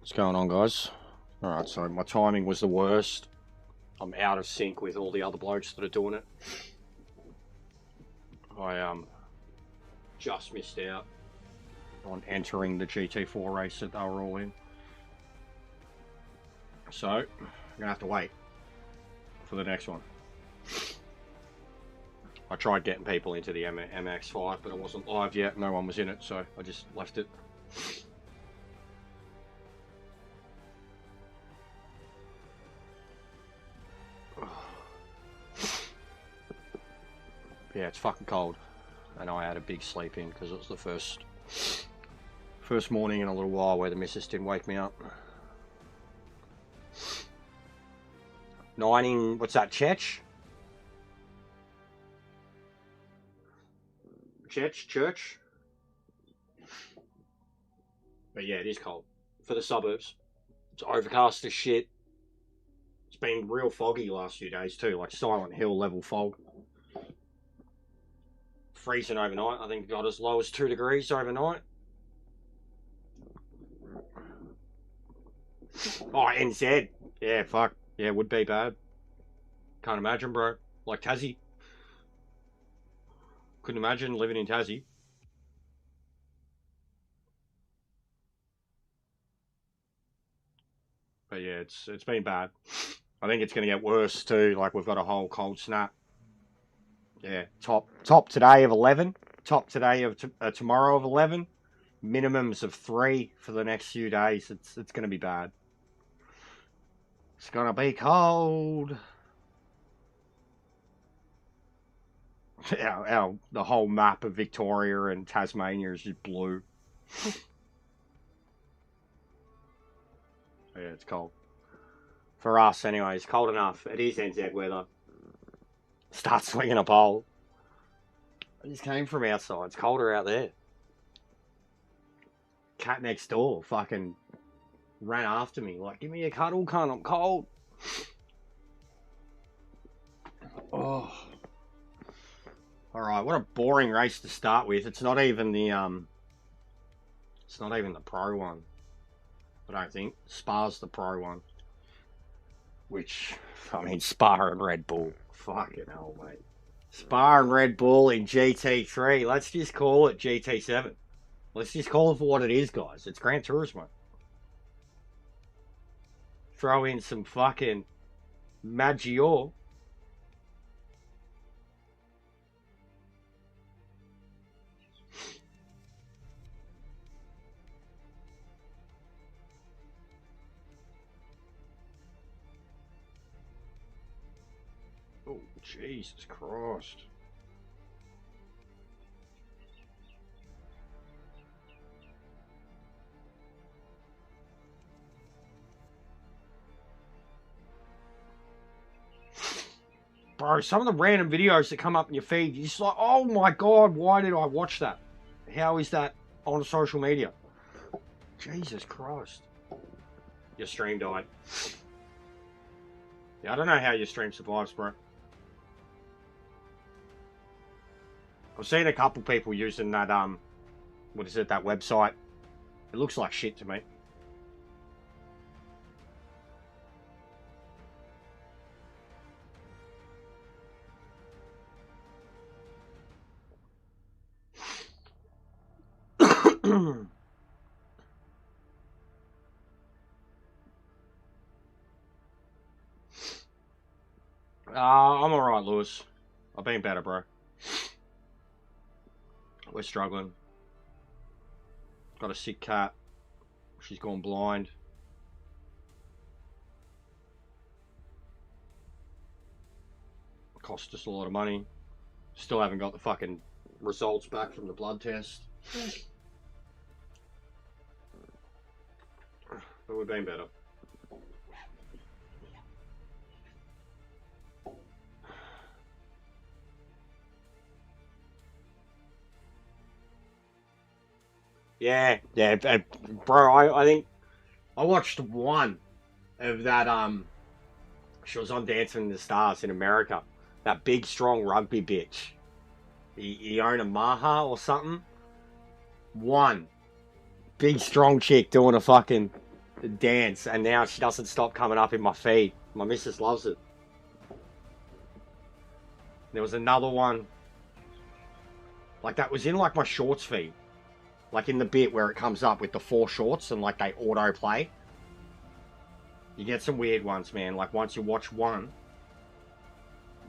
What's going on, guys? Alright, so my timing was the worst. I'm out of sync with all the other blokes that are doing it. I just missed out on entering the GT4 race that they were all in. So, I'm gonna have to wait for the next one. I tried getting people into the MX5, but it wasn't live yet. No one was in it, so I just left it. Yeah, it's fucking cold, and I had a big sleep in because it was the first morning in a little while where the missus didn't wake me up. Nining, what's that, Church? Church? But yeah, it is cold for the suburbs. It's overcast as shit. It's been real foggy the last few days too, like Silent Hill level fog. Freezing overnight. I think it got as low as 2 degrees overnight. Oh, NZ. Yeah, fuck. Yeah, would be bad. Can't imagine, bro. Like Tassie. Couldn't imagine living in Tassie. But yeah, it's been bad. I think it's going to get worse too. Like, we've got a whole cold snap. Yeah, top today of 11. Top today of tomorrow of 11. Minimums of 3 for the next few days. It's going to be bad. It's going to be cold. The whole map of Victoria and Tasmania is just blue. Yeah, it's cold. For us, anyway, it's cold enough. It is NZ weather. Start swinging a pole. I just came from outside. It's colder out there. Cat next door fucking ran after me. Like, give me a cuddle, cunt. I'm cold. Oh. Alright, what a boring race to start with. It's not even the pro one. I don't think. Spa's the pro one. Which, I mean, Spa and Red Bull. Fucking hell, mate. Spa and Red Bull in GT3. Let's just call it GT7. Let's just call it for what it is, guys. It's Gran Turismo. Throw in some fucking Maggiore. Oh, Jesus Christ. Bro, some of the random videos that come up in your feed, you're just like, oh my God, why did I watch that? How is that on social media? Jesus Christ. Your stream died. Yeah, I don't know how your stream survives, bro. I've seen a couple people using that, what is it, that website. It looks like shit to me. I'm alright, Lewis. I've been better, bro. We're struggling. Got a sick cat. She's gone blind. Cost us a lot of money. Still haven't got the fucking results back from the blood test. But we've been better. Yeah, bro, I think I watched one of that, she was on Dancing with the Stars in America. That big, strong rugby bitch. Iona Maha or something. One big, strong chick doing a fucking dance, and now she doesn't stop coming up in my feed. My missus loves it. There was another one, like that was in like my shorts feed. Like in the bit where it comes up with the 4 shorts and like they auto play. You get some weird ones, man. Like once you watch one,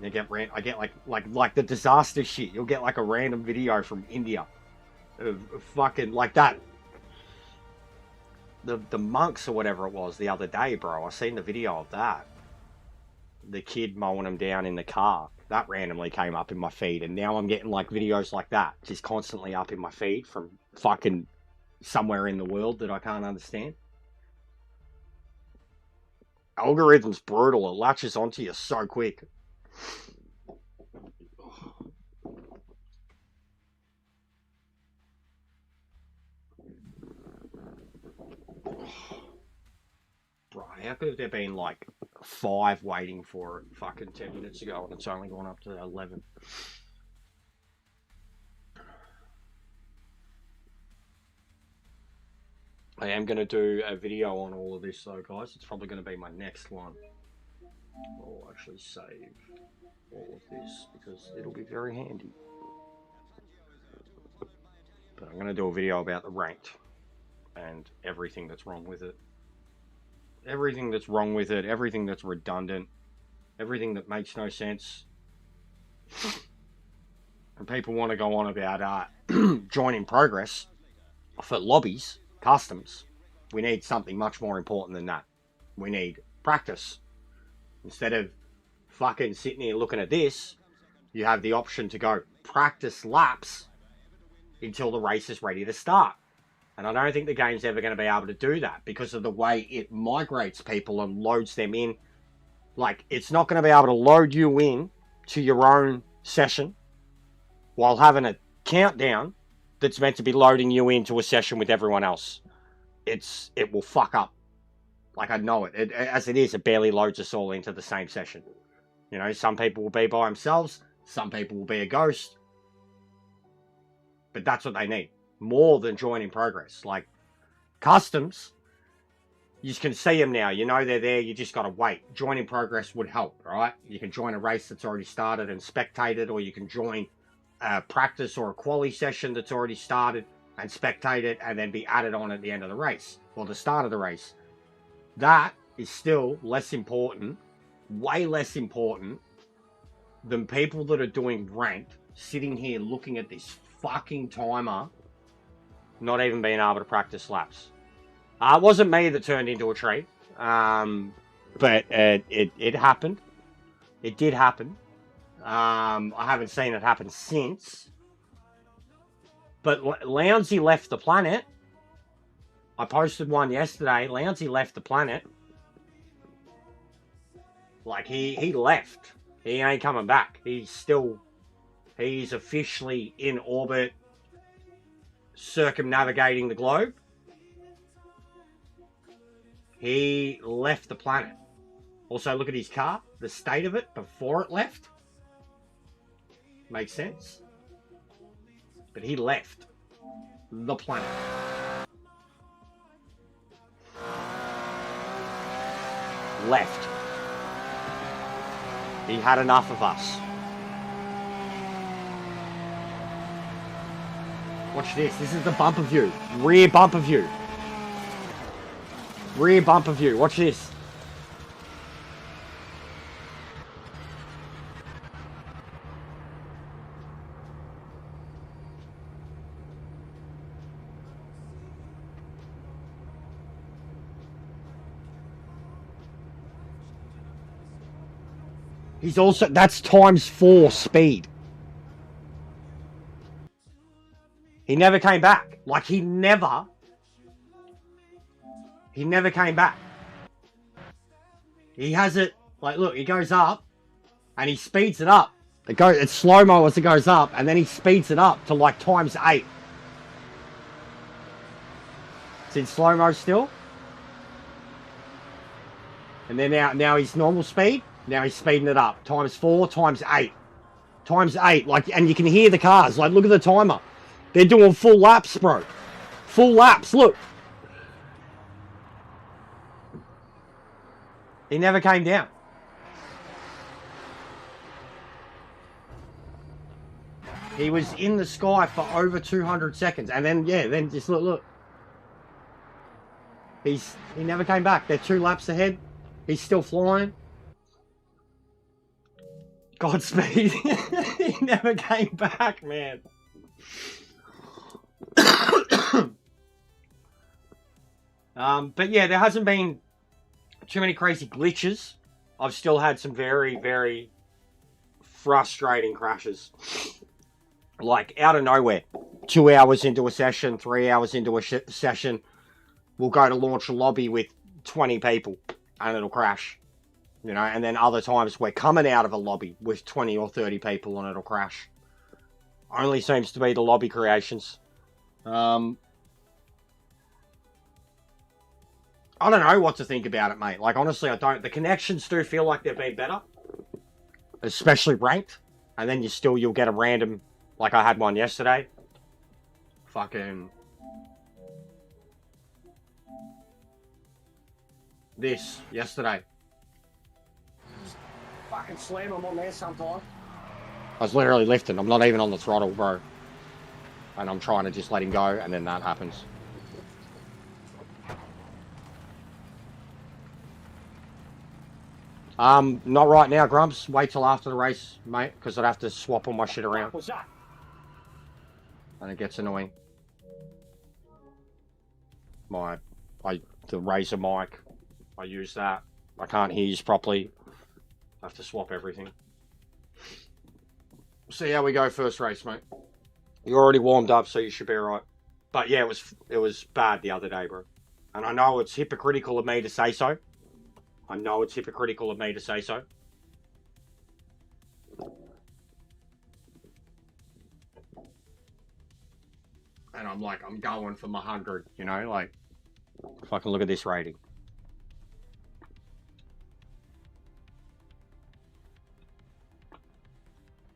you get I get like the disaster shit. You'll get like a random video from India of fucking like that. The monks or whatever it was the other day, bro. I seen the video of that. The kid mowing them down in the car. That randomly came up in my feed, and now I'm getting like videos like that just constantly up in my feed from fucking somewhere in the world that I can't understand. Algorithm's brutal. It latches onto you so quick. Bro, how could there been like 5 waiting for it fucking 10 minutes ago and it's only gone up to 11? I am going to do a video on all of this though, guys. It's probably going to be my next one. I'll actually save all of this because it'll be very handy. But I'm going to do a video about the ranked and everything that's wrong with it. Everything that's wrong with it, everything that's redundant, everything that makes no sense. And people want to go on about join in progress for lobbies, customs. We need something much more important than that. We need practice. Instead of fucking sitting here looking at this, you have the option to go practice laps until the race is ready to start. And I don't think the game's ever going to be able to do that because of the way it migrates people and loads them in. Like, it's not going to be able to load you in to your own session while having a countdown that's meant to be loading you into a session with everyone else. It will fuck up. Like, I know it. As it is, it barely loads us all into the same session. You know, some people will be by themselves. Some people will be a ghost. But that's what they need. More than join in progress. Like, customs, You can see them now. You know they're there. You just got to wait. Join in progress would help, right? You can join a race that's already started and spectated, or you can join a practice or a quali session that's already started and spectate it and then be added on at the end of the race or the start of the race. That is still less important, way less important than people that are doing ranked, sitting here looking at this fucking timer, not even being able to practice laps. It wasn't me that turned into a tree, but it happened. It did happen. I haven't seen it happen since. But Lounsey left the planet. I posted one yesterday. Lounsey left the planet. Like, he left. He ain't coming back. He's officially in orbit, circumnavigating the globe. He left the planet. Also, look at his car, the state of it before it left. Makes sense. But he left the planet. Left. He had enough of us. Watch this. This is the bumper view. Rear bumper view. Rear bumper view. Watch this. He's also, that's ×4 speed. He never came back. Like, he never came back. He has it, like, look, he goes up and he speeds it up. It's slow-mo as it goes up, and then he speeds it up to like ×8. It's in slow-mo still. And then now he's normal speed. Now he's speeding it up. ×4, ×8. ×8. Like, and you can hear the cars. Like, look at the timer. They're doing full laps, bro. Full laps, look. He never came down. He was in the sky for over 200 seconds. And then, yeah, then just look. He never came back. They're 2 laps ahead. He's still flying. Godspeed. He never came back, man. But yeah, there hasn't been too many crazy glitches. I've still had some very, very frustrating crashes. Like, out of nowhere. 2 hours into a session, 3 hours into a session, we'll go to launch a lobby with 20 people and it'll crash. You know, and then other times we're coming out of a lobby with 20 or 30 people and it'll crash. Only seems to be the lobby creations. I don't know what to think about it, mate. Like, honestly, I don't. The connections do feel like they've been better. Especially ranked. And then you'll get a random, like I had one yesterday. Fucking... This, yesterday. Fucking slam them on there sometimes. I was literally lifting. I'm not even on the throttle, bro. And I'm trying to just let him go, and then that happens. Not right now, Grumps. Wait till after the race, mate, because I'd have to swap all my shit around. What's that? And it gets annoying. The Razer mic, I use that. I can't hear you properly. I have to swap everything. See how we go first race, mate. You're already warmed up, so you should be alright. But yeah, it was bad the other day, bro. And I know it's hypocritical of me to say so. And I'm like, I'm going for my 100, you know? Like, fucking look at this rating.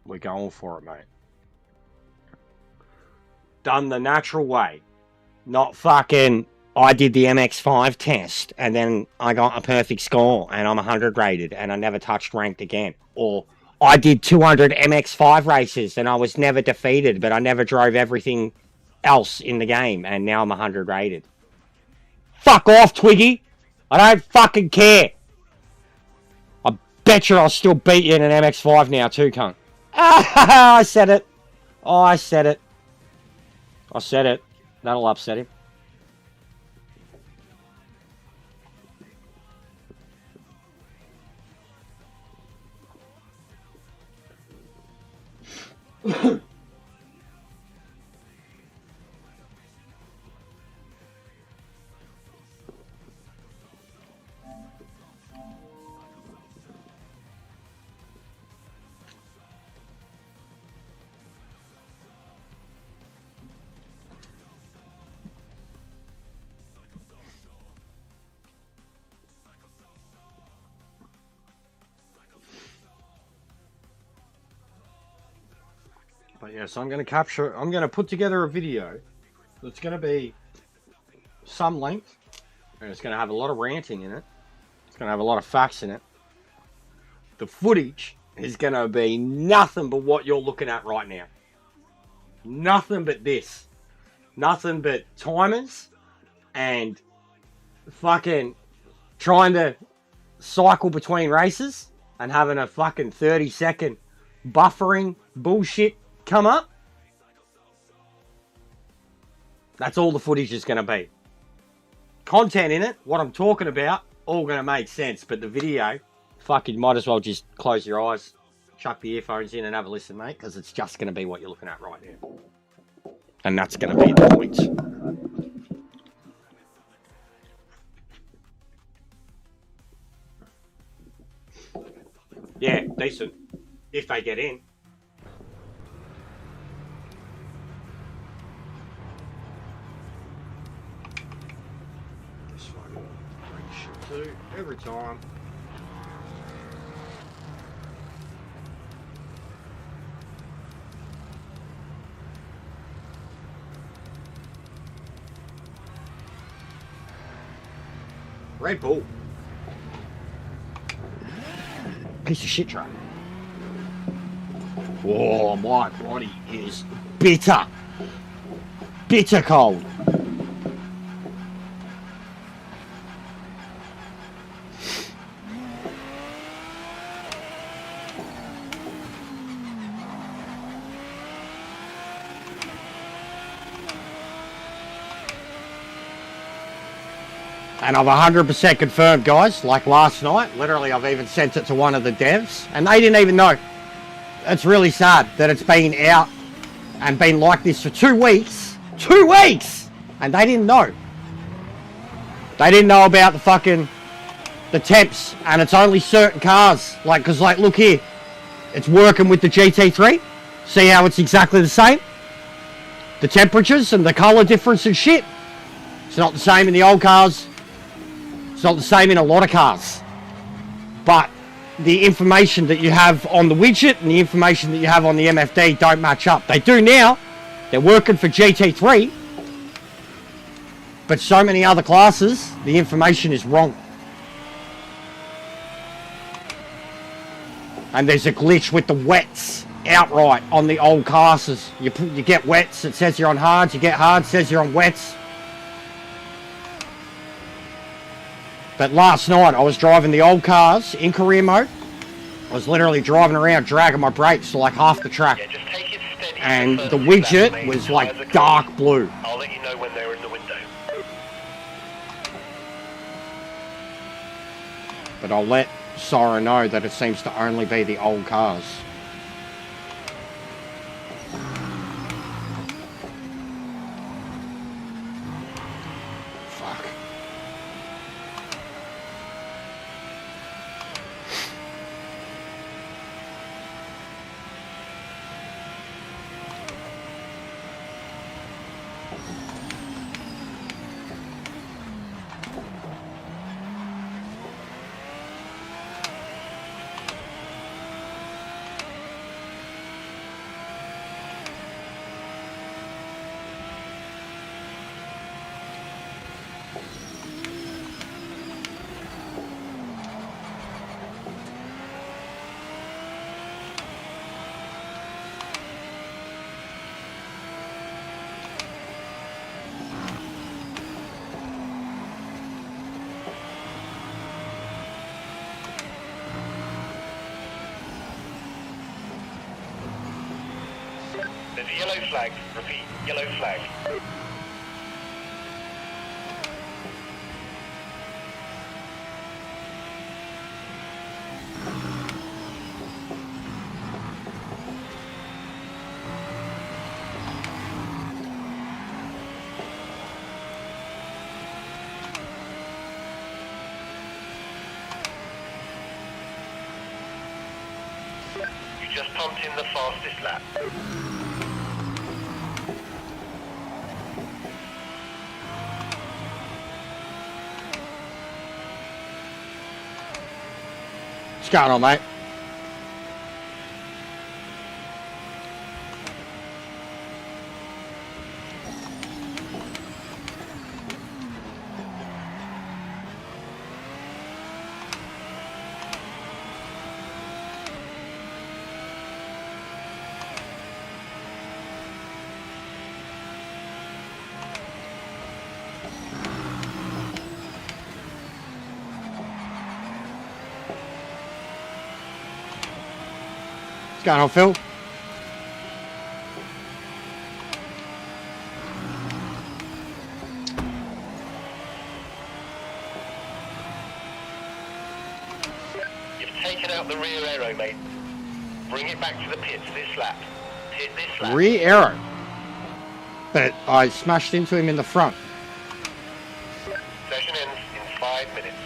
We're going for it, mate. Done the natural way. Not fucking I did the MX5 test and then I got a perfect score and I'm 100 rated and I never touched ranked again. Or I did 200 MX5 races and I was never defeated, but I never drove everything else in the game and now I'm 100 rated. Fuck off, Twiggy. I don't fucking care. I bet you I'll still beat you in an MX5 now too, cunt. Ah, I said it. Oh, I said it. I said it. That'll upset him. But yes, I'm going to put together a video that's going to be some length, and it's going to have a lot of ranting in it. It's going to have a lot of facts in it. The footage is going to be nothing but what you're looking at right now. Nothing but this. Nothing but timers and fucking trying to cycle between races and having a fucking 30-second buffering bullshit come up. That's all the footage is going to be. Content in it, what I'm talking about, all going to make sense. But the video, fucking might as well just close your eyes, chuck the earphones in and have a listen, mate, because it's just going to be what you're looking at right now. And that's going to be the point. Yeah, decent. If they get in. This one, bring shit too, every time. Red Bull. Piece of shit truck. Oh, my body is bitter. Bitter cold. And I've 100% confirmed, guys, like last night. Literally, I've even sent it to one of the devs, and they didn't even know. It's really sad that it's been out and been like this for 2 weeks. 2 weeks! And they didn't know. They didn't know about the temps, and it's only certain cars. Because look here. It's working with the GT3. See how it's exactly the same? The temperatures and the colour difference and shit. It's not the same in the old cars. It's not the same in a lot of cars. But the information that you have on the widget and the information that you have on the MFD don't match up. They do now. They're working for GT3. But so many other classes, the information is wrong. And there's a glitch with the wets outright on the old classes. You get wets, it says you're on hards. You get hards, it says you're on wets. But last night I was driving the old cars in career mode. I was literally driving around dragging my brakes to like half the track. Yeah, just take it steady and the widget was like dark blue. I'll let you know when they're in the window. But I'll let Sora know that it seems to only be the old cars. There's a yellow flag. Repeat, yellow flag. You just pumped in the fastest lap. What's going on, mate? What's going on, Phil? You've taken out the rear aero, mate. Bring it back to the pits this lap. Hit this lap. Rear arrow. But I smashed into him in the front. Session ends in 5 minutes.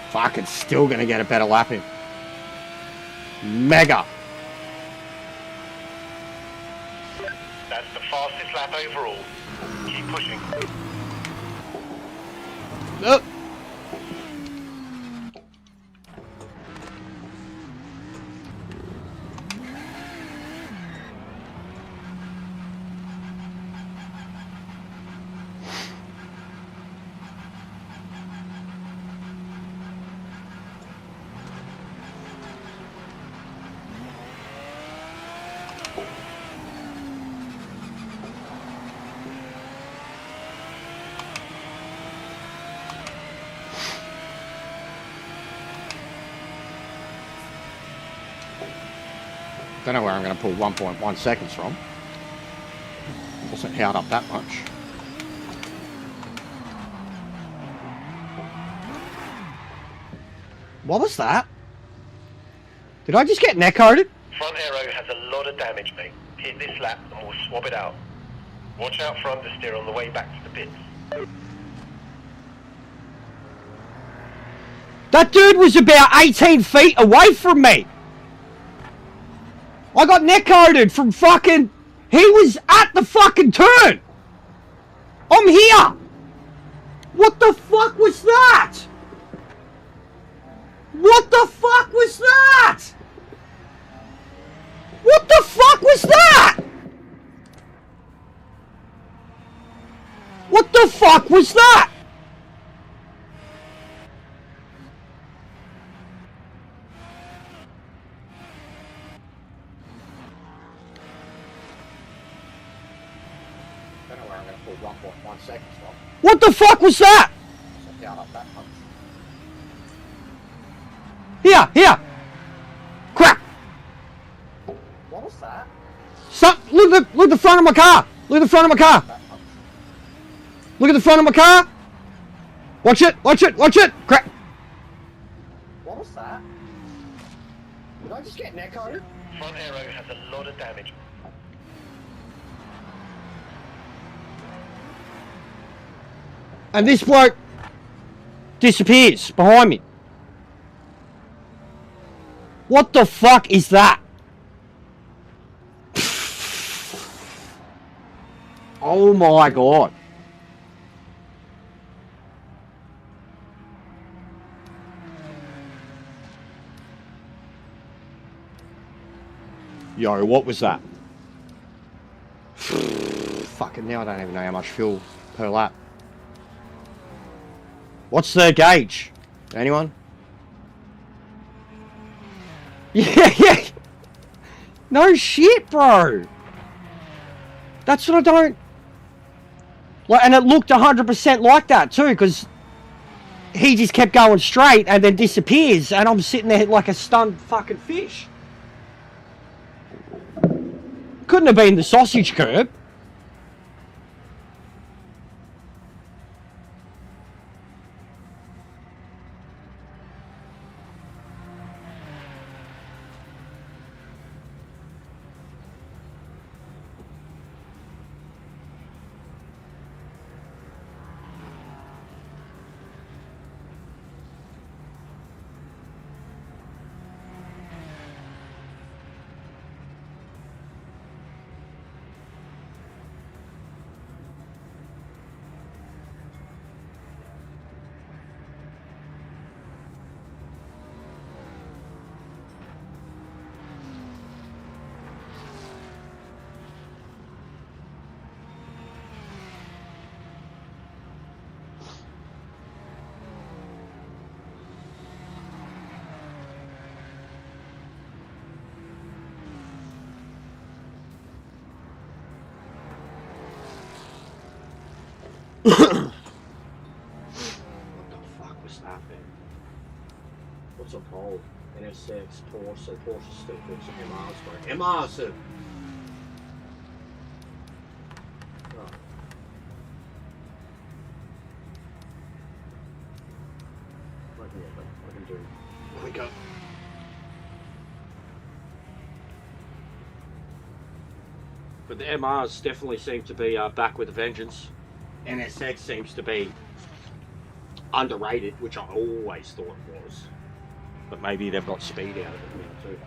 Fuck, it's still gonna get a better lap in. Mega. That's the fastest lap overall. Keep pushing. Oh. Don't know where I'm going to pull 1.1 seconds from. Wasn't held up that much. What was that? Did I just get neck coated? Front aero has a lot of damage, mate. Hit this lap and we'll swap it out. Watch out for understeer on the way back to the pits. That dude was about 18 feet away from me. I got neck coated from fucking... He was at the fucking turn. I'm here. What the fuck was that? What the fuck was that? What the fuck was that? What the fuck was that? What the fuck was that? Here! Crap! What was that? Stop! Look at the front of my car! Look at the front of my car! Look at the front of my car! Watch it! Crap! What was that? Did I just get neck coated? Front aero has a lot of damage. And this bloke disappears behind me. What the fuck is that? Oh my god. Yo, what was that? Fucking now I don't even know how much fuel per lap. What's the gauge? Anyone? Yeah. No shit, bro. That's what I don't... Like, and it looked 100% like that too, because he just kept going straight and then disappears, and I'm sitting there like a stunned fucking fish. Couldn't have been the sausage curb. What the fuck was that, man? What's it called? NSX, Porsche still thinks MR's great. MR's a... Oh. I can do quicker. But the MRs definitely seem to be back with a vengeance. NSX seems to be underrated, which I always thought it was. But maybe they've got speed out of it now too.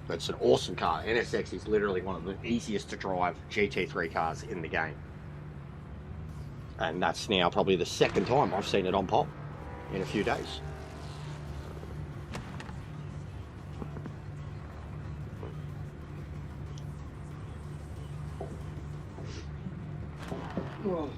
But it's an awesome car. NSX is literally one of the easiest to drive GT3 cars in the game. And that's now probably the second time I've seen it on pop in a few days. Oh.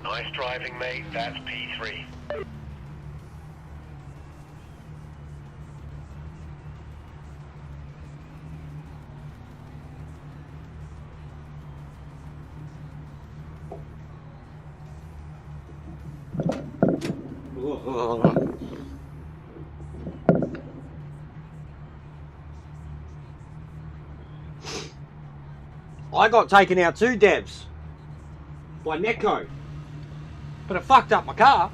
Nice driving, mate. That's P3. I got taken out too, Debs, by Necco. But it fucked up my car.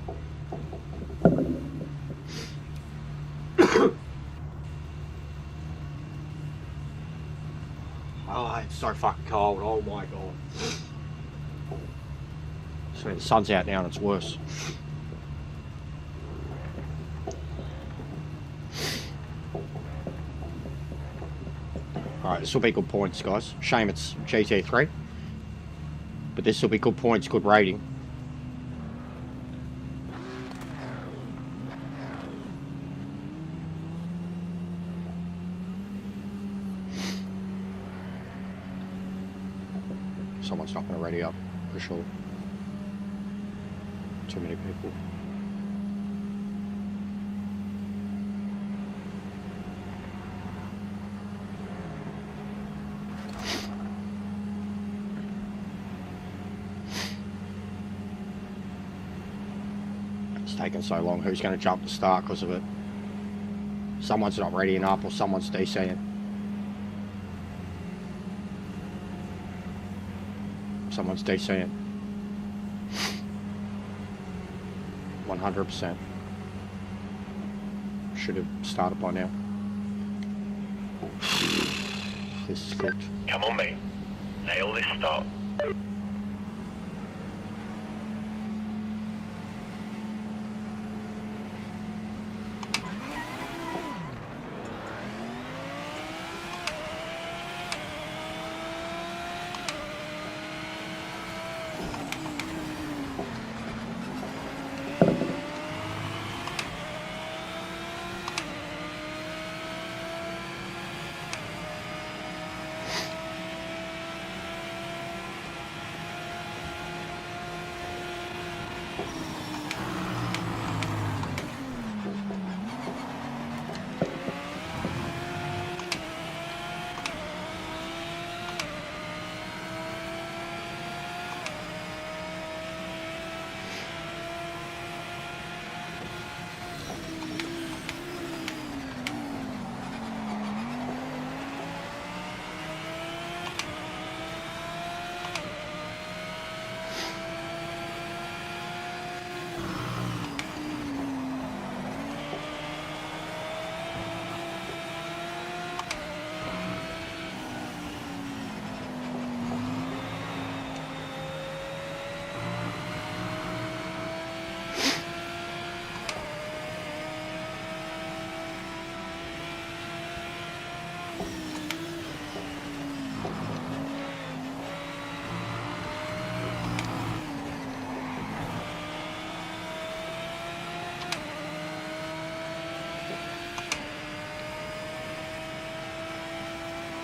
Oh, it's so fucking cold. Oh my god. So the sun's out now and it's worse. Alright, this will be good points, guys. Shame it's GT3. But this will be good points, good rating. Someone's not going to ready up, for sure. Too many people. It's taken so long. Who's going to jump the start because of it? Someone's not readying up or someone's DCing. Someone's DCing. 100%. Should have started by now. This is cooked. Come on, mate. Nail this start.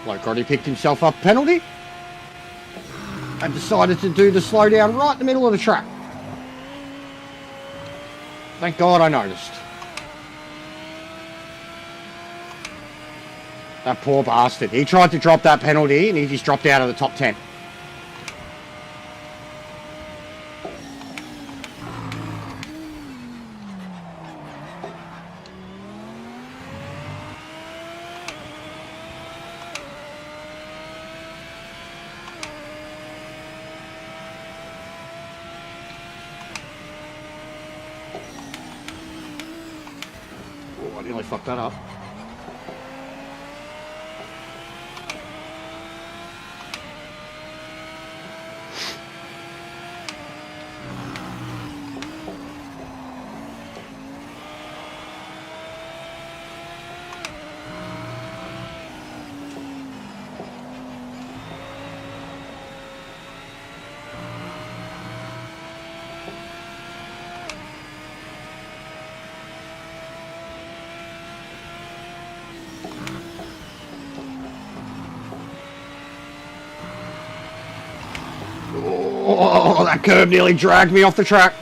Bloke already picked himself up a penalty and decided to do the slowdown right in the middle of the track. Thank God I noticed. That poor bastard. He tried to drop that penalty and he just dropped out of the top 10. Oh, I nearly fucked that up. Oh, that curb nearly dragged me off the track.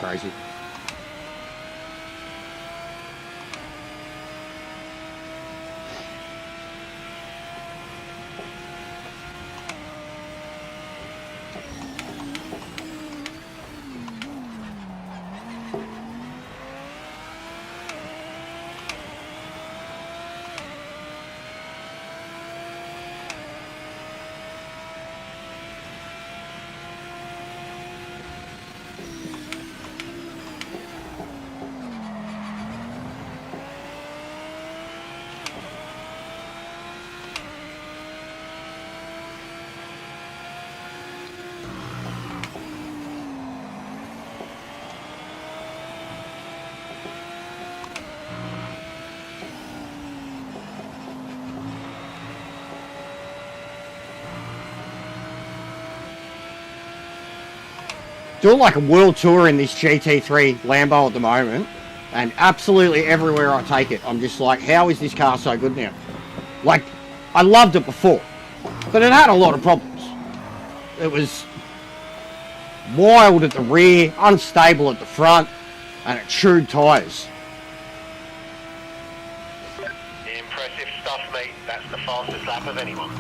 Crazy. doing like a world tour in this GT3 Lambo at the moment, and absolutely everywhere I take it, I'm just like, how is this car so good now? Like, I loved it before, but it had a lot of problems. It was wild at the rear, unstable at the front, and it chewed tyres. Impressive stuff, mate. That's the fastest lap of anyone.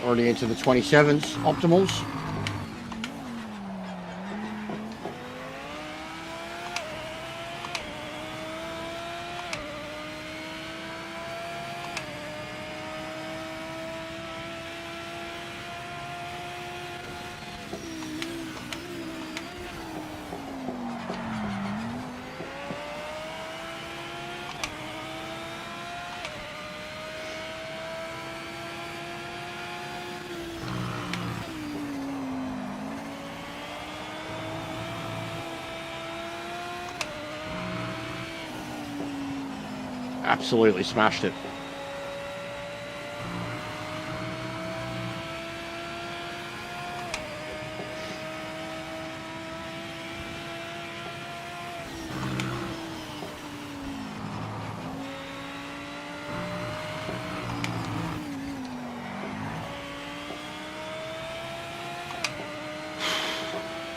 Already into the 27s, optimals. Absolutely smashed it.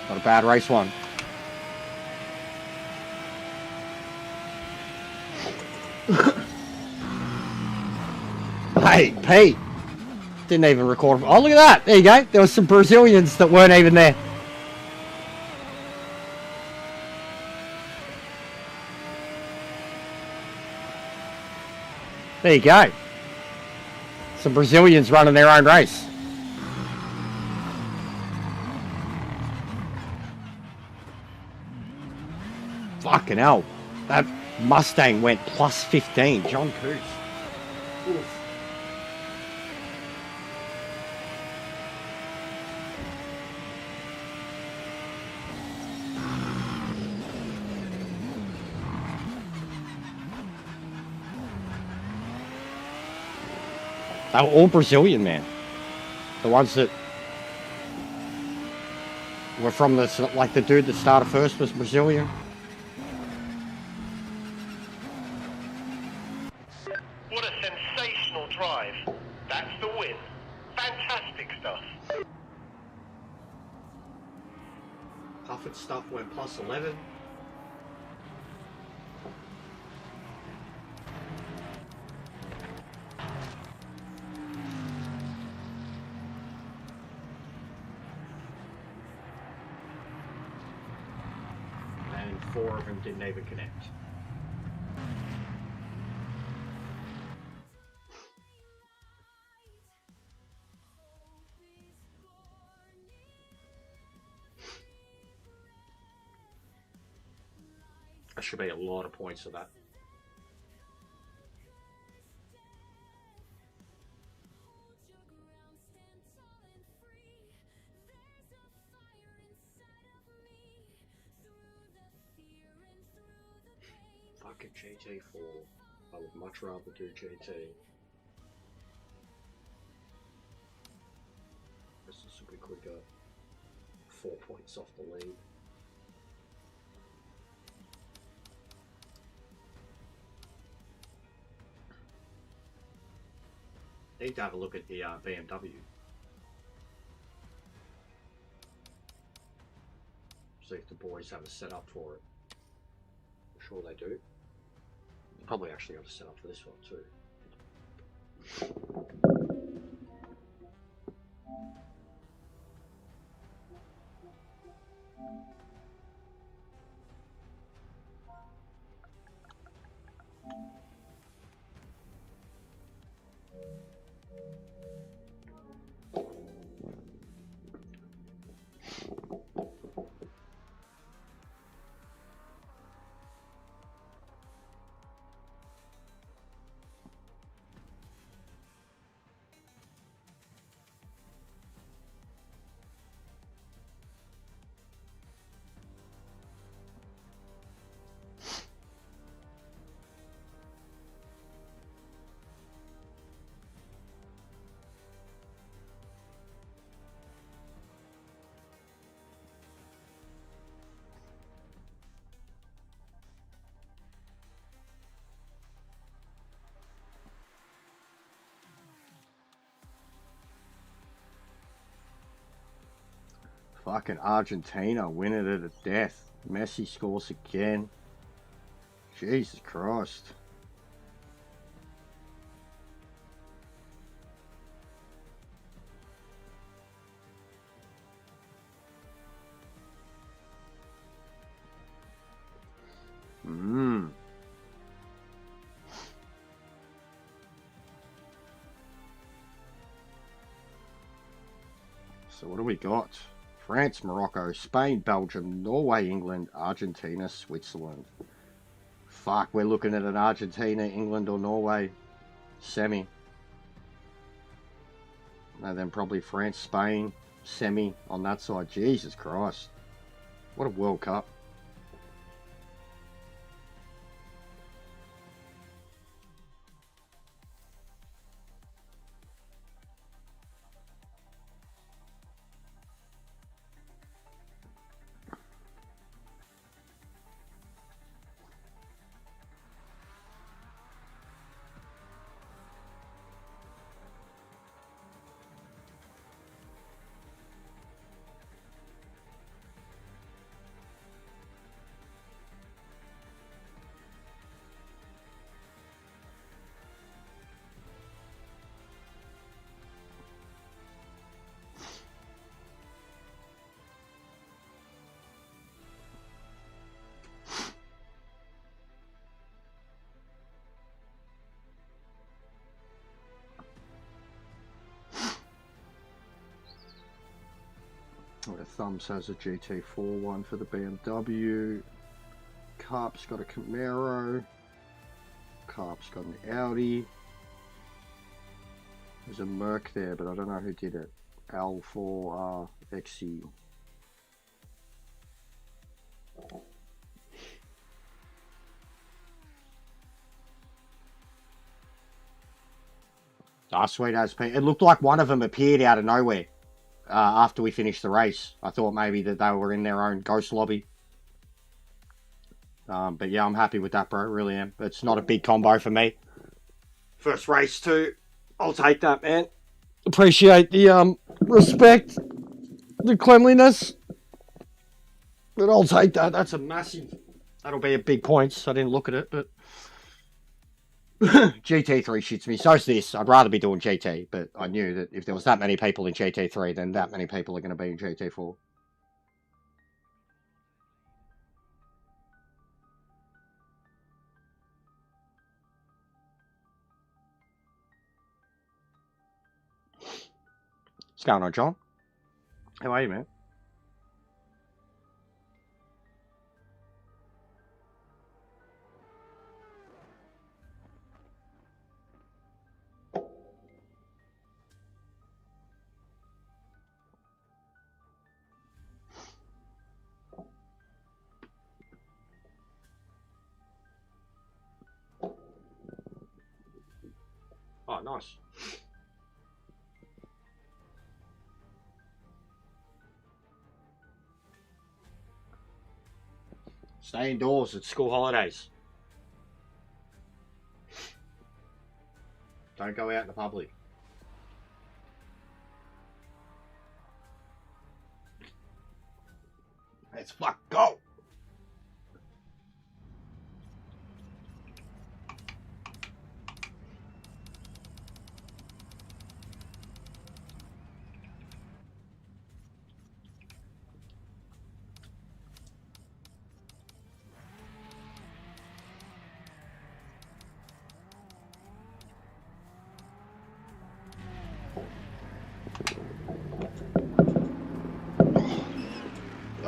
Not a bad race one. Hey, Pete. Didn't even record. Oh, look at that. There you go. There were some Brazilians that weren't even there. There you go. Some Brazilians running their own race. Fucking hell. That Mustang went plus 15. John Coos. Oof. They were all Brazilian, man. The ones that were from the, like the dude that started first was Brazilian. What a sensational drive. That's the win. Fantastic stuff. Hufford stuff went plus 11. And 4 of them didn't even connect. There should be a lot of points for that. Fucking GT4. I would much rather do GT. This is a bit quicker. 4 points off the lead. Need to have a look at the BMW. See if the boys have a setup for it. I'm sure they do. Probably actually got a setup for this one too. Fucking Argentina winning it at death. Messi scores again. Jesus Christ. So what do we got? France, Morocco, Spain, Belgium, Norway, England, Argentina, Switzerland. Fuck, we're looking at an Argentina, England or Norway semi. And then probably France, Spain, semi on that side. Jesus Christ. What a World Cup. The Thumbs has a GT4 one for the BMW. Carp's got a Camaro. Carp's got an Audi. There's a Merc there, but I don't know who did it. L4RXE. Ah, sweet as Pete. It looked like one of them appeared out of nowhere. After we finished the race, I thought maybe that they were in their own ghost lobby. But yeah, I'm happy with that, bro. Really am. It's not a big combo for me. First race too. I'll take that, man. Appreciate the respect, the cleanliness. But I'll take that. That's a massive. That'll be a big points. I didn't look at it, but GT3 shits me. So's this. I'd rather be doing GT, but I knew that if there was that many people in GT3, then that many people are going to be in GT4. What's going on, John? How are you, man? Oh, nice. Stay indoors. It's school holidays. Don't go out in the public. Let's fuck go.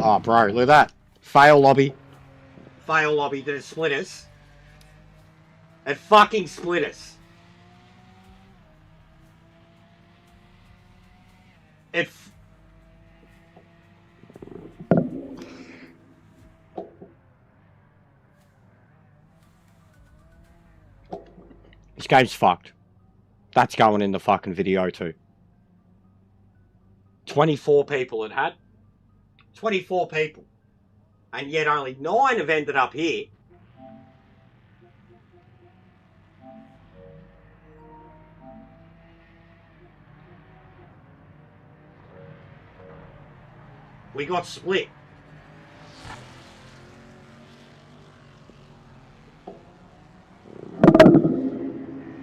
Oh, bro, look at that. Fail lobby. Fail lobby. Did it split us? It fucking split us. This game's fucked. That's going in the fucking video too. 24 people it had. 24 people. And yet only 9 have ended up here. We got split.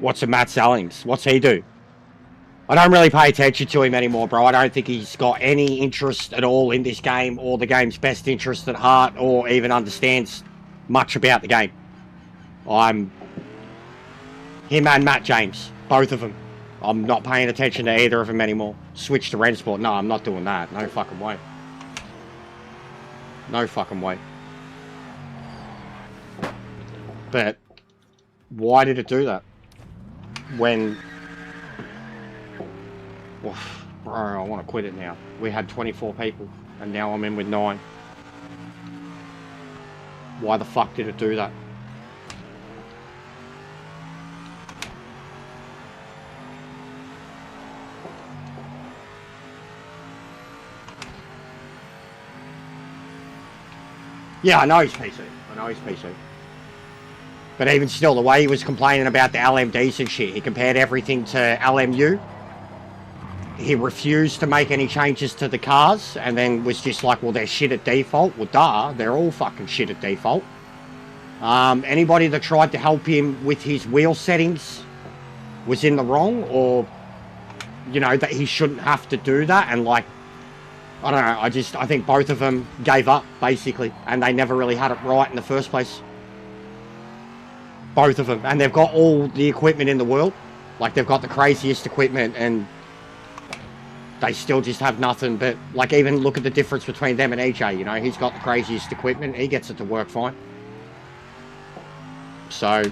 What's a Matt Sellings? What's he do? I don't really pay attention to him anymore, bro. I don't think he's got any interest at all in this game or the game's best interest at heart or even understands much about the game. I'm him and Matt James, both of them. I'm not paying attention to either of them anymore. Switch to Rensport. No, I'm not doing that. No fucking way. No fucking way. But why did it do that? When... Oh, bro, I want to quit it now. We had 24 people, and now I'm in with 9. Why the fuck did it do that? Yeah, I know he's PC. I know he's PC. But even still, the way he was complaining about the LMDs and shit, he compared everything to LMU. He refused to make any changes to the cars, and then was just like, well, they're shit at default. Well, duh, they're all fucking shit at default. Anybody that tried to help him with his wheel settings was in the wrong, or, you know, that he shouldn't have to do that, and like, I don't know, I think both of them gave up, basically, and they never really had it right in the first place. Both of them, and they've got all the equipment in the world. Like, they've got the craziest equipment, and they still just have nothing. But, like, even look at the difference between them and EJ, you know, he's got the craziest equipment, he gets it to work fine. So,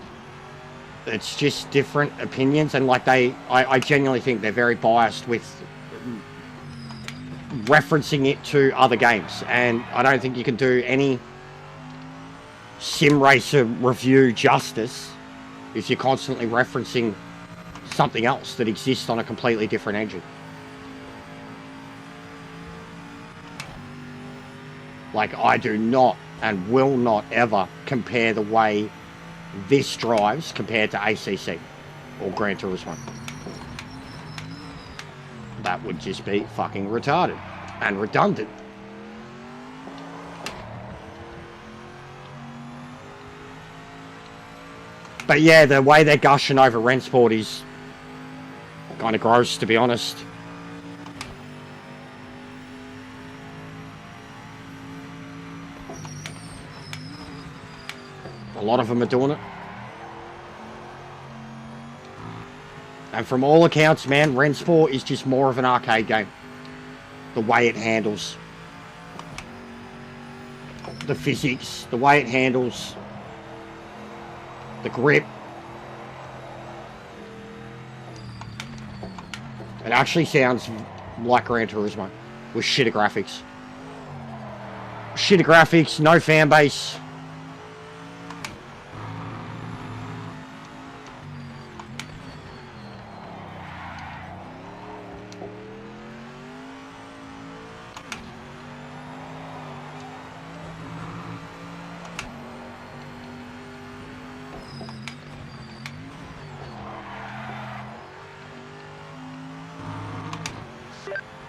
it's just different opinions, and like I genuinely think they're very biased with referencing it to other games, and I don't think you can do any sim racer review justice if you're constantly referencing something else that exists on a completely different engine. Like, I do not and will not ever compare the way this drives compared to ACC or Gran Turismo. That would just be fucking retarded and redundant. But yeah, the way they're gushing over Rensport is kind of gross, to be honest. A lot of them are doing it. And from all accounts, man, Rensport is just more of an arcade game. The way it handles the physics, the way it handles the grip. It actually sounds like Gran Turismo with shitter graphics. Shitter graphics, no fan base.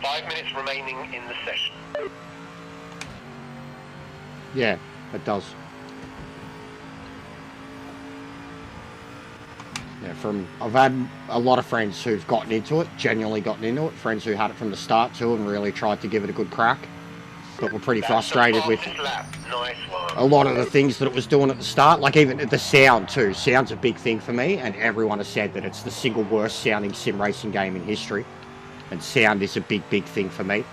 5 minutes remaining in the session. Yeah, it does. Yeah, I've had a lot of friends who've gotten into it, genuinely gotten into it, friends who had it from the start too and really tried to give it a good crack, but were pretty frustrated with Nice one. a lot of the things that it was doing at the start, like even the sound too. Sound's a big thing for me, and everyone has said that it's the single worst sounding sim racing game in history, and sound is a big thing for me.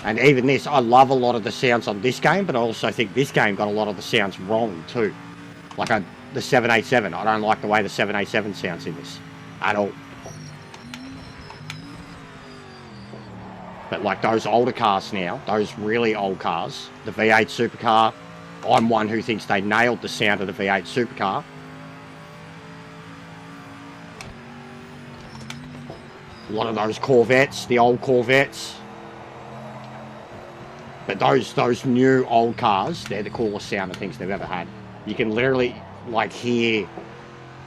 And even this, I love a lot of the sounds on this game, but I also think this game got a lot of the sounds wrong too. Like the 787, I don't like the way the 787 sounds in this at all. But like those older cars now, those really old cars, the V8 supercar, I'm one who thinks they nailed the sound of the V8 supercar. A lot of those Corvettes, the old Corvettes. But those new old cars, they're the coolest sounding things they've ever had. You can literally like hear,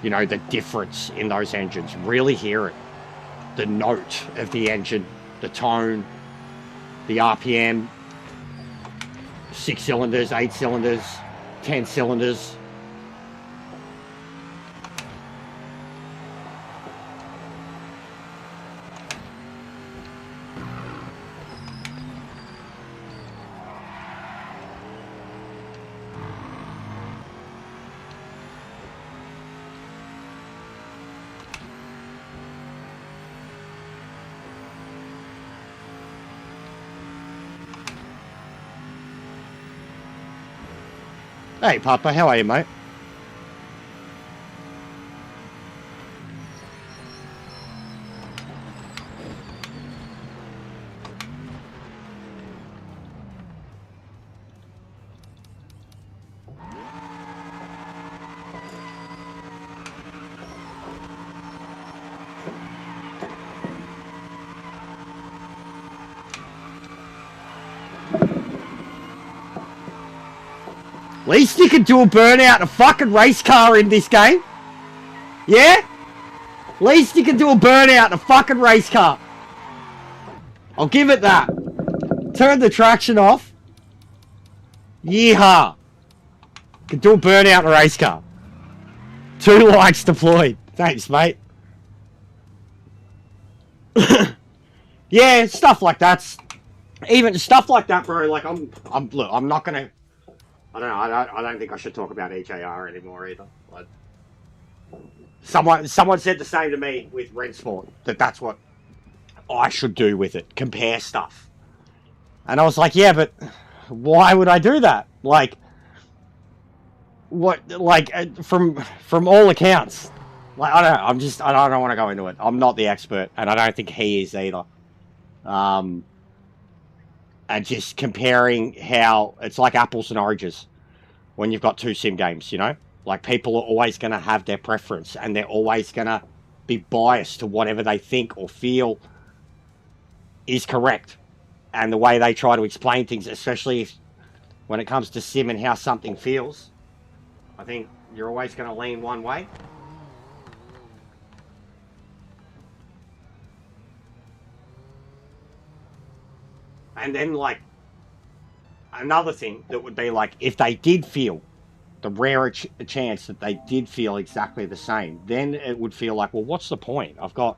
you know, the difference in those engines. Really hear it. The note of the engine, the tone, the RPM, 6 cylinders, 8 cylinders, 10 cylinders. Hey, Papa, how are you, mate? At least you can do a burnout in a fucking race car in this game. Yeah? At least you can do a burnout in a fucking race car. I'll give it that. Turn the traction off. Yeehaw. Can do a burnout in a race car. 2 likes deployed. Thanks, mate. Yeah, stuff like that. Even stuff like that, bro. Like look, I'm not gonna. I don't know. I don't think I should talk about EJR anymore either. Like, someone said the same to me with Rensport, that's what I should do with it. Compare stuff. And I was like, yeah, but why would I do that? Like, what? Like, from all accounts, like I don't know. I don't want to go into it. I'm not the expert, and I don't think he is either. And just comparing how it's like apples and oranges when you've got 2 sim games, you know? Like, people are always going to have their preference, and they're always going to be biased to whatever they think or feel is correct. And the way they try to explain things, especially when it comes to sim and how something feels, I think you're always going to lean one way. And then, like, another thing that would be, like, if they did feel, the rare chance that they did feel exactly the same, then it would feel like, well, what's the point? I've got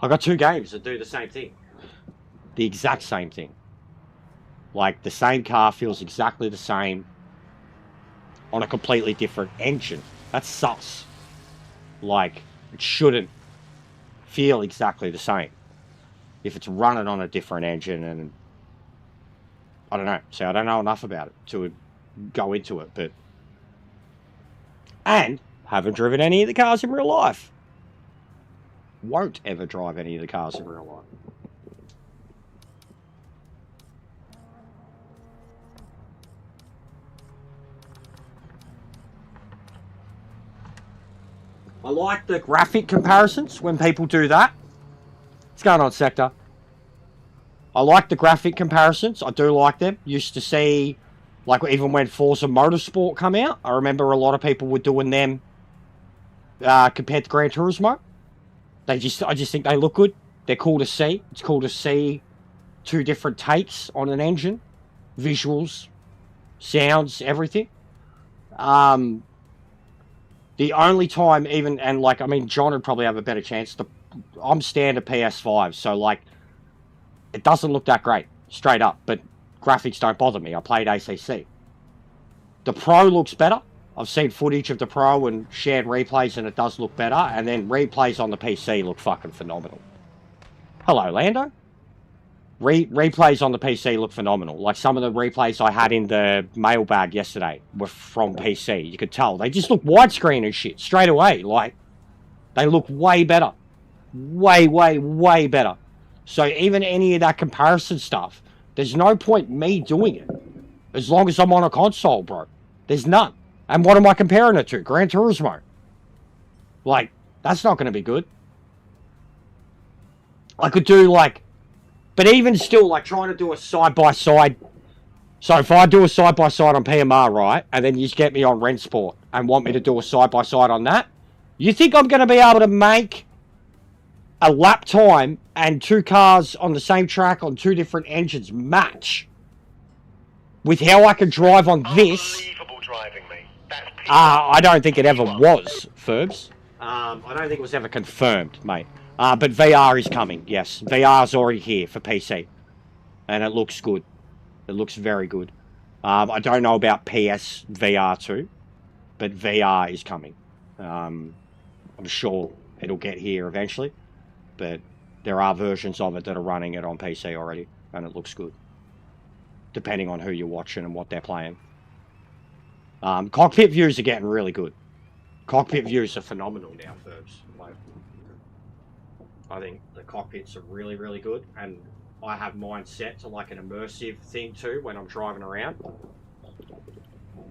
2 games that do the same thing. The exact same thing. Like, the same car feels exactly the same on a completely different engine. That's sus. Like, it shouldn't feel exactly the same if it's running on a different engine. And I don't know. So I don't know enough about it to go into it, but and haven't driven any of the cars in real life. Won't ever drive any of the cars in real life. I like the graphic comparisons when people do that. What's going on, Sector? I like the graphic comparisons. I do like them. Used to see, like, even when Forza Motorsport come out, I remember a lot of people were doing them compared to Gran Turismo. I just think they look good. They're cool to see. It's cool to see two different takes on an engine. Visuals, sounds, everything. The only time even, and like, I mean, John would probably have a better chance. I'm standard PS5, so like, it doesn't look that great, straight up, but graphics don't bother me. I played ACC. The Pro looks better. I've seen footage of the Pro and shared replays, and it does look better. And then replays on the PC look fucking phenomenal. Hello, Lando. Replays on the PC look phenomenal. Like some of the replays I had in the mailbag yesterday were from PC. You could tell. They just look widescreen and shit straight away. Like, they look way better. Way, way, way better. So even any of that comparison stuff, there's no point me doing it. As long as I'm on a console, bro. There's none. And what am I comparing it to? Gran Turismo. Like, that's not going to be good. I could do like... But even still, like, trying to do a side-by-side... So if I do a side-by-side on PMR, right, and then you just get me on Rennsport and want me to do a side-by-side on that, you think I'm going to be able to make a lap time and two cars on the same track on two different engines match with how I can drive on this? Unbelievable driving, mate. That's I don't think it ever was, Ferbs. I don't think it was ever confirmed, mate. But VR is coming, yes. VR's already here for PC. And it looks good. It looks very good. I don't know about PS VR 2, but VR is coming. I'm sure it'll get here eventually. But there are versions of it that are running it on PC already. And it looks good. Depending on who you're watching and what they're playing. Cockpit views are getting really good. Cockpit views are phenomenal now, Ferbs. Like, I think the cockpits are really, really good, and I have mine set to like an immersive thing too when I'm driving around.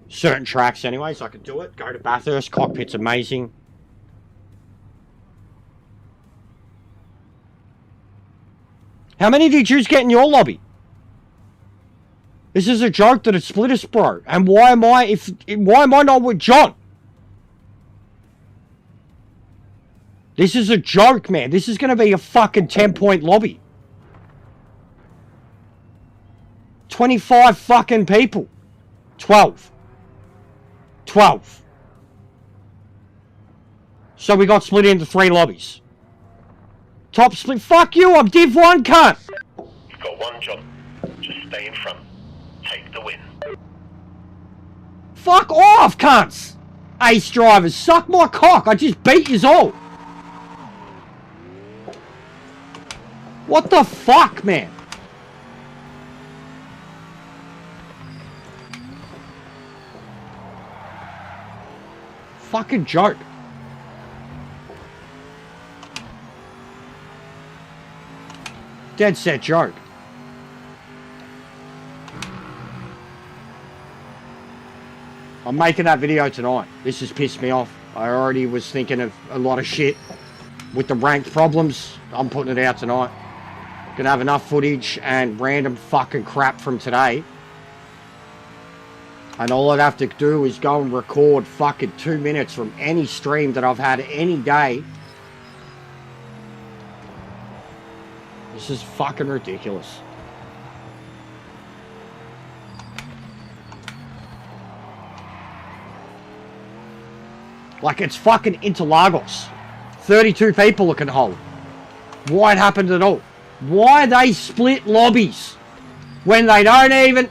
Certain tracks anyways, I can do it. Go to Bathurst, cockpit's amazing. How many did you get in your lobby? This is a joke that it split us, bro. And why am I not with John? This is a joke, man. This is going to be a fucking 10-point lobby. 25 fucking people. 12. 12. So we got split into 3 lobbies. Top split. Fuck you, I'm Div 1, cunt. You've got one job. Just stay in front. Take the win. Fuck off, cunts. Ace drivers, suck my cock. I just beat yous all. What the fuck, man? Fucking joke. Dead set joke. I'm making that video tonight. This has pissed me off. I already was thinking of a lot of shit with the ranked problems. I'm putting it out tonight. Gonna have enough footage and random fucking crap from today. And all I'd have to do is go and record fucking 2 minutes from any stream that I've had any day. This is fucking ridiculous. Like, it's fucking Interlagos. 32 people it can hold. Why it happened at all? Why they split lobbies when they don't even...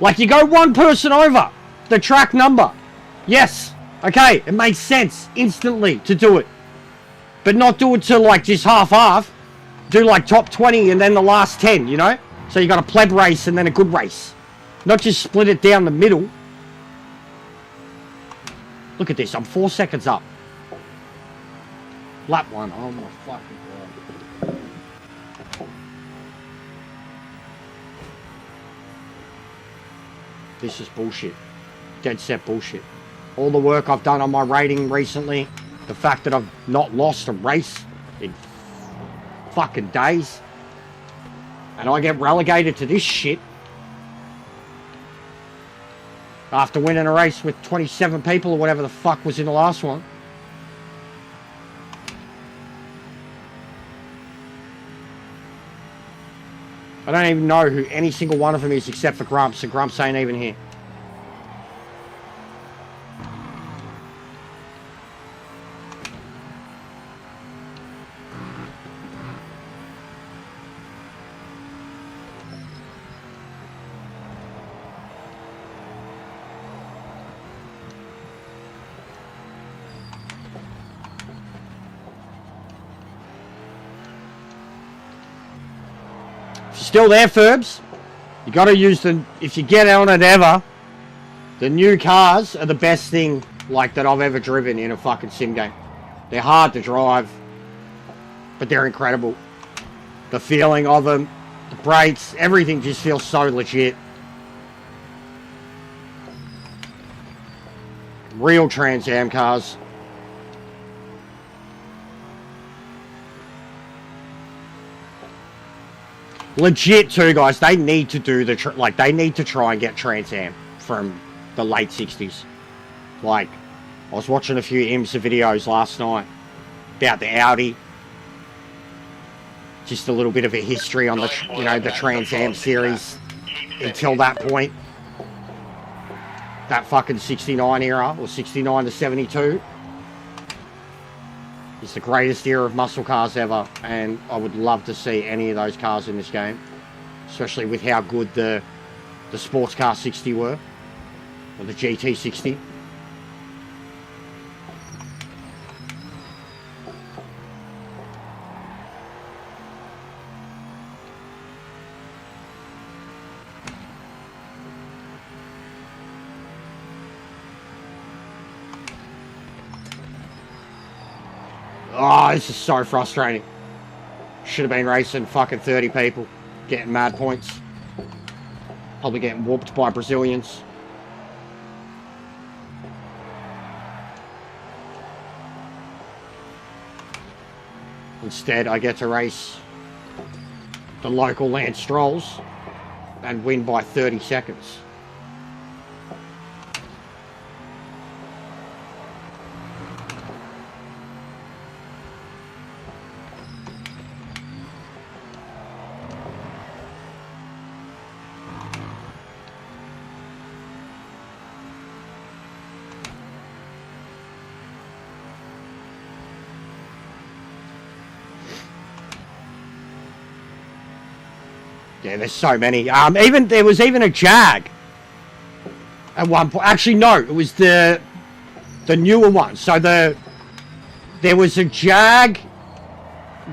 Like, you go one person over the track number. Yes. Okay, it makes sense instantly to do it. But not do it to, like, just half-half. Do, like, top 20 and then the last 10, you know? So you got a pleb race and then a good race. Not just split it down the middle. Look at this, I'm 4 seconds up. Lap 1, oh my fucking god. This is bullshit. Dead set bullshit. All the work I've done on my rating recently, the fact that I've not lost a race in fucking days, and I get relegated to this shit after winning a race with 27 people or whatever the fuck was in the last one. I don't even know who any single one of them is except for Grumps, and Grumps ain't even here. Still there, Ferbs. You got to use the, if you get on it ever, the new cars are the best thing like that I've ever driven in a fucking sim game. They're hard to drive, but they're incredible. The feeling of them, the brakes, everything just feels so legit. Real Trans Am cars. Legit too, guys. They need to do the they need to try and get Trans Am from the late 60s. Like, I was watching a few IMSA videos last night about the Audi. Just a little bit of a history on the the Trans Am series until that point. That fucking 69 era, or 69 to 72. It's the greatest era of muscle cars ever, and I would love to see any of those cars in this game, especially with how good the sports car 60 were, or the GT 60. Oh, this is so frustrating. Should have been racing fucking 30 people. Getting mad points. Probably getting whooped by Brazilians. Instead, I get to race the local Lance Strolls and win by 30 seconds. Yeah, there's so many. There was even a Jag at one point. Actually, no, it was the newer one. So there was a Jag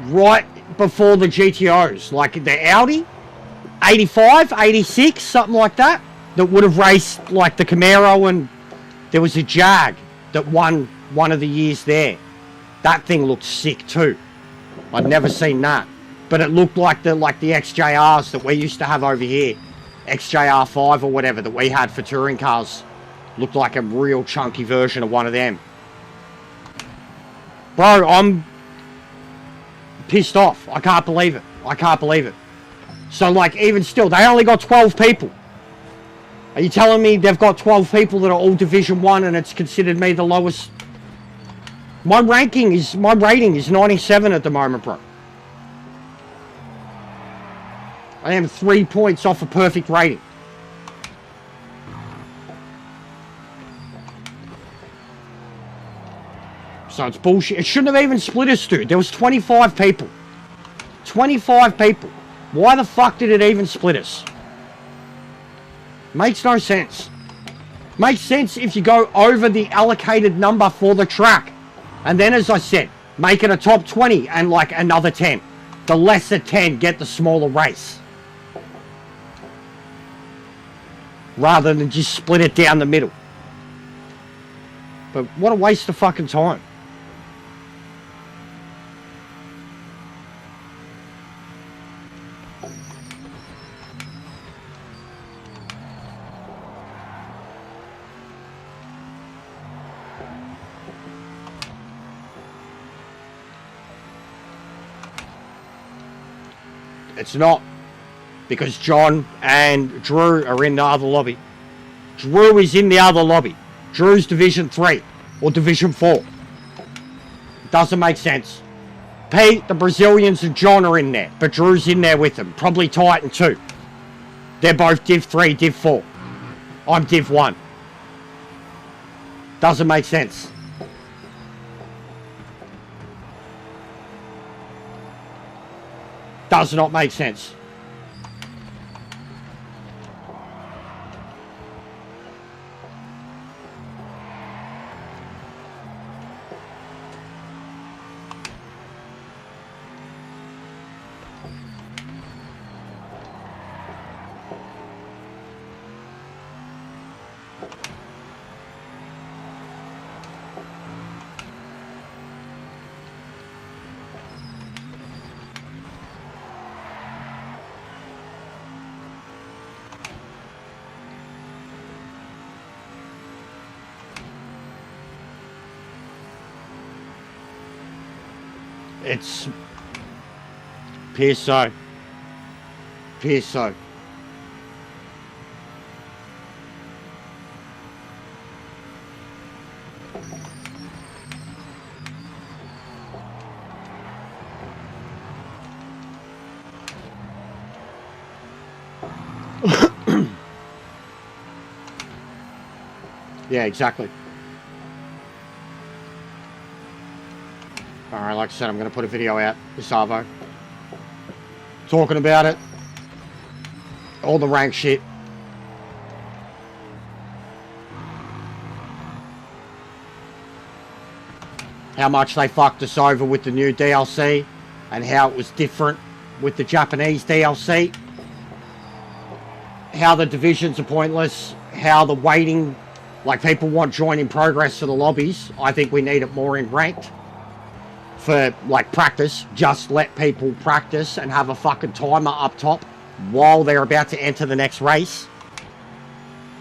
right before the GTOs, like the Audi 85, 86, something like that would have raced like the Camaro, and there was a Jag that won one of the years there. That thing looked sick too. I'd never seen that. But it looked like the XJRs that we used to have over here. XJR5 or whatever that we had for touring cars. Looked like a real chunky version of one of them. Bro, I'm pissed off. I can't believe it. I can't believe it. So, like, even still, they only got 12 people. Are you telling me they've got 12 people that are all Division 1 and it's considered me the lowest? My rating is 97 at the moment, bro. I am 3 points off a perfect rating. So it's bullshit. It shouldn't have even split us, dude. There was 25 people. 25 people. Why the fuck did it even split us? Makes no sense. Makes sense if you go over the allocated number for the track. And then, as I said, make it a top 20 and like another 10. The lesser 10 get the smaller race. Rather than just split it down the middle. But what a waste of fucking time. It's not. Because John and Drew are in the other lobby. Drew is in the other lobby. Drew's Division 3 or Division 4. It doesn't make sense. Pete, the Brazilians, and John are in there, but Drew's in there with them. Probably Titan too. They're both Div 3, Div 4. I'm Div 1. Doesn't make sense. Does not make sense. It's appears so. Appears so. Yeah, exactly. Alright, like I said, I'm going to put a video out this Arvo. Talking about it. All the rank shit. How much they fucked us over with the new DLC. And how it was different with the Japanese DLC. How the divisions are pointless. How the waiting, like people want joining progress to the lobbies. I think we need it more in ranked. For like practice, just let people practice and have a fucking timer up top while they're about to enter the next race.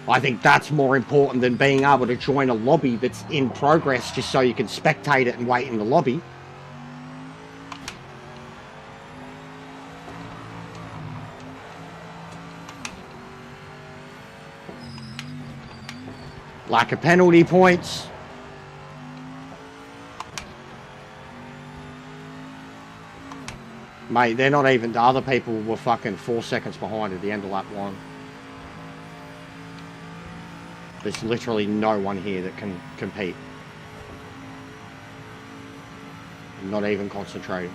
I think that's more important than being able to join a lobby that's in progress just so you can spectate it and wait in the lobby. Lack of penalty points. Mate, they're not even... The other people were fucking 4 seconds behind at the end of lap 1. There's literally no one here that can compete. Not even concentrating.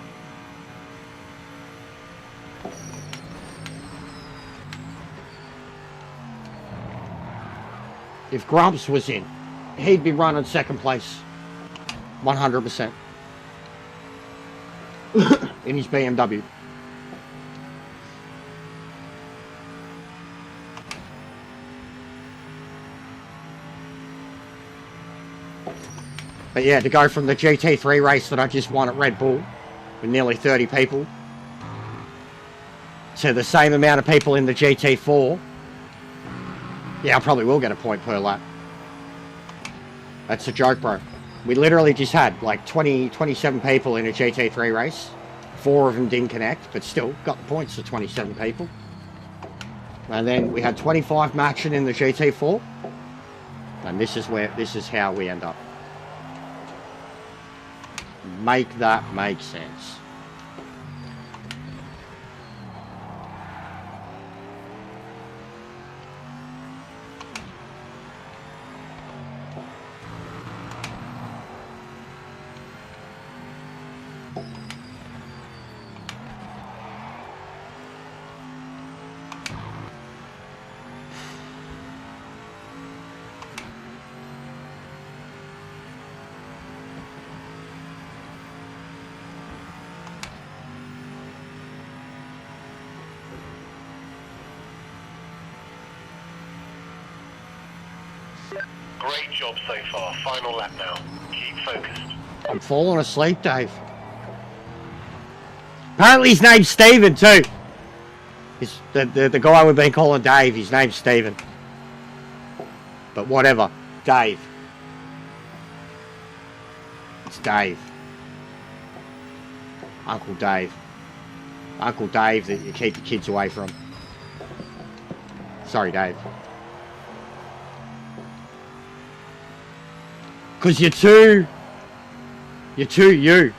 If Grumps was in, he'd be running second place. 100%. In his BMW. But yeah, to go from the GT3 race that I just won at Red Bull with nearly 30 people to the same amount of people in the GT4, yeah, I probably will get a point per lap. That's a joke, bro. We literally just had like 27 people in a GT3 race. 4 of them didn't connect, but still got the points for 27 people. And then we had 25 matching in the GT4. And this is how we end up. Make that make sense. Great job so far. Final lap now. Keep focused. I'm falling asleep, Dave. Apparently his name's Steven too. He's the guy we've been calling Dave, his name's Steven. But whatever. Dave. It's Dave. Uncle Dave. Uncle Dave that you keep the kids away from. Sorry, Dave. Because you're too you.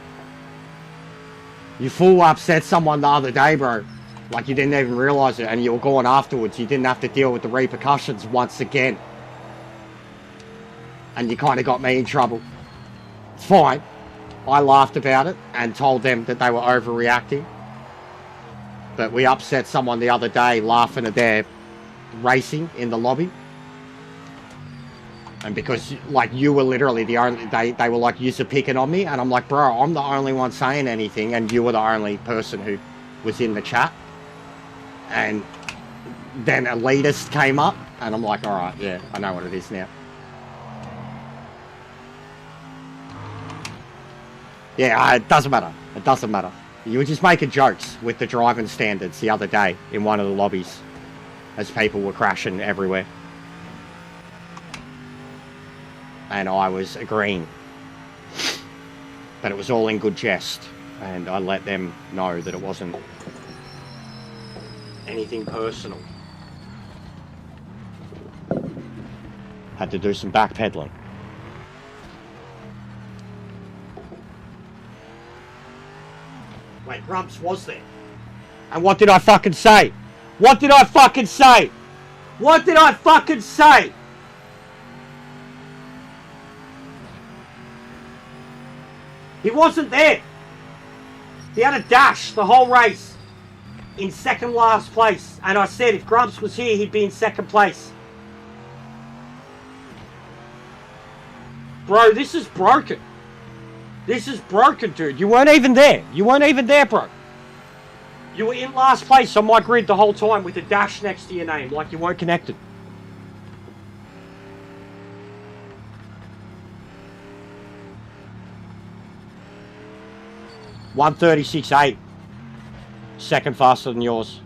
You full upset someone the other day, bro. Like you didn't even realise it, and you were gone afterwards. You didn't have to deal with the repercussions once again. And you kind of got me in trouble. It's fine. I laughed about it and told them that they were overreacting. But we upset someone the other day laughing at their racing in the lobby. And because, like, you were literally the only... They were like, you're picking on me. And I'm like, bro, I'm the only one saying anything. And you were the only person who was in the chat. And then elitist came up. And I'm like, all right, yeah, I know what it is now. Yeah, it doesn't matter. It doesn't matter. You were just making jokes with the driving standards the other day in one of the lobbies. As people were crashing everywhere. And I was agreeing. But it was all in good jest. And I let them know that it wasn't anything personal. Had to do some backpedaling. Wait, Grumps was there. And what did I fucking say? What did I fucking say? What did I fucking say? He wasn't there. He had a dash the whole race in second last place. And I said if Grumps was here, he'd be in second place. Bro, this is broken. This is broken, dude. You weren't even there. You weren't even there, bro. You were in last place on my grid the whole time with a dash next to your name, like you weren't connected. .136.8. Second faster than yours.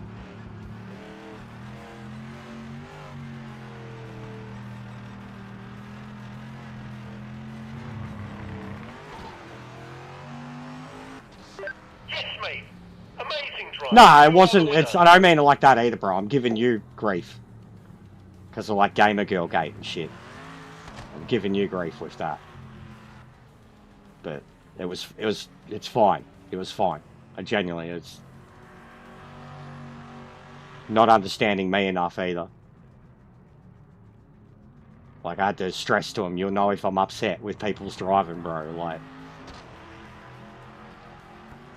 Yes, mate. Amazing drive. No, it wasn't. I don't mean it like that either, bro. I'm giving you grief. Because of like Gamer Girl Gate and shit. I'm giving you grief with that. But it's fine. It was fine. I genuinely, it's not understanding me enough either. Like, I had to stress to him, you'll know if I'm upset with people's driving, bro. Like,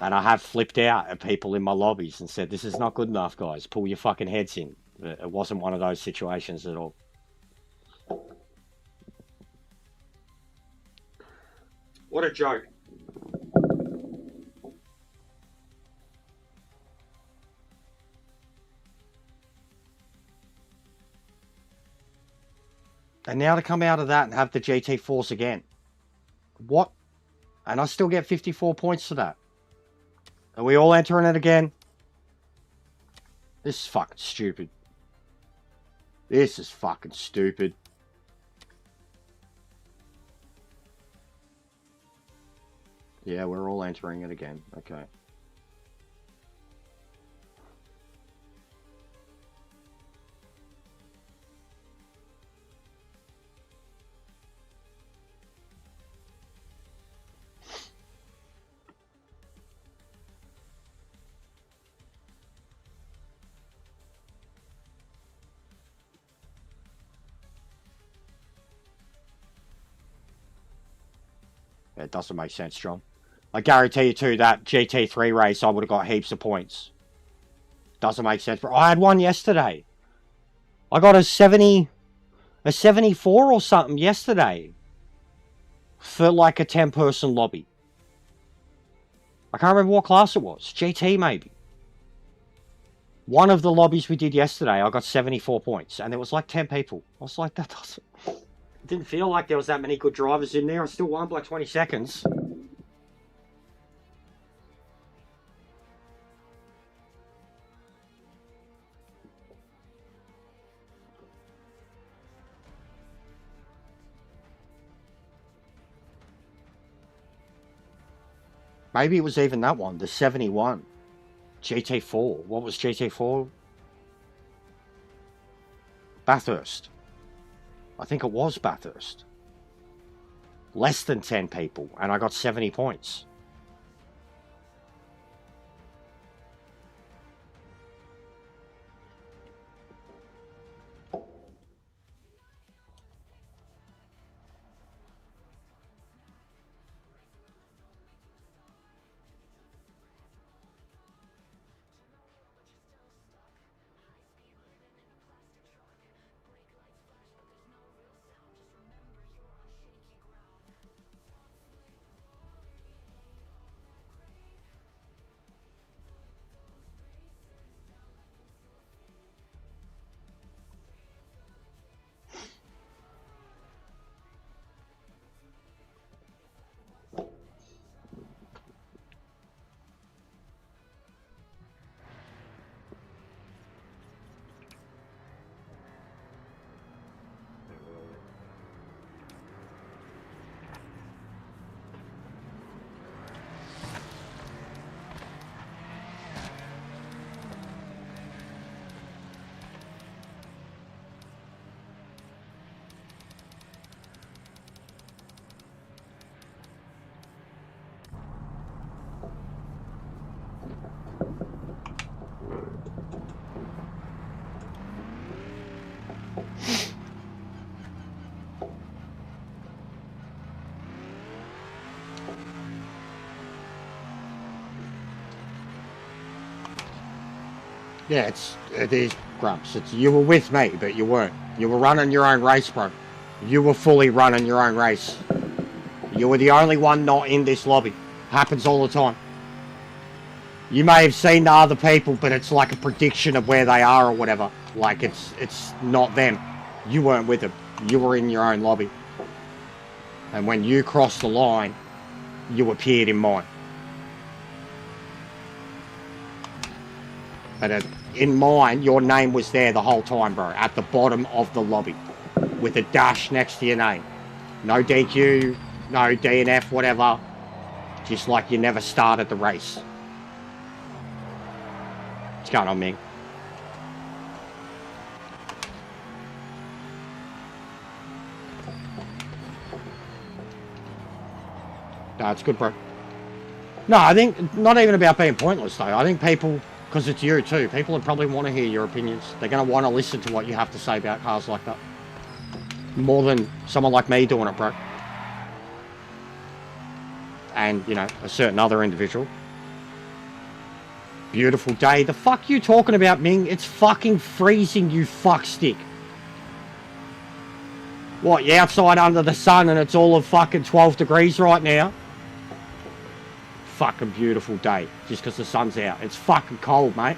and I have flipped out at people in my lobbies and said, this is not good enough, guys. Pull your fucking heads in. But it wasn't one of those situations at all. What a joke. And now to come out of that and have the GT Force again. What? And I still get 54 points for that. Are we all entering it again? This is fucking stupid. This is fucking stupid. Yeah, we're all entering it again. Okay. It doesn't make sense, John. I guarantee you too, that GT3 race, I would have got heaps of points. Doesn't make sense. But I had one yesterday. I got a 74 or something yesterday. For like a 10-person lobby. I can't remember what class it was. GT maybe. One of the lobbies we did yesterday, I got 74 points. And there was like 10 people. I was like, that doesn't... It didn't feel like there was that many good drivers in there. I still won by 20 seconds. Maybe it was even that one, the 71. GT4. What was GT4? Bathurst. I think it was Bathurst. Less than 10 people, and I got 70 points. Yeah, it is, Grumps. You were with me, but you weren't. You were running your own race, bro. You were fully running your own race. You were the only one not in this lobby. Happens all the time. You may have seen the other people, but it's like a prediction of where they are or whatever. Like, it's not them. You weren't with them. You were in your own lobby. And when you crossed the line, you appeared in mine. But in mine, your name was there the whole time, bro. At the bottom of the lobby. With a dash next to your name. No DQ, no DNF, whatever. Just like you never started the race. What's going on, Ming? No, it's good, bro. No, I think not even about being pointless, though. I think people, because it's you too, people would probably want to hear your opinions. They're going to want to listen to what you have to say about cars like that. More than someone like me doing it, bro. And, you know, a certain other individual. Beautiful day. The fuck you talking about, Ming? It's fucking freezing, you fuckstick. What, you're outside under the sun and it's all of fucking 12 degrees right now? Fucking beautiful day. Just because the sun's out. It's fucking cold, mate.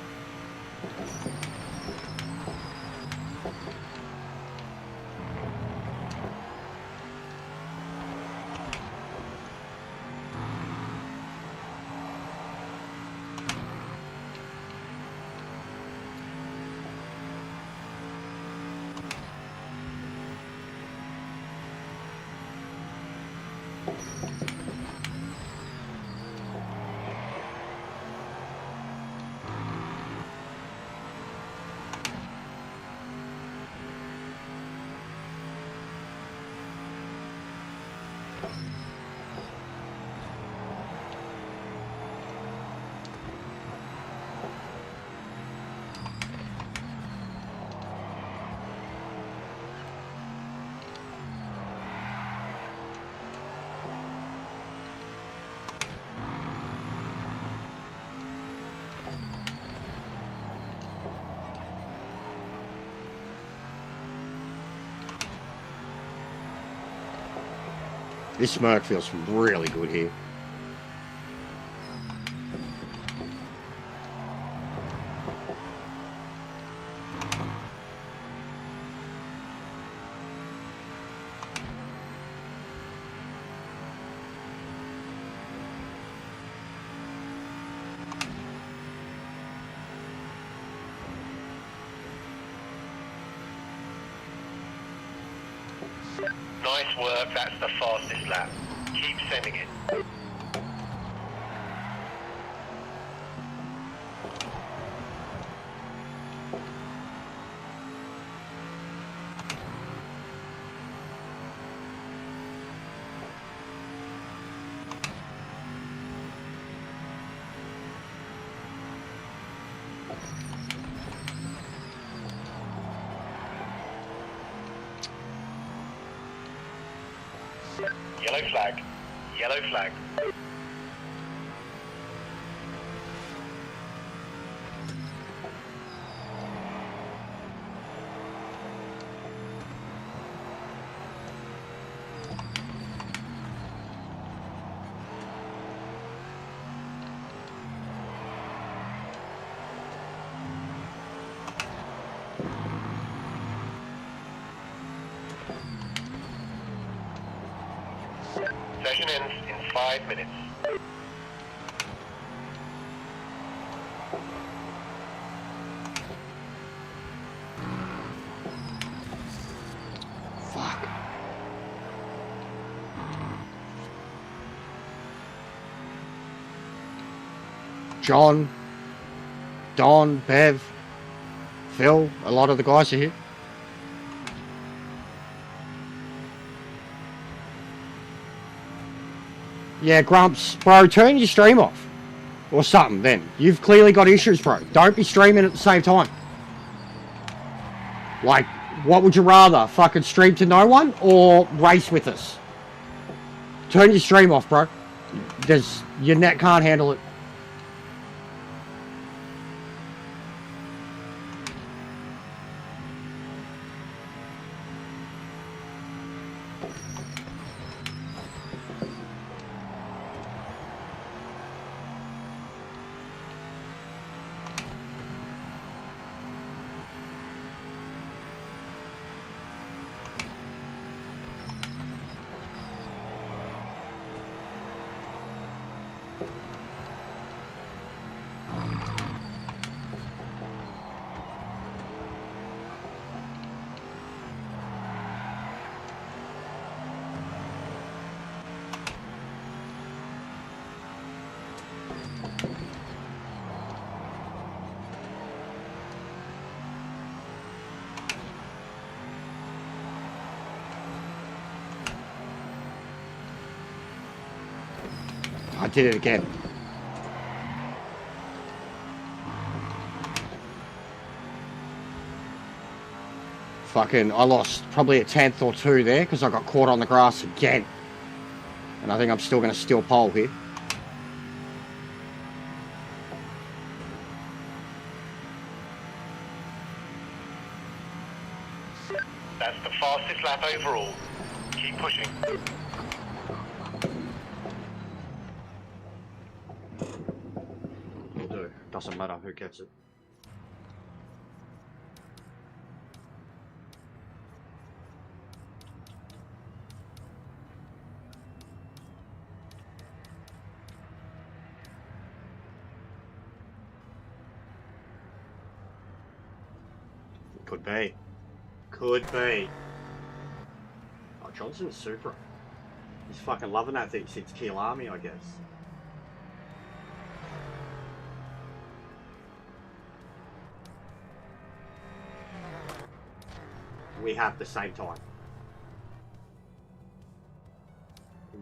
This smoke feels really good here. Nice work, that's the fastest lap. Keep sending it. Yellow flag. Yellow flag. Session ends in 5 minutes. Fuck. John, Don, Bev, Phil, a lot of the guys are here. Yeah, Grumps, bro, turn your stream off. Or something, then. You've clearly got issues, bro. Don't be streaming at the same time. Like, what would you rather? Fucking stream to no one or race with us? Turn your stream off, bro. Your net can't handle it. I did it again. Fucking, I lost probably a tenth or two there because I got caught on the grass again. And I think I'm still going to steal pole here. That's the fastest lap overall. Keep pushing. Will do. Doesn't matter who gets it. Could be. Could be. Oh, Johnson's super. He's fucking loving that thing since Kill Army, I guess. We have the same time.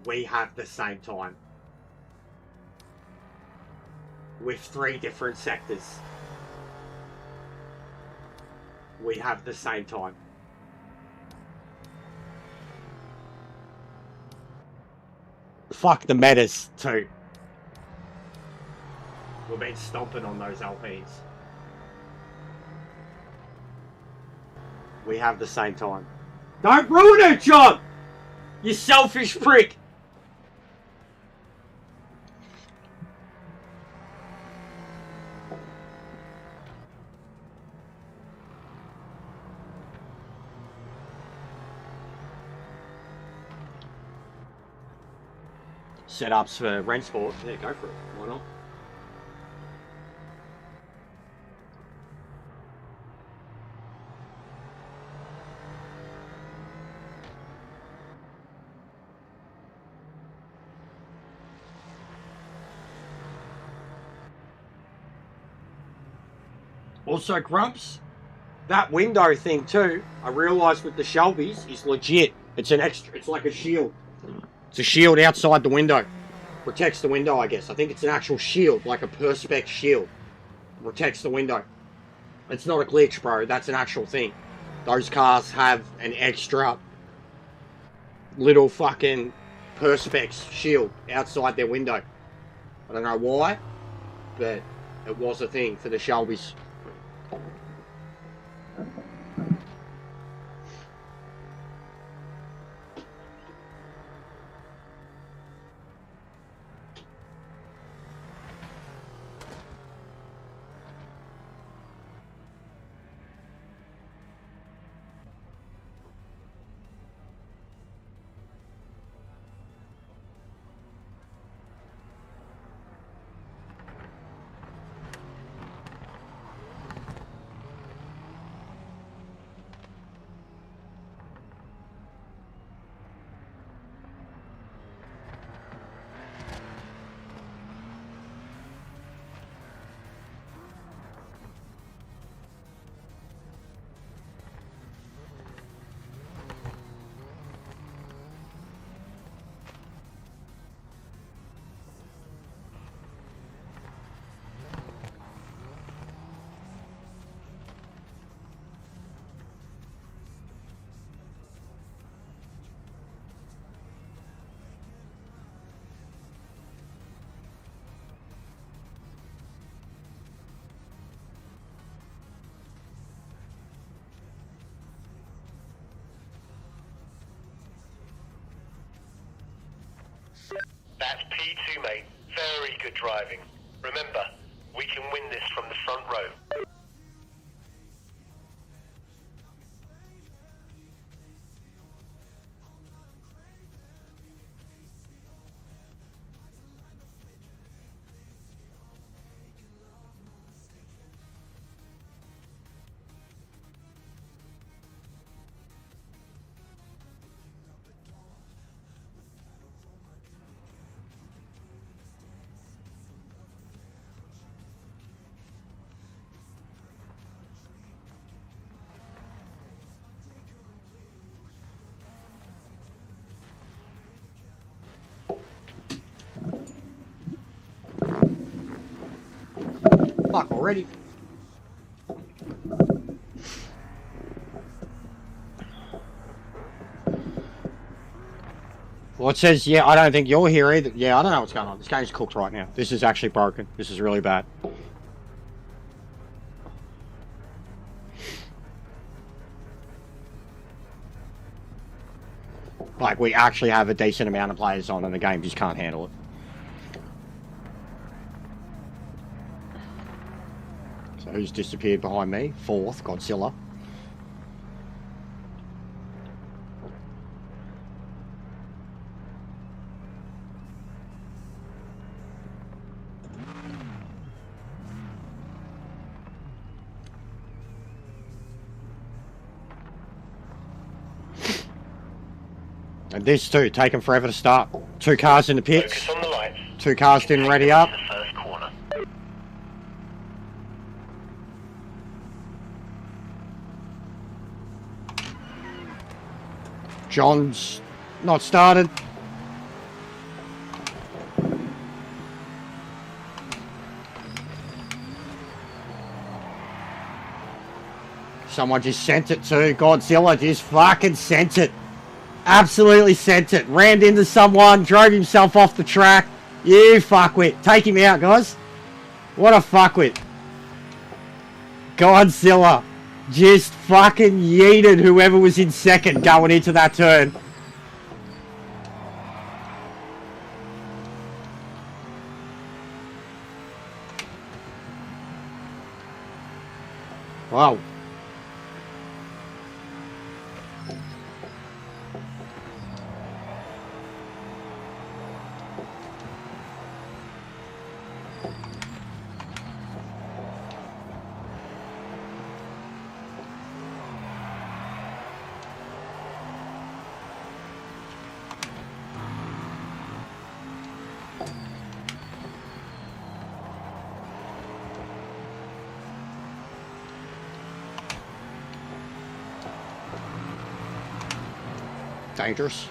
We have the same time. With 3 different sectors. We have the same time. Fuck the metas too. We've been stomping on those LPs. We have the same time. Don't ruin it, John! You selfish prick! Setups for Rensport. Yeah, go for it. Why not? Also, Grumps, that window thing too, I realised with the Shelbys is legit. It's an extra, it's like a shield. It's a shield outside the window. Protects the window, I guess. I think it's an actual shield, like a Perspex shield. Protects the window. It's not a glitch, bro. That's an actual thing. Those cars have an extra little fucking Perspex shield outside their window. I don't know why, but it was a thing for the Shelbys. That's P2, mate. Very good driving. Remember, we can win this from the front row. fuck already. Well, it says, yeah, I don't think you're here either. Yeah, I don't know what's going on. This game's cooked right now. This is actually broken. This is really bad. Like, we actually have a decent amount of players on and the game just can't handle it. So who's disappeared behind me? Fourth, Godzilla. And this too, taking forever to start. 2 cars in the pits. Focus on the lights. 2 cars didn't ready up. The first corner. John's not started. Someone just sent it to Godzilla, just fucking sent it. Absolutely sent it. Rammed into someone, drove himself off the track. You fuckwit. Take him out, guys. What a fuckwit. Godzilla just fucking yeeted whoever was in second going into that turn. Wow. Dangerous.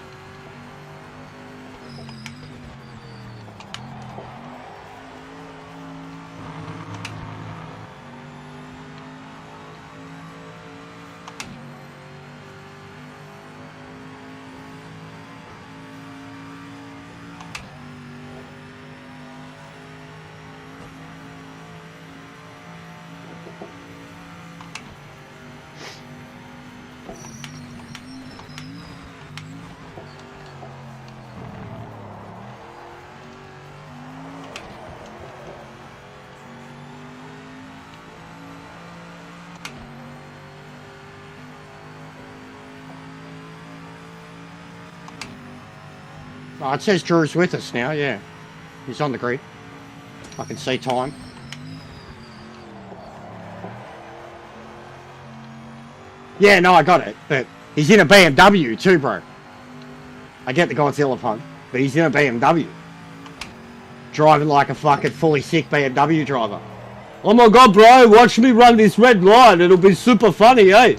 Oh, it says Drew's with us now, yeah. He's on the grid. I can see time. Yeah, no, I got it. But he's in a BMW too, bro. I get the Godzilla pun, but he's in a BMW. Driving like a fucking fully sick BMW driver. Oh my god, bro, watch me run this red line. It'll be super funny, eh?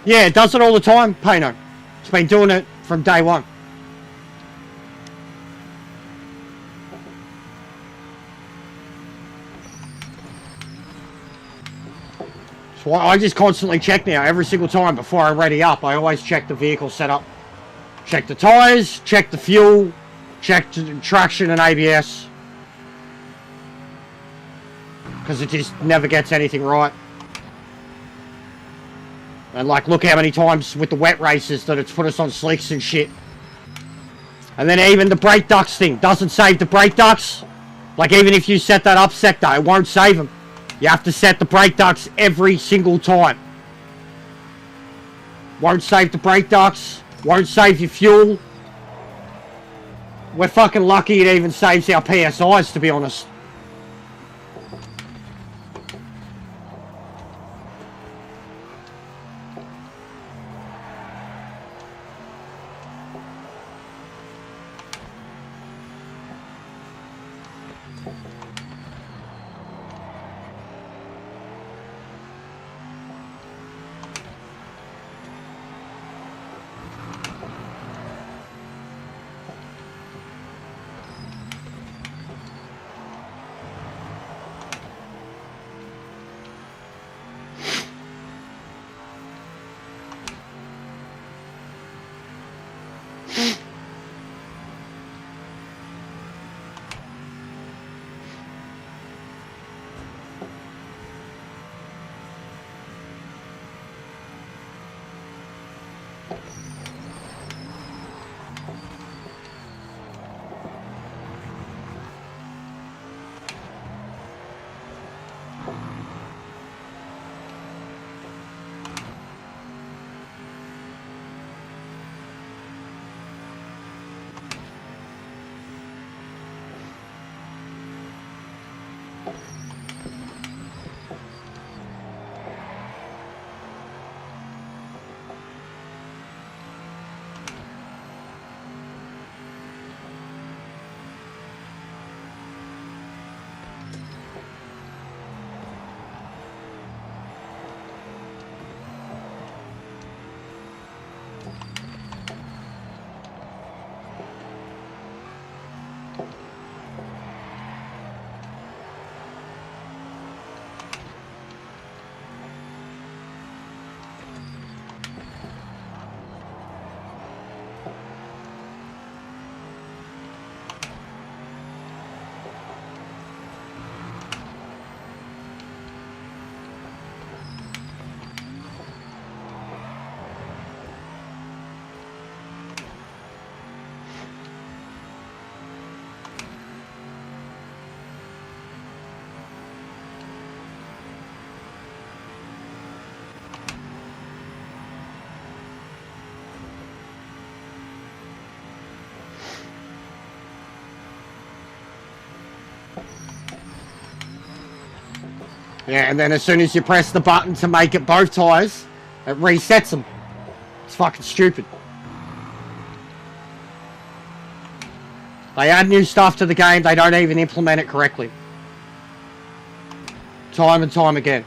Yeah, it does it all the time, Pano. It's been doing it from day one. So I just constantly check now, every single time before I ready up. I always check the vehicle setup. Check the tyres, check the fuel, check the traction and ABS. Because it just never gets anything right. And like, look how many times with the wet races that it's put us on slicks and shit. And then even the brake ducts thing doesn't save the brake ducts. Like, even if you set that up sector, it won't save them. You have to set the brake ducts every single time. Won't save the brake ducts. Won't save your fuel. We're fucking lucky it even saves our PSIs, to be honest. Yeah, and then as soon as you press the button to make it both tyres, it resets them. It's fucking stupid. They add new stuff to the game, they don't even implement it correctly. Time and time again.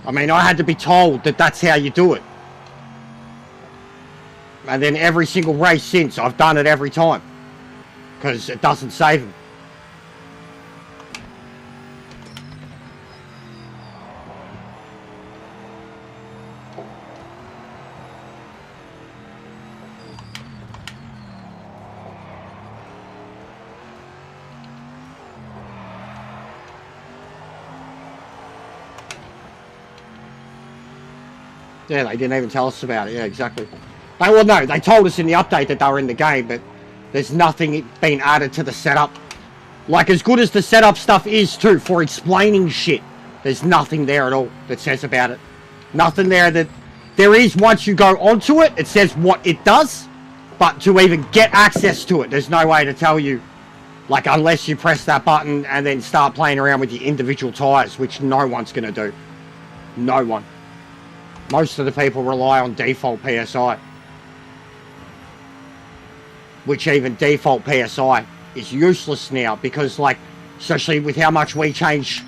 I mean, I had to be told that that's how you do it. And then every single race since, I've done it every time. Because it doesn't save them. Yeah, they didn't even tell us about it. Yeah, exactly. Well, no, they told us in the update that they were in the game, but there's nothing being added to the setup. Like, as good as the setup stuff is, too, for explaining shit, there's nothing there at all that says about it. Nothing there that... There is, once you go onto it, it says what it does, but to even get access to it, there's no way to tell you. Like, unless you press that button and then start playing around with your individual tyres, which no one's going to do. No one. Most of the people rely on default PSI. Which even default PSI is useless now because, like, especially with how much we change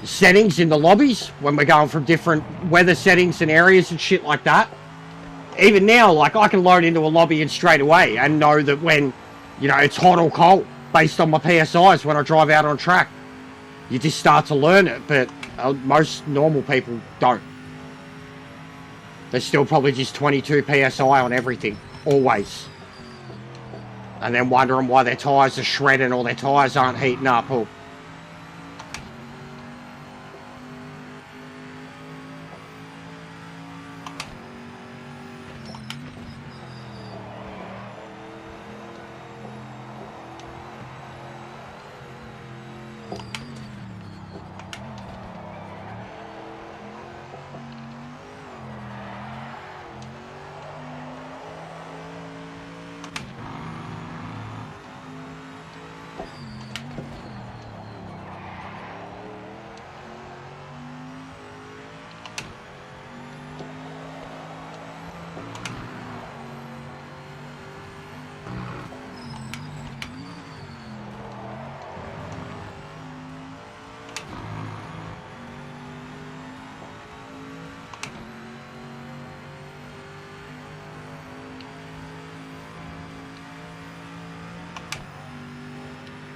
settings in the lobbies when we're going from different weather settings and areas and shit like that. Even now, like, I can load into a lobby and straight away and know that when, you know, it's hot or cold based on my PSIs when I drive out on track. You just start to learn it, but most normal people don't. There's still probably just 22 PSI on everything, always. And then wondering why their tyres are shredding or their tyres aren't heating up. Or...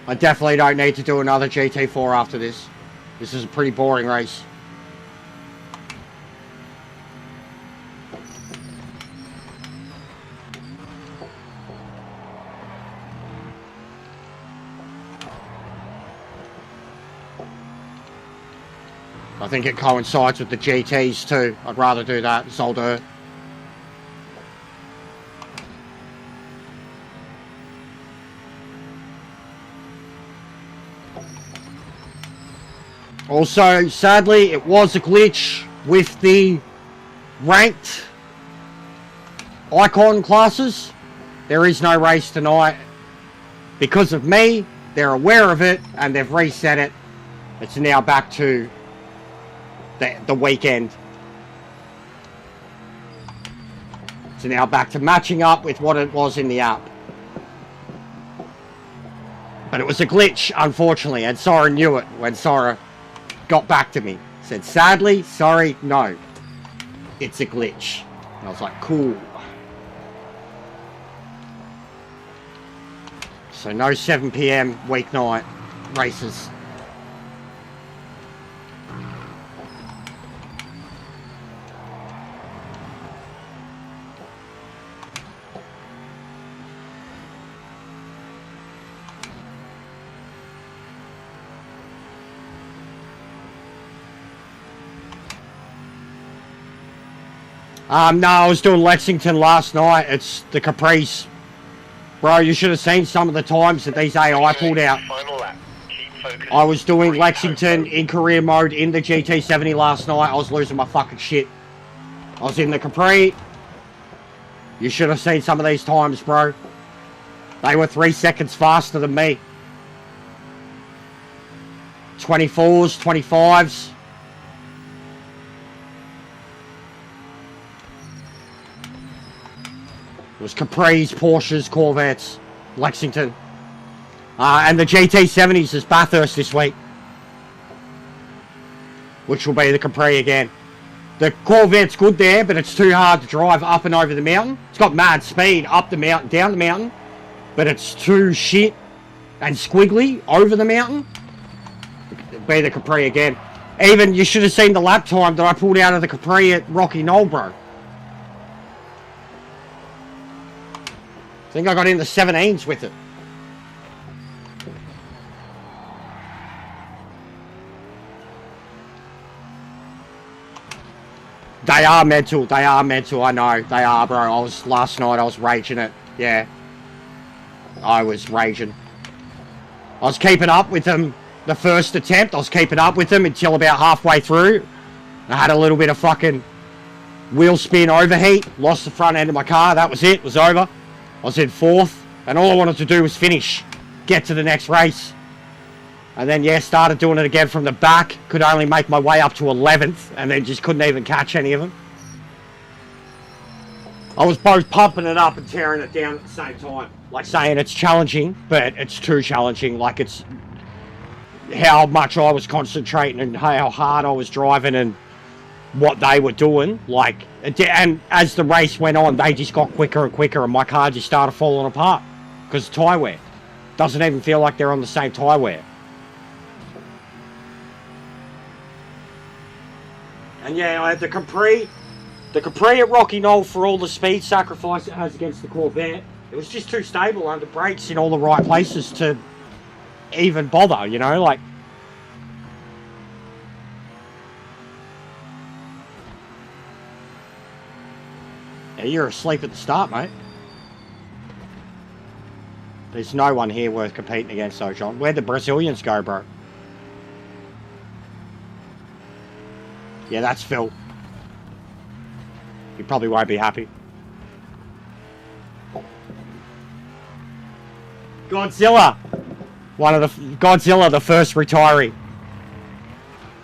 I definitely don't need to do another GT4 after this. This is a pretty boring race. I think it coincides with the GTs too. I'd rather do that. It's all dirt. Also, sadly, it was a glitch with the ranked icon classes. There is no race tonight. Because of me, they're aware of it and they've reset it. It's now back to the weekend. It's now back to matching up with what it was in the app. But it was a glitch, unfortunately, and Sora knew it when Sora got back to me. Said, sadly, sorry, no. It's a glitch. And I was like, cool. So no 7 PM weeknight races. No, I was doing Lexington last night. It's the Caprice. Bro, you should have seen some of the times that these AI pulled out. Final lap. Keep focused. I was doing Lexington in career mode in the GT70 last night. I was losing my fucking shit. I was in the Capri. You should have seen some of these times, bro. They were 3 seconds faster than me. 24s, 25s. It was Capris, Porsches, Corvettes, Lexington. And the GT70s is Bathurst this week. Which will be the Capri again. The Corvette's good there, but it's too hard to drive up and over the mountain. It's got mad speed up the mountain, down the mountain. But it's too shit and squiggly over the mountain. It'll be the Capri again. Even, you should have seen the lap time that I pulled out of the Capri at Rocky Knoll, bro. I think I got in the 17s with it. They are mental, I know. They are, bro. Last night I was raging it. Yeah. I was raging. I was keeping up with them the first attempt. I was keeping up with them until about halfway through. I had a little bit of fucking wheel spin overheat. Lost the front end of my car. That was it. It was over. I was in 4th, and all I wanted to do was finish, get to the next race. And then, yeah, started doing it again from the back. Could only make my way up to 11th, and then just couldn't even catch any of them. I was both pumping it up and tearing it down at the same time. Like saying it's challenging, but it's too challenging. Like it's how much I was concentrating and how hard I was driving and what they were doing. Like, and as the race went on, they just got quicker and quicker, and my car just started falling apart because of tyre wear. Doesn't even feel like they're on the same tyre wear. And yeah, I had the Capri at Rocky Knoll for all the speed sacrifice it has against the Corvette. It was just too stable under brakes in all the right places to even bother, you know, like. Yeah, you're asleep at the start, mate. There's no one here worth competing against, though, John. Where'd the Brazilians go, bro? Yeah, that's Phil. He probably won't be happy. Godzilla! Godzilla, the first retiree.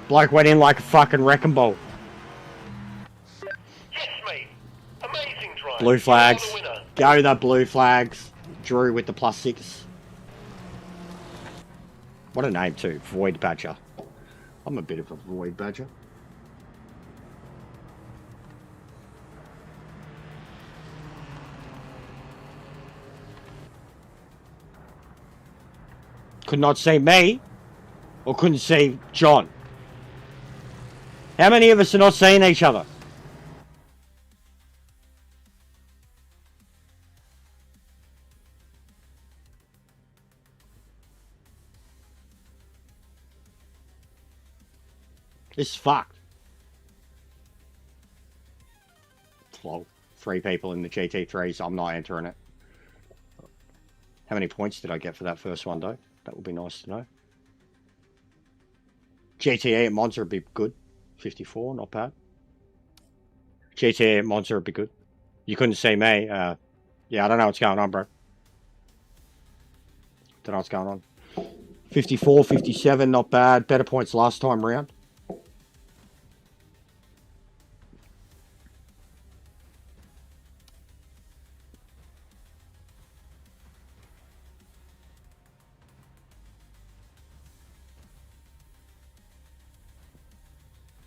Bloke went in like a fucking wrecking ball. Yes, mate. Amazing drive. Blue flags. You're the winner. Go the blue flags. Drew with the +6. What a name too, Void Badger. I'm a bit of a Void Badger. could not see me or couldn't see John? How many of us are not seeing each other? This is fucked. Well, 3 people in the GT3s. I'm not entering it. How many points did I get for that first one, though? That would be nice to know. GTE at Monza would be good. 54, not bad. GTE at Monza would be good. You couldn't see me. Yeah, I don't know what's going on, bro. Don't know what's going on. 54, 57, not bad. Better points last time round.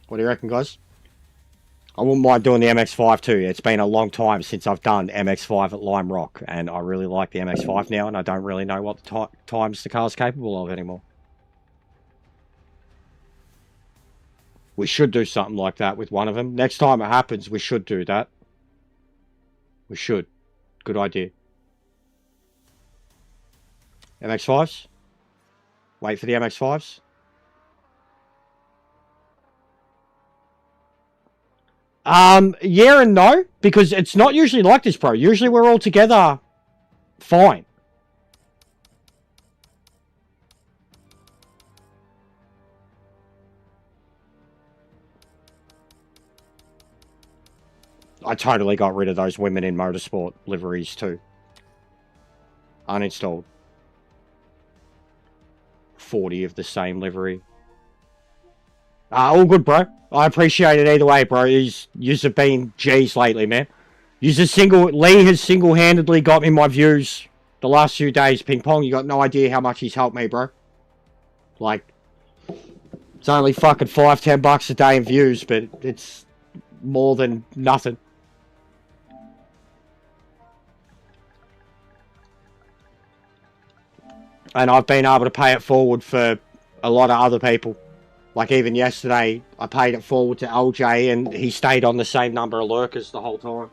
What do you reckon, guys? I wouldn't mind doing the MX-5 too. It's been a long time since I've done MX-5 at Lime Rock, and I really like the MX-5 now, and I don't really know what the times the car's capable of anymore. We should do something like that with one of them. Next time it happens, we should do that. We should. Good idea. MX-5s? Wait for the MX-5s? Yeah and no, because it's not usually like this, bro. Usually we're all together fine. I totally got rid of those women in motorsport liveries too. Uninstalled. 40 of the same livery. All good, bro. I appreciate it either way, bro. Yous have been G's lately, man. Lee has single-handedly got me my views the last few days. Ping Pong, you got no idea how much he's helped me, bro. Like, it's only fucking $5-10 a day in views, but it's more than nothing. And I've been able to pay it forward for a lot of other people. Like even yesterday, I paid it forward to LJ and he stayed on the same number of lurkers the whole time.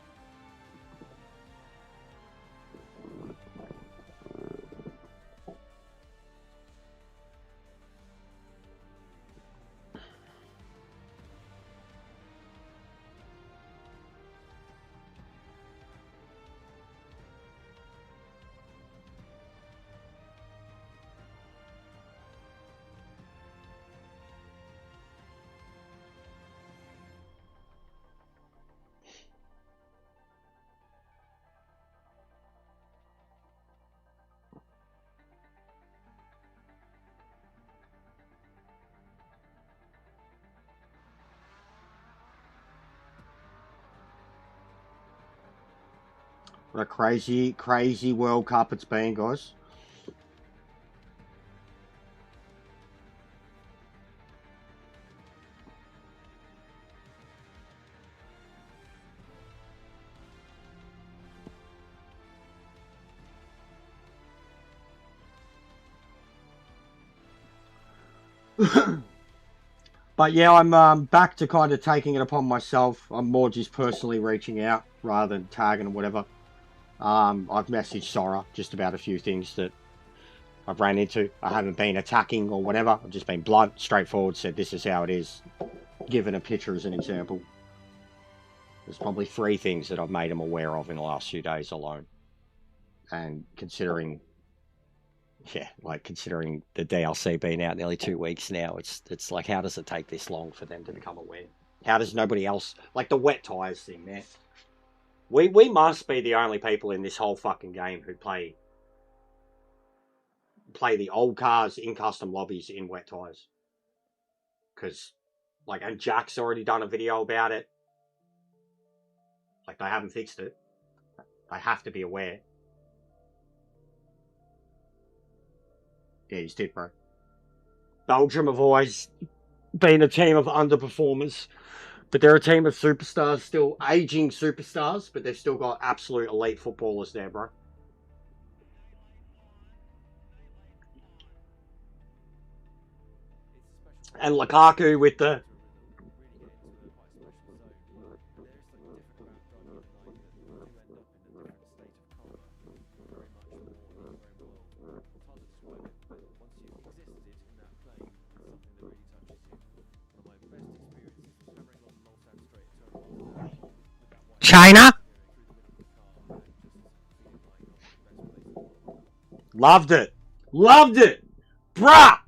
What a crazy, crazy World Cup it's been, guys. But yeah, I'm back to kind of taking it upon myself. I'm more just personally reaching out rather than tagging or whatever. I've messaged Sora just about a few things that I've ran into. I haven't been attacking or whatever. I've just been blunt, straightforward, said this is how it is. Given a picture as an example. There's probably 3 things that I've made him aware of in the last few days alone. And considering... Yeah, like considering the DLC being out nearly 2 weeks now, it's like, how does it take this long for them to become aware? How does nobody else, like the wet tires thing, man? We must be the only people in this whole fucking game who play the old cars in custom lobbies in wet tires. Because, like, and Jack's already done a video about it. Like, they haven't fixed it. They have to be aware. Yeah, he's dead, bro. Belgium have always been a team of underperformers, but they're a team of superstars, still aging superstars, but they've still got absolute elite footballers there, bro. And Lukaku with the... China? Loved it. Loved it. Bruh!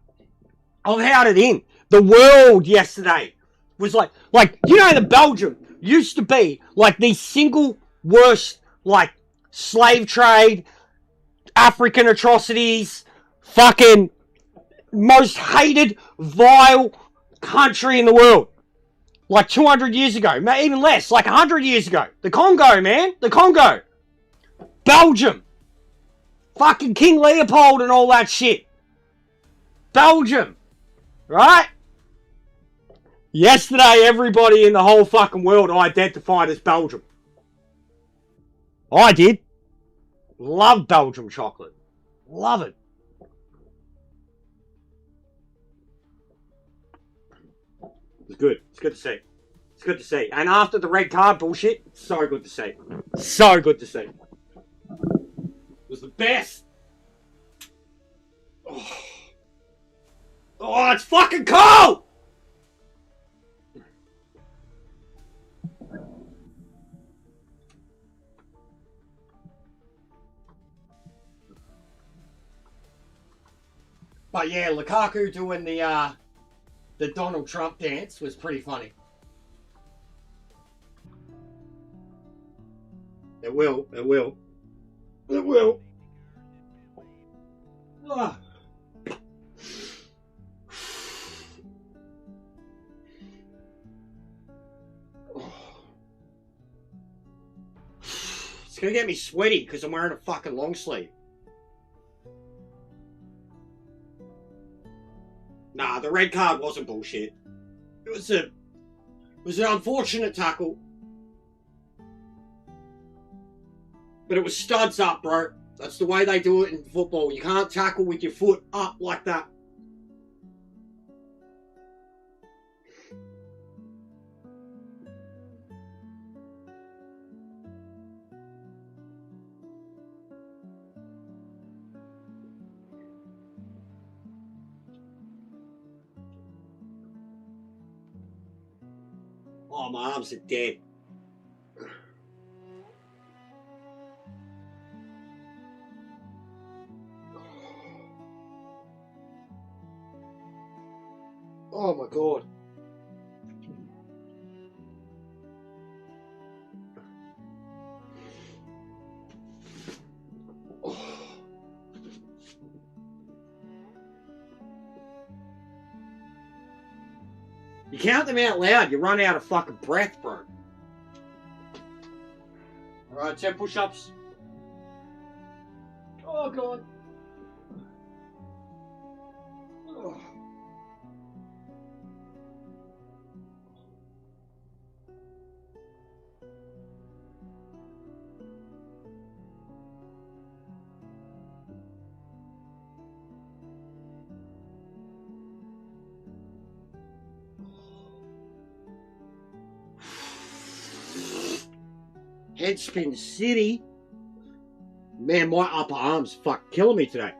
I've had it in. The world yesterday was like, you know, the Belgium used to be like the single worst, like, slave trade, African atrocities, fucking most hated, vile country in the world. Like 200 years ago, even less, like 100 years ago. The Congo, man. The Congo. Belgium. Fucking King Leopold and all that shit. Belgium. Right? Yesterday, everybody in the whole fucking world identified as Belgium. I did. Love Belgium chocolate. Love it. It's good. It's good to see. It's good to see. And after the red card bullshit, so good to see. So good to see. It was the best. Oh, it's fucking cold! But yeah, Lukaku doing the Donald Trump dance was pretty funny. It will. It will. It will. Ah. It's gonna get me sweaty because I'm wearing a fucking long sleeve. Nah, the red card wasn't bullshit. It was an unfortunate tackle. But it was studs up, bro. That's the way they do it in football. You can't tackle with your foot up like that. Oh, my arms are dead. Oh my god. You count them out loud, you run out of fucking breath, bro. Alright, 10 push-ups. Oh god. Oh. Headspin City. Man, my upper arm's fuck killing me today.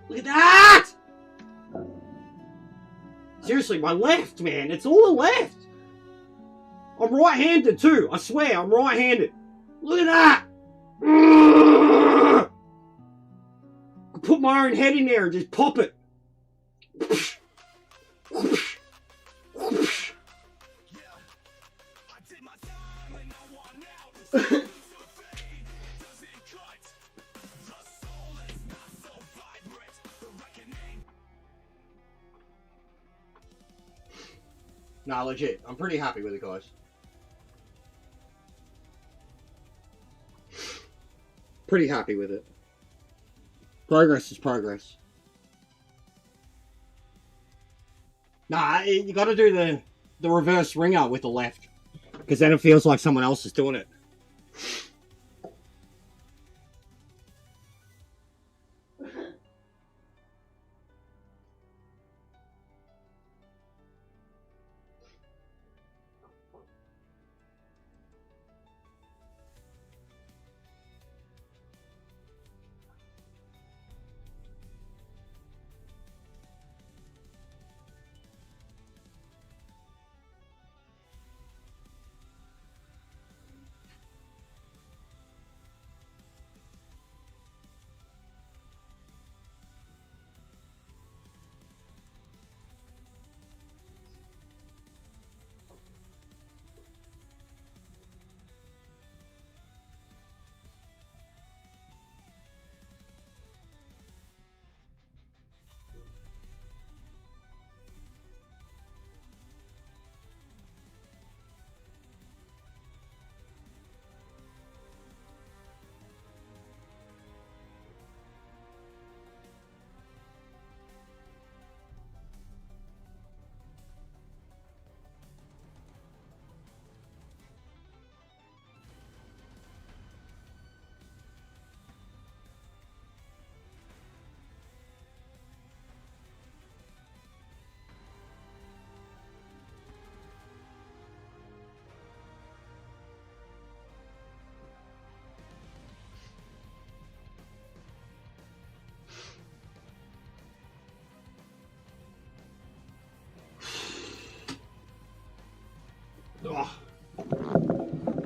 Look at that! Seriously, my left, man. It's all the left. I'm right-handed too. I swear, I'm right-handed. Look at that! I put my own head in there and just pop it. Nah, legit. I'm pretty happy with it, guys. Pretty happy with it. Progress is progress. Nah, you gotta do the reverse ringer with the left. Because then it feels like someone else is doing it.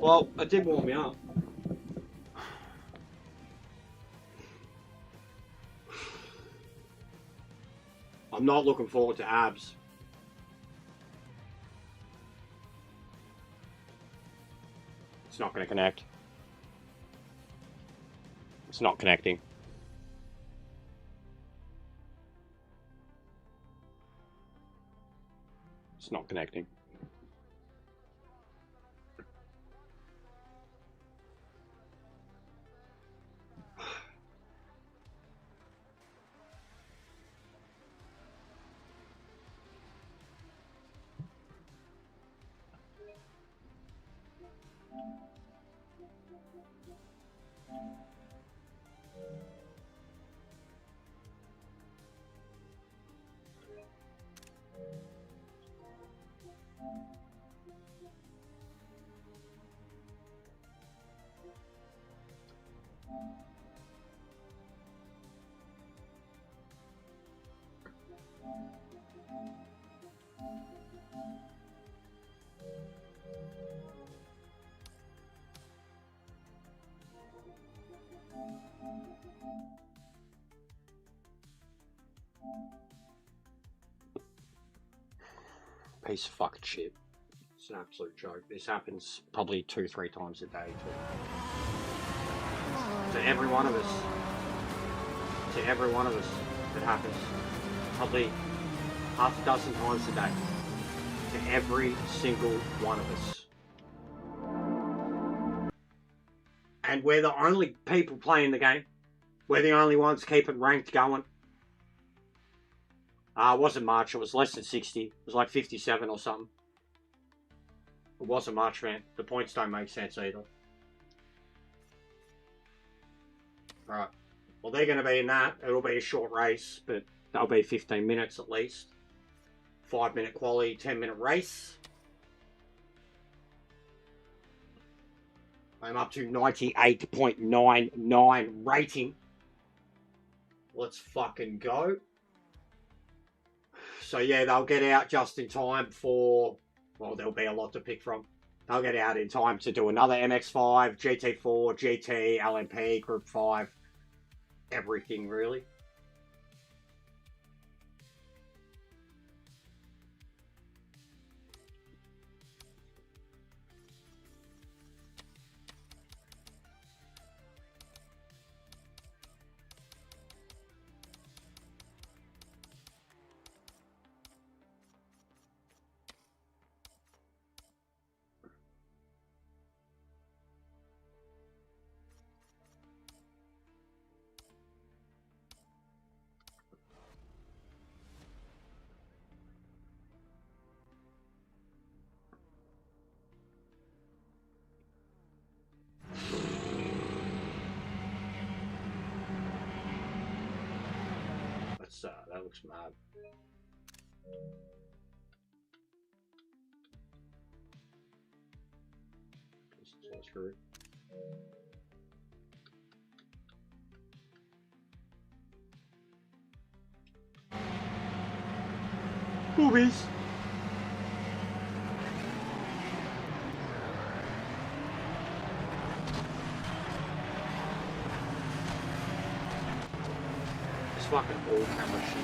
Well, it did warm me up. I'm not looking forward to abs. It's not going to connect. It's not connecting. It's not connecting. Piece of fucking shit. It's an absolute joke. This happens probably 2-3 times a day to every one of us. To every one of us, it happens probably half a dozen times a day. To every single one of us. And we're the only people playing the game. We're the only ones keeping ranked going. It wasn't much. It was less than 60. It was like 57 or something. It wasn't much, man. The points don't make sense either. Alright. Well, they're going to be in that. It'll be a short race, but they'll be 15 minutes at least. 5-minute quali, 10-minute race. I'm up to 98.99 rating. Let's fucking go. So yeah, they'll get out just in time for, well, there'll be a lot to pick from. They'll get out in time to do another MX-5, GT4, GT, LMP, Group 5, everything really. That looks mad. That's screwy. Boobies! Fucking old camera shit.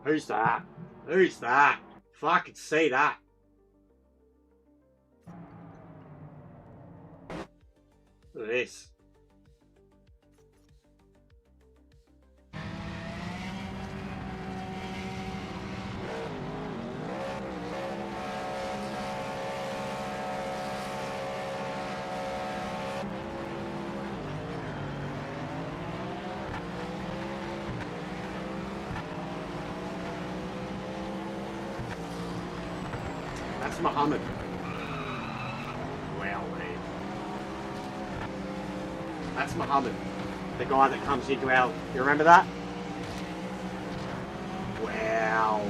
Who's that? Who's that? Fucking see that. Look at this. That's Muhammad. Well, man. That's Muhammad. The guy that comes into our... You remember that? Wow.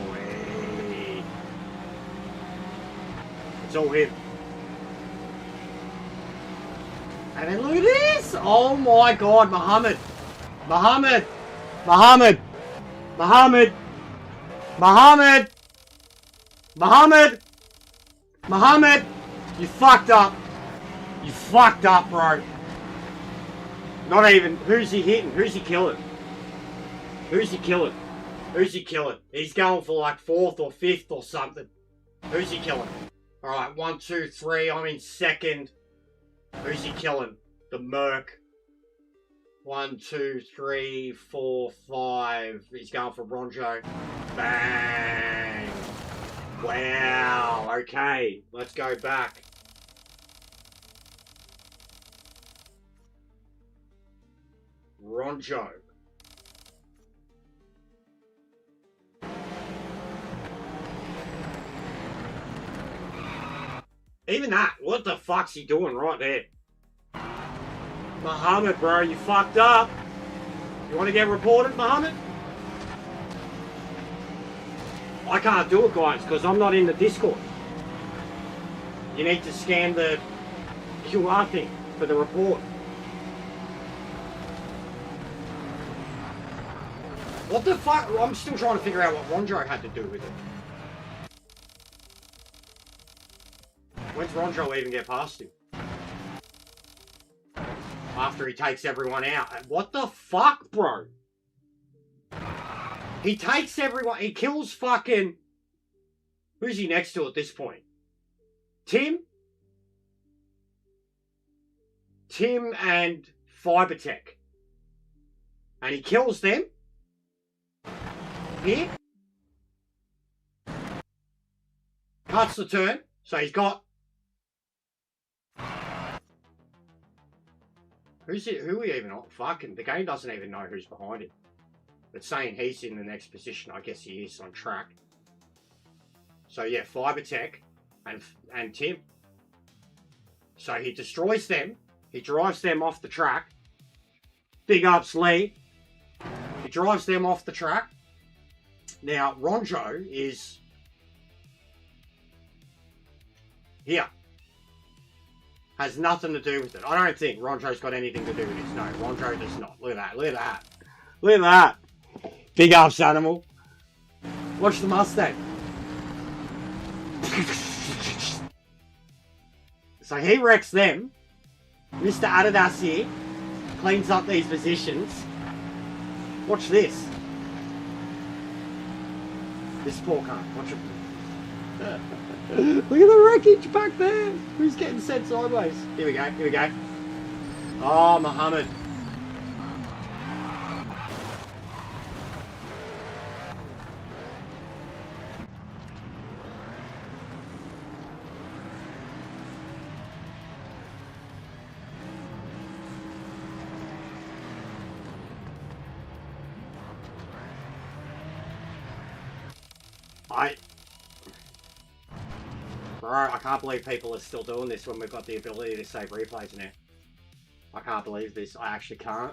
It's all him. And then look at this! Oh my god, Muhammad! Muhammad! Muhammad! Muhammad! Muhammad! Muhammad! Muhammad! You fucked up. You fucked up, bro. Not even. Who's he hitting? Who's he killing? Who's he killing? Who's he killing? He's going for like 4th or 5th or something. Who's he killing? Alright, 1, 2, 3. I'm in 2nd. Who's he killing? The Merc. 1, 2, 3, 4, 5. He's going for Ronjo. Bang! Wow. Okay, let's go back. Ronjo. Even that, what the fuck's he doing right there? Muhammad, bro, you fucked up. You want to get reported, Muhammad? I can't do it, guys, because I'm not in the Discord. You need to scan the QR thing for the report. What the fuck? I'm still trying to figure out what Ronjo had to do with it. When's Ronjo even get past him? After he takes everyone out. What the fuck, bro? He takes everyone. He kills fucking... Who's he next to at this point? Tim? Tim and Fibertech. And he kills them? Here? Cuts the turn. So he's got... Who are we even on? Fucking, the game doesn't even know who's behind him. It's saying he's in the next position. I guess he is on track. So yeah, Fibertech and Tim. So he destroys them. He drives them off the track. Big ups, Lee. He drives them off the track. Now, Ronjo is here. Has nothing to do with it. I don't think Ronjo's got anything to do with this. No, Ronjo does not. Look at that. Look at that. Look at that. Big ups, animal. Watch the Mustang. So he wrecks them. Mr. Adidas here cleans up these positions. Watch this. This poor cunt. Watch it. Look at the wreckage back there. Who's getting sent sideways? Here we go. Here we go. Oh, Muhammad. Bro, I can't believe people are still doing this when we've got the ability to save replays now. I can't believe this. I actually can't.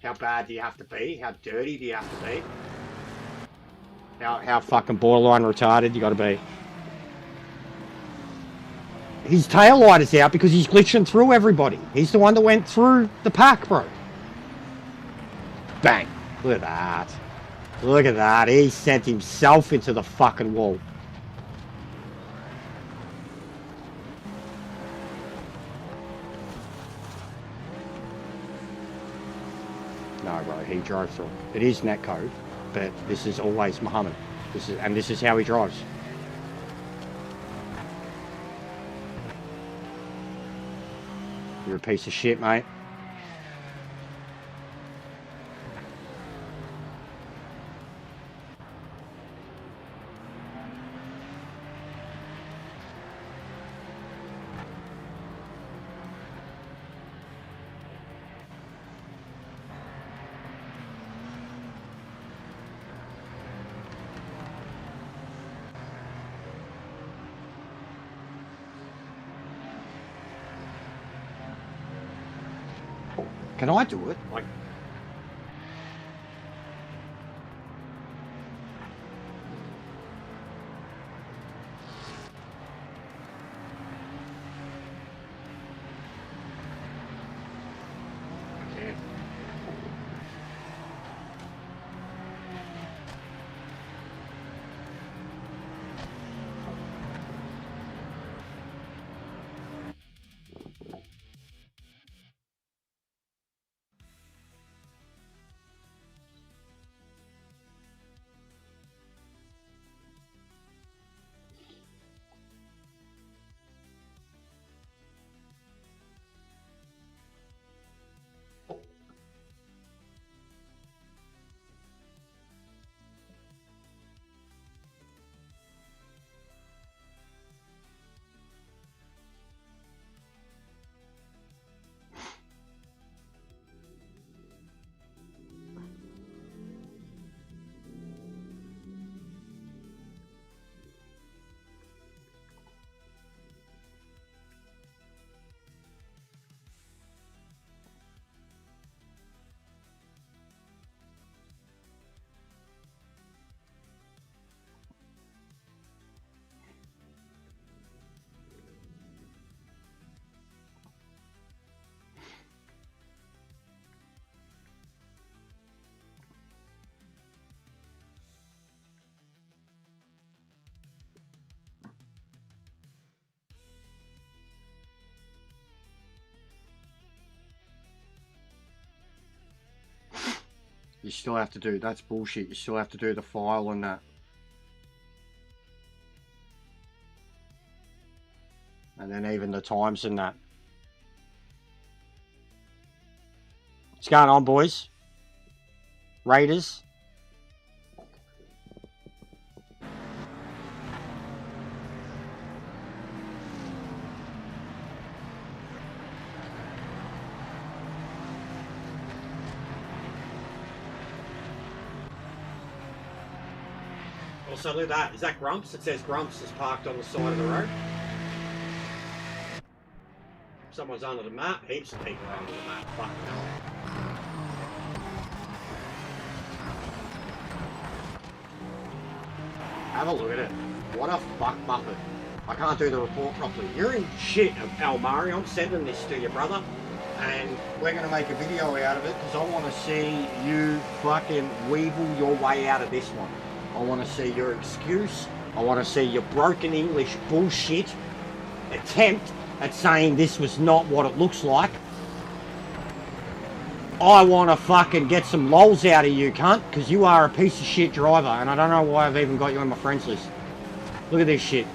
How bad do you have to be? How dirty do you have to be? How fucking borderline retarded you gotta be? His tail light is out because he's glitching through everybody. He's the one that went through the pack, bro. Bang. Look at that. Look at that. He sent himself into the fucking wall. No, bro, he drives through. It is netcode, but this is always Muhammad. This is how he drives. You're a piece of shit, mate. Can I do it? Like, You still have to do, that's bullshit. You still have to do the file and that. And then even the times and that. What's going on, boys? Raiders? Also, look at that. Is that Grumps? It says Grumps is parked on the side of the road. Someone's under the map. Heaps of people are under the map. Fucking hell. Have a look at it. What a fuck muppet. I can't do the report properly. You're in shit, Almari. I'm sending this to your brother. And we're going to make a video out of it because I want to see you fucking weevil your way out of this one. I want to see your excuse. I want to see your broken English bullshit attempt at saying this was not what it looks like. I want to fucking get some lols out of you, cunt, because you are a piece of shit driver, and I don't know why I've even got you on my friends list. Look at this shit.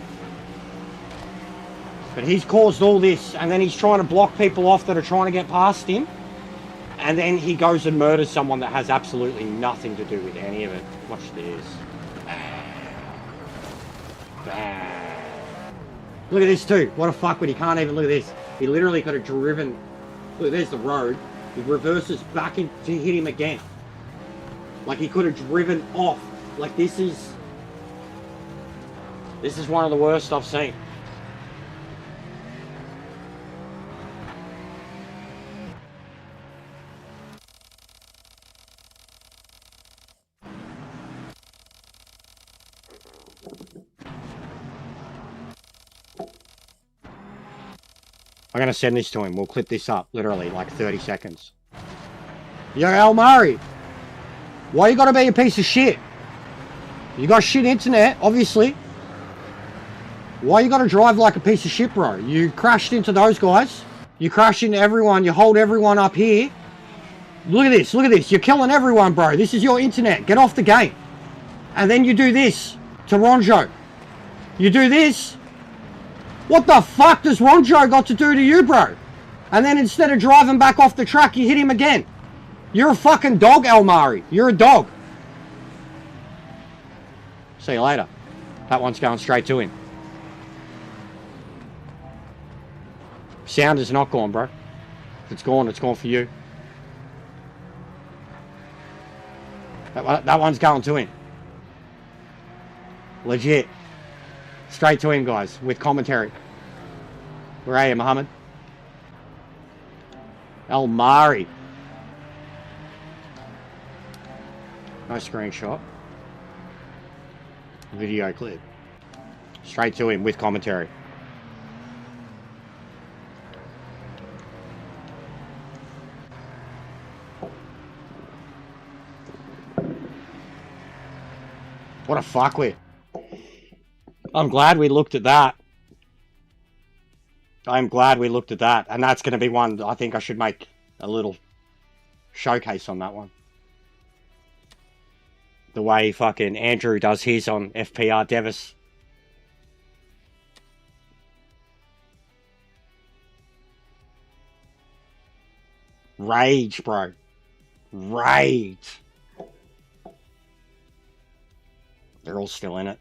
But he's caused all this, and then he's trying to block people off that are trying to get past him, and then he goes and murders someone that has absolutely nothing to do with any of it. Watch this. Look at this too. What a fuckwit. He can't even look at this. He literally could have driven. Look, there's the road. He reverses back in to hit him again. Like he could have driven off. Like this is one of the worst I've seen. I'm going to send this to him. We'll clip this up, literally, like 30 seconds. Yo, Al Murray, why you got to be a piece of shit? You got shit internet, obviously. Why you got to drive like a piece of shit, bro? You crashed into those guys. You crashed into everyone. You hold everyone up here. Look at this. Look at this. You're killing everyone, bro. This is your internet. Get off the game. And then you do this to Ronjo. You do this. What the fuck does Ronjo got to do to you, bro? And then instead of driving back off the track, you hit him again. You're a fucking dog, Almari. You're a dog. See you later. That one's going straight to him. Sound is not gone, bro. If it's gone for you. That one's going to him. Legit. Straight to him, guys, with commentary. Where are you, Muhammad? Almari. No screenshot. Video clip. Straight to him with commentary. What a fuckwit. I'm glad we looked at that. I'm glad we looked at that. And that's going to be one, I think I should make a little showcase on that one. The way fucking Andrew does his on FPR Devis. Rage, bro. Rage. They're all still in it.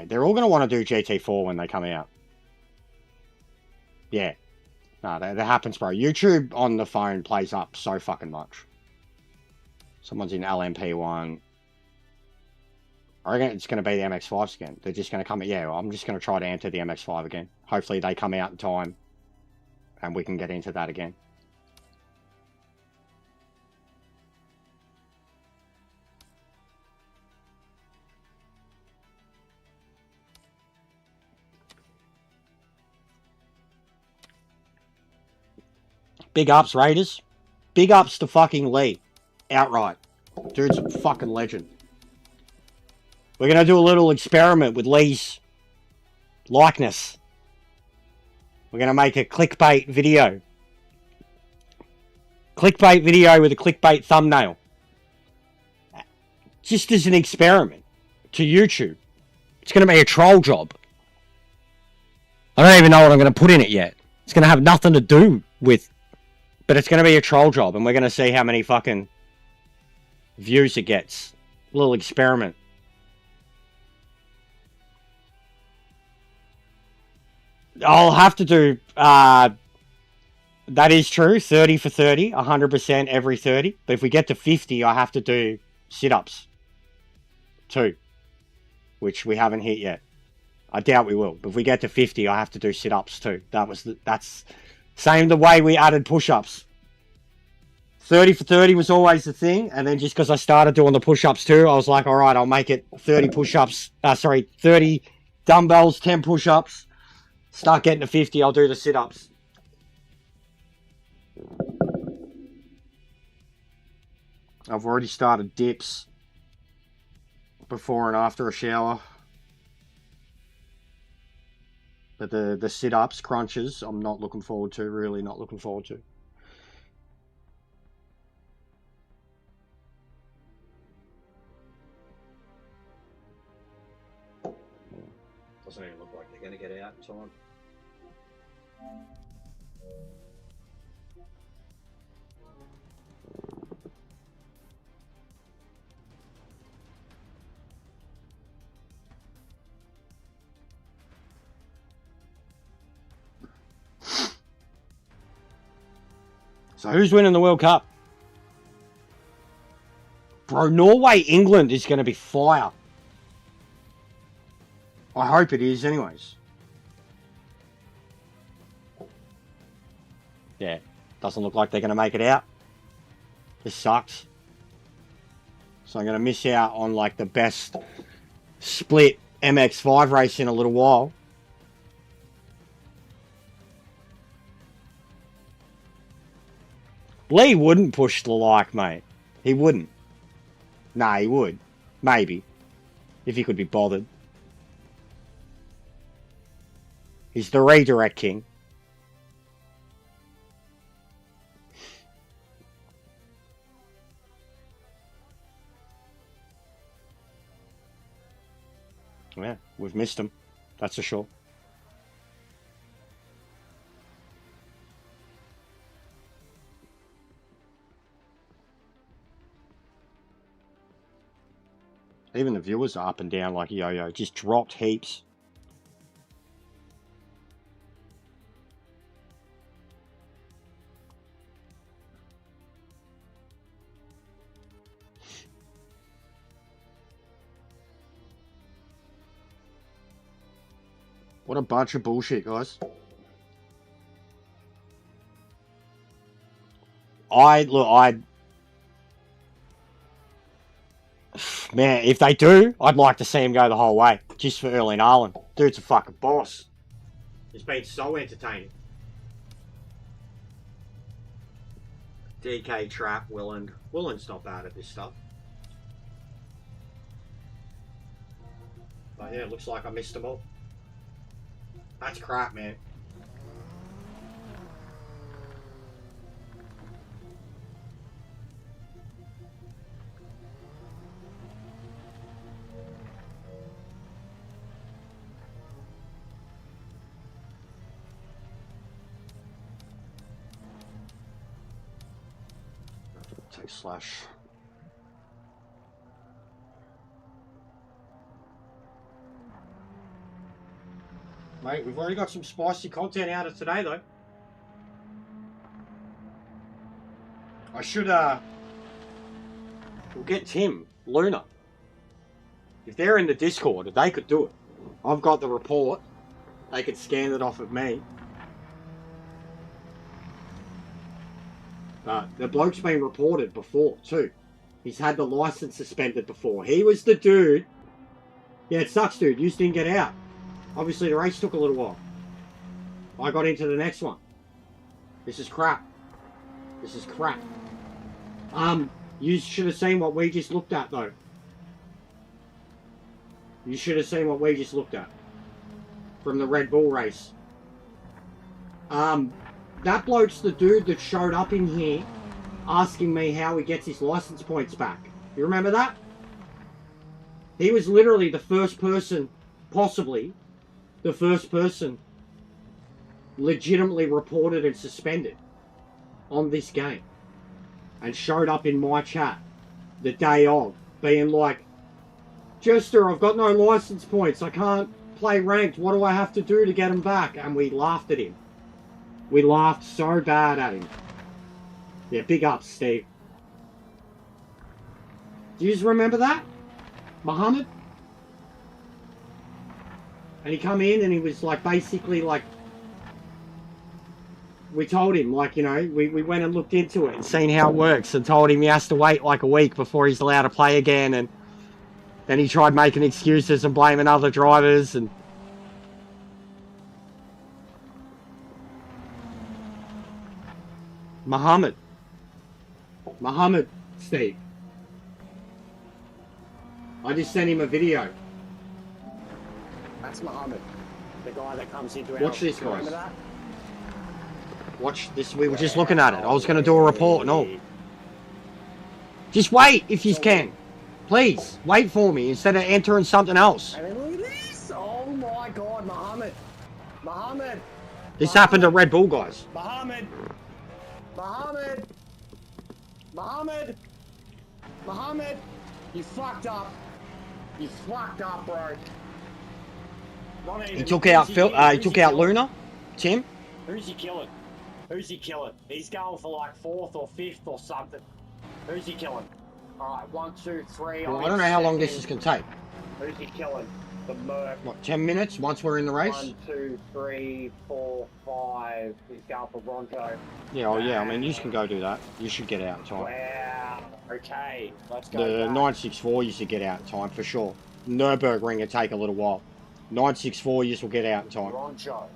They're all going to want to do GT4 when they come out. Yeah. No, that happens, bro. YouTube on the phone plays up so fucking much. Someone's in LMP1. I reckon it's going to be the MX-5s again. They're just going to come... Yeah, I'm just going to try to enter the MX-5 again. Hopefully they come out in time. And we can get into that again. Big ups, Raiders. Big ups to fucking Lee. Outright. Dude's a fucking legend. We're going to do a little experiment with Lee's likeness. We're going to make a clickbait video. Clickbait video with a clickbait thumbnail. Just as an experiment to YouTube. It's going to be a troll job. I don't even know what I'm going to put in it yet. It's going to have nothing to do with... But it's going to be a troll job, and we're going to see how many fucking views it gets. A little experiment. I'll have to do... that is true. 30 for 30. 100% every 30. But if we get to 50, I have to do sit-ups. 2. Which we haven't hit yet. I doubt we will. But if we get to 50, I have to do sit-ups too. That's same the way we added push-ups. 30 for 30 was always the thing. And then just because I started doing the push-ups too, I was like, all right, I'll make it 30 push-ups. 30 dumbbells, 10 push-ups. Start getting to 50, I'll do the sit-ups. I've already started dips before and after a shower. But the sit-ups, crunches, I'm not looking forward to. Really not looking forward to. Doesn't even look like they're going to get out in time. So who's winning the World Cup? Bro, Norway, England is going to be fire. I hope it is anyways. Yeah, doesn't look like they're going to make it out. This sucks. So I'm going to miss out on like the best split MX-5 race in a little while. Lee wouldn't push the like, mate. He wouldn't. Nah, he would. Maybe. If he could be bothered. He's the redirect king. Yeah, we've missed him. That's for sure. Even the viewers are up and down like a yo-yo. Just dropped heaps. What a bunch of bullshit, guys. Man, if they do, I'd like to see him go the whole way. Just for Erling Haaland. Dude's a fucking boss. He's been so entertaining. DK, Trap, Willand. Willand's not bad at this stuff. But yeah, it looks like I missed them all. That's crap, man. Take slash. Mate, we've already got some spicy content out of today, though. I should, we'll get Tim, Luna. If they're in the Discord, they could do it. I've got the report. They could scan it off of me. The bloke's been reported before, too. He's had the license suspended before. He was the dude. Yeah, it sucks, dude. You just didn't get out. Obviously, the race took a little while. I got into the next one. This is crap. This is crap. You should have seen what we just looked at, though. You should have seen what we just looked at. From the Red Bull race. That bloke's the dude that showed up in here asking me how he gets his license points back. You remember that? He was literally the first person, possibly the first person, legitimately reported and suspended on this game, and showed up in my chat the day of, being like, Jester, I've got no license points, I can't play ranked, what do I have to do to get them back? And we laughed at him. We laughed so bad at him. Yeah, big ups, Steve. Do you just remember that? Muhammad? And he come in and he was like, basically like, we told him, like, you know, we went and looked into it and seen how it works and told him he has to wait like a week before he's allowed to play again. And then he tried making excuses and blaming other drivers. And Muhammad, Steve, I just sent him a video. That's Muhammad, the guy that comes into our... Watch this, guys. Remember that? Watch this. We were just looking at it. I was going to do a report and all. Just wait if you can. Please, wait for me instead of entering something else. And then look at this! Oh my god, Muhammad! Muhammad! This happened to Red Bull, guys. Muhammad! Muhammad! Muhammad! Muhammad! You fucked up. You fucked up, bro. He took out Phil. He took out Luna. Tim. Who's he killing? Who's he killing? He's going for like 4th or 5th or something. Who's he killing? Alright, 1, 2, 3. Well, I don't know how long this is going to take. Who's he killing? The Merc. What, 10 minutes once we're in the race? 1, 2, 3, 4, 5. He's going for Bronco. Yeah, oh yeah, I mean, you can go do that. You should get out in time. Wow. Okay, let's go. The back. 964 you should get out in time for sure. Nürburgring will take a little while. 964 you will get out in time. Bronco.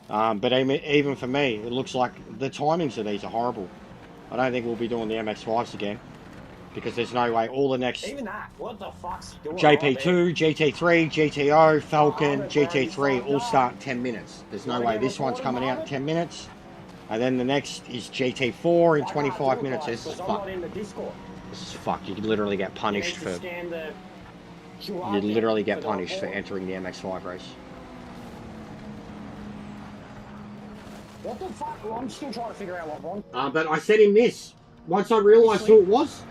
But even for me, it looks like the timings of these are horrible. I don't think we'll be doing the MX-5s again. Because there's no way all the next... Even that, what the fuck's he doing? JP2, GT3, GTO, Falcon, GT3 all start in 10 minutes. There's no way this one's coming out in 10 minutes. And then the next is GT4 in 25 minutes. This is fuck. This is fuck. You could literally get punished for... You'd literally get punished for entering the MX-5 race. What the fuck? Well, I'm still trying to figure out what wrong. But I sent him this. Once I realised who it was,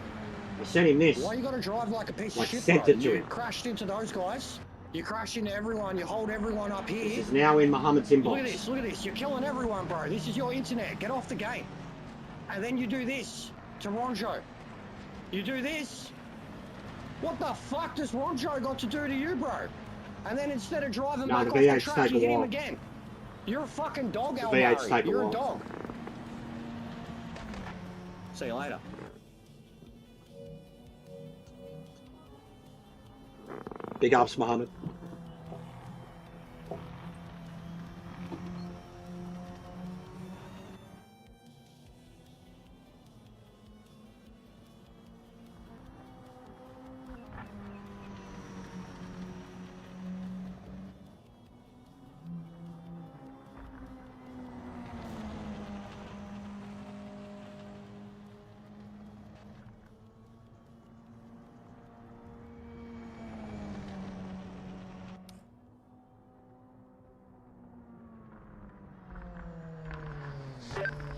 I sent him this. Why you gotta drive like a piece Like of shit, sent bro? it to You him. crashed into those guys. You crashed into everyone. You hold everyone up here. This is now in Muhammad's inbox. Look at this. Look at this. You're killing everyone, bro. This is your internet. Get off the game. And then you do this to Ronjo. You do this. What the fuck does Ronjo got to do to you, bro? And then instead of driving back off the track, you hit him again. You're a fucking dog, Almari. You're a dog. See you later. Big ups, Muhammad.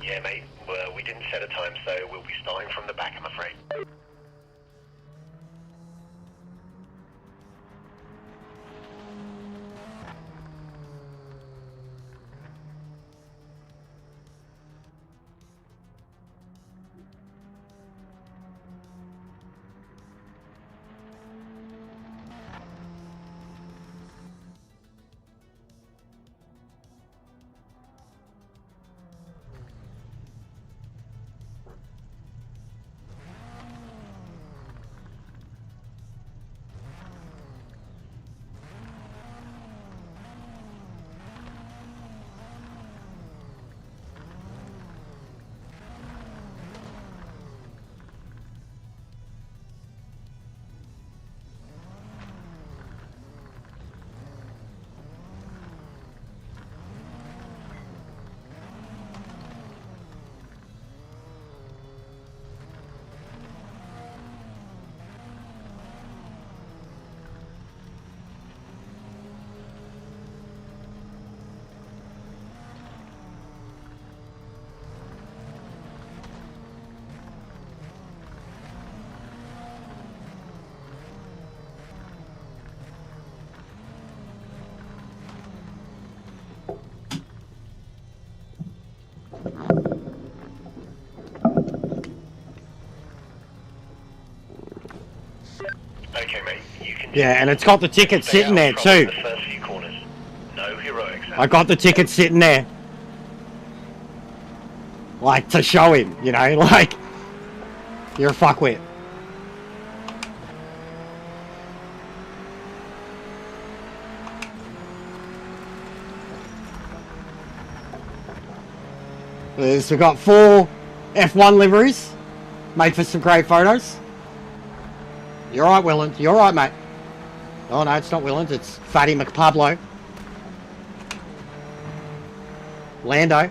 Yeah, mate. Well, we didn't set a time, so we'll be starting from the back, I'm afraid. Okay, mate. You can. Yeah, and it's got the ticket stay sitting there out front in too. the first few corners. No heroics. I got the ticket sitting there. Like, to show him, you know, like, you're a fuckwit. So we've got 4 F1 liveries. Made for some great photos. You're right, Willand. You're right, mate. Oh, no, it's not Willand. It's Fatty McPablo. Lando.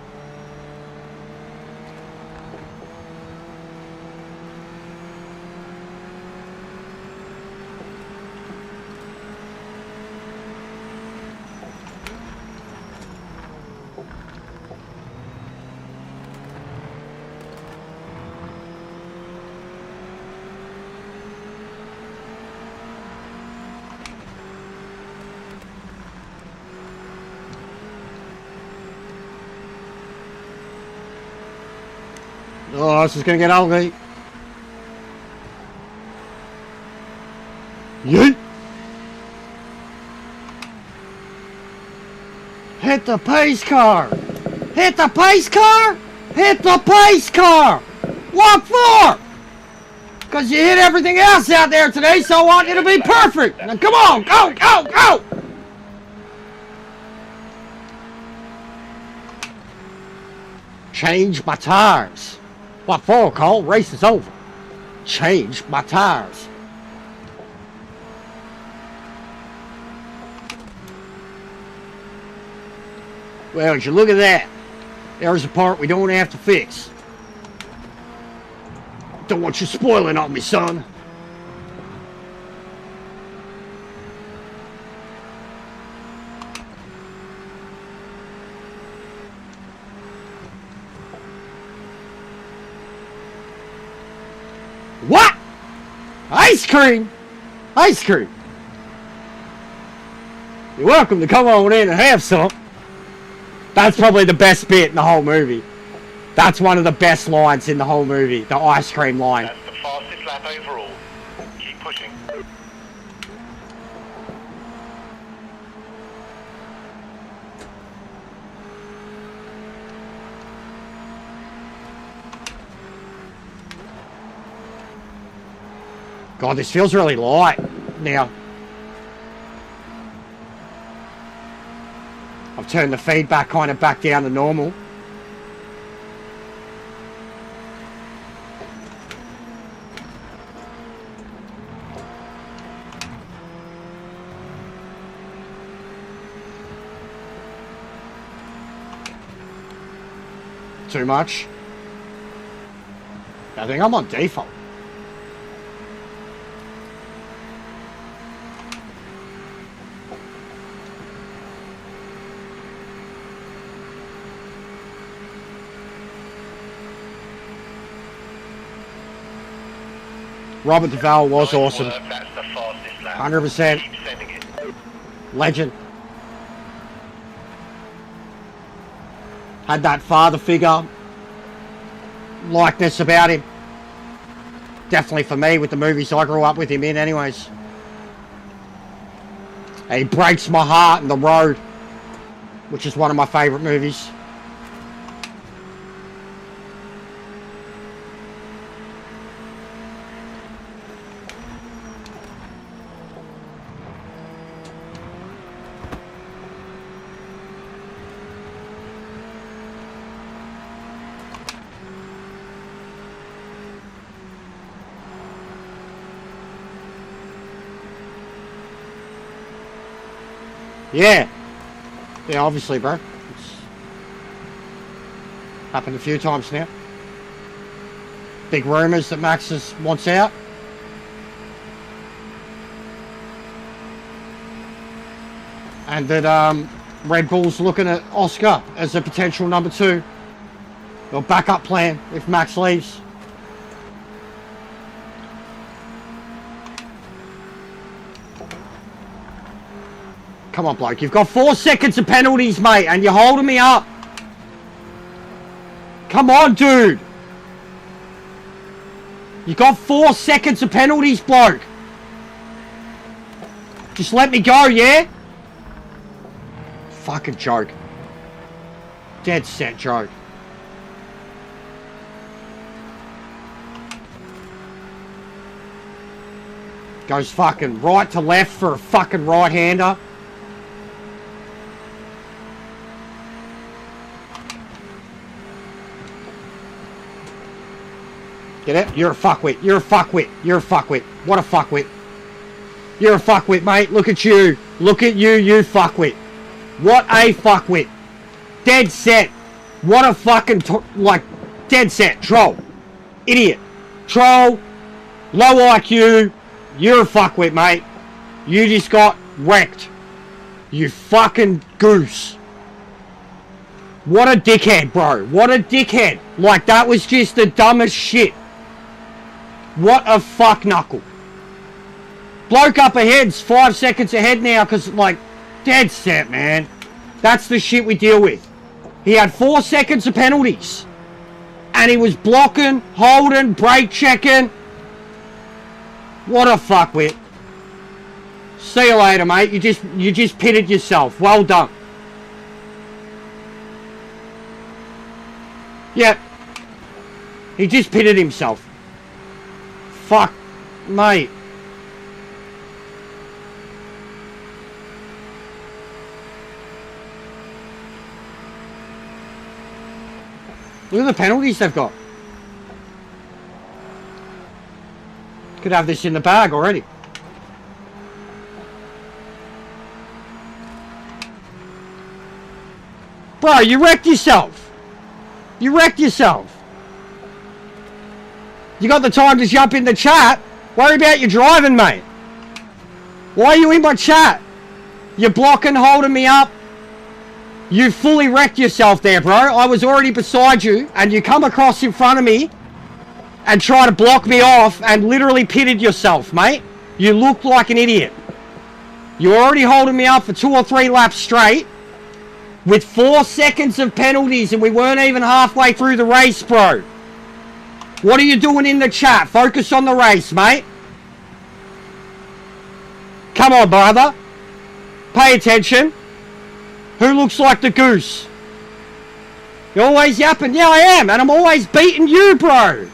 Oh, this is going to get ugly. Yeet. Hit the pace car. Hit the pace car. Hit the pace car. What for? Because you hit everything else out there today, so I want you to be perfect. Now come on, go, go, go. Change my tires. What for, Cole? Race is over. Change my tires. Well, as you look at that, there's a part we don't have to fix. Don't want you spoiling on me, son. What? Ice cream? Ice cream? You're welcome to come on in and have some. That's probably the best bit in the whole movie. That's one of the best lines in the whole movie, the ice cream line. That's the fastest lap overall. Keep pushing. God, this feels really light now. I've turned the feedback kind of back down to normal. Too much? I think I'm on default. Robert Duvall was awesome. That's the fastest lap. 100%. Keep sending it. Legend. Had that father figure likeness about him. Definitely for me with the movies I grew up with him in anyways. And he breaks my heart in The Road, which is one of my favourite movies. Yeah. Yeah, obviously, bro. It's happened a few times now. Big rumours that Max wants out. And that Red Bull's looking at Oscar as a potential number 2. Or backup plan if Max leaves. Come on, bloke. You've got 4 seconds of penalties, mate, and you're holding me up. Come on, dude. You've got 4 seconds of penalties, bloke. Just let me go, yeah? Fucking joke. Dead set joke. Goes fucking right to left for a fucking right-hander. Get it? You're a fuckwit. You're a fuckwit. You're a fuckwit. What a fuckwit. You're a fuckwit, mate. Look at you. Look at you, you fuckwit. What a fuckwit. Dead set. What a fucking, like, dead set. Troll. Idiot. Troll. Low IQ. You're a fuckwit, mate. You just got wrecked. You fucking goose. What a dickhead, bro. What a dickhead. Like, that was just the dumbest shit. What a fuck knuckle. Bloke up ahead's 5 seconds ahead now because, like, dead set, man. That's the shit we deal with. He had 4 seconds of penalties. And he was blocking, holding, brake checking. What a fuckwit. See you later, mate. You just pitted yourself. Well done. Yep. He just pitted himself. Fuck, mate. Look at the penalties they've got. Could have this in the bag already. Bro, you wrecked yourself. You wrecked yourself. You got the time to jump in the chat. Worry about your driving, mate. Why are you in my chat? You're blocking, holding me up. You fully wrecked yourself there, bro. I was already beside you, and you come across in front of me and try to block me off and literally pitted yourself, mate. You look like an idiot. You're already holding me up for 2 or 3 laps straight with 4 seconds of penalties, and we weren't even halfway through the race, bro. What are you doing in the chat? Focus on the race, mate. Come on, brother. Pay attention. Who looks like the goose? You're always yapping. Yeah, I am. And I'm always beating you, bro.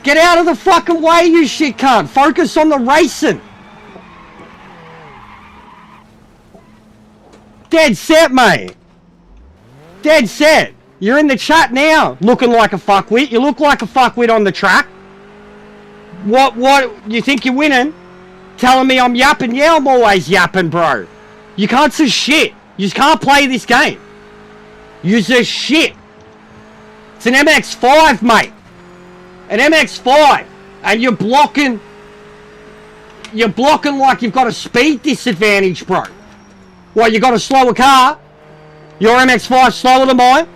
Get out of the fucking way, you shit cunt. Focus on the racing. Dead set, mate. Dead set. You're in the chat now, looking like a fuckwit. You look like a fuckwit on the track. What, you think you're winning? Telling me I'm yapping? Yeah, I'm always yapping, bro. You can't say shit. You just can't play this game. You're just shit. It's an MX-5, mate. An MX-5. And you're blocking like you've got a speed disadvantage, bro. What, you got a slower car? Your MX-5 slower than mine?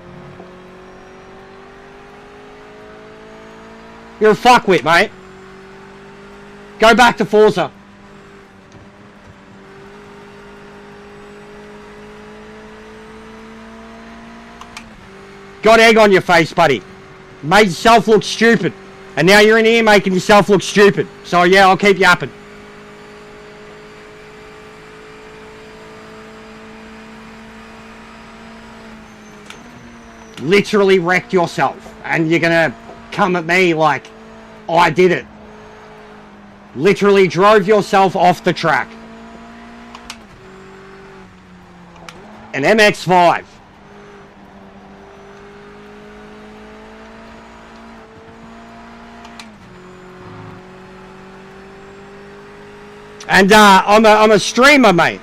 You're a fuckwit, mate. Go back to Forza. Got egg on your face, buddy. Made yourself look stupid. And now you're in here making yourself look stupid. So yeah, I'll keep yapping. Literally wrecked yourself. And you're gonna come at me like I did it. Literally drove yourself off the track. An MX-5. And I'm a streamer, mate.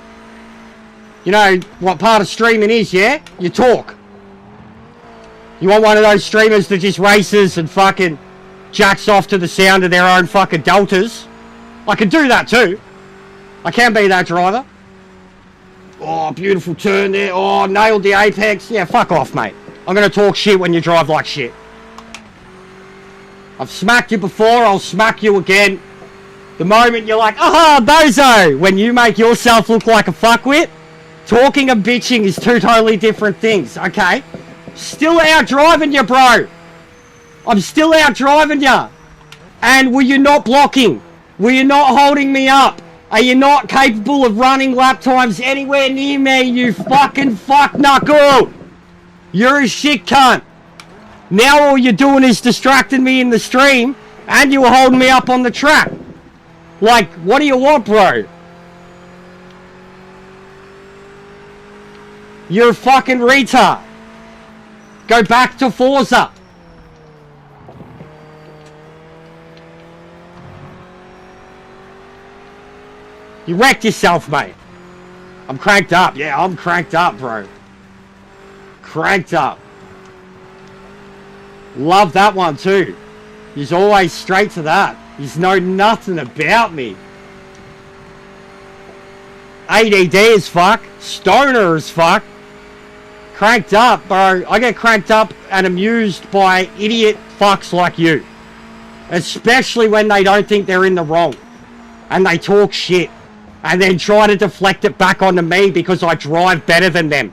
You know what part of streaming is, yeah? You talk. You want one of those streamers that just races and fucking jacks off to the sound of their own fucking deltas? I can do that too. I can be that driver. Oh, beautiful turn there. Oh, nailed the apex. Yeah, fuck off, mate. I'm going to talk shit when you drive like shit. I've smacked you before, I'll smack you again. The moment you're like, aha, bozo, when you make yourself look like a fuckwit, talking and bitching is 2 totally different things, okay? Still out driving you, bro. I'm still out driving you. And were you not blocking? Were you not holding me up? Are you not capable of running lap times anywhere near me, you fucking fuck knuckle? You're a shit cunt. Now all you're doing is distracting me in the stream, and you were holding me up on the track. Like, what do you want, bro? You're a fucking retard. Go back to Forza. You wrecked yourself, mate. I'm cranked up. Yeah, I'm cranked up, bro. Cranked up. Love that one, too. He's always straight to that. He's know nothing about me. ADD as fuck. Stoner as fuck. Cranked up, bro. I get cranked up and amused by idiot fucks like you. Especially when they don't think they're in the wrong. And they talk shit. And then try to deflect it back onto me because I drive better than them.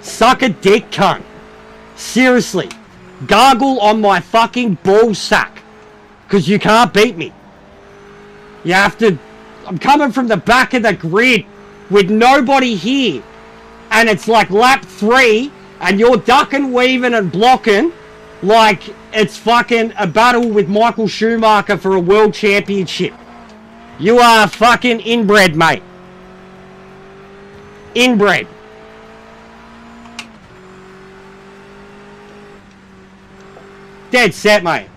Suck a dick, cunt. Seriously. Gargle on my fucking ball sack. Because you can't beat me. You have to... I'm coming from the back of the grid with nobody here. And it's like lap 3 and you're ducking, weaving and blocking like it's fucking a battle with Michael Schumacher for a world championship. You are fucking inbred, mate. Inbred. Dead set, mate.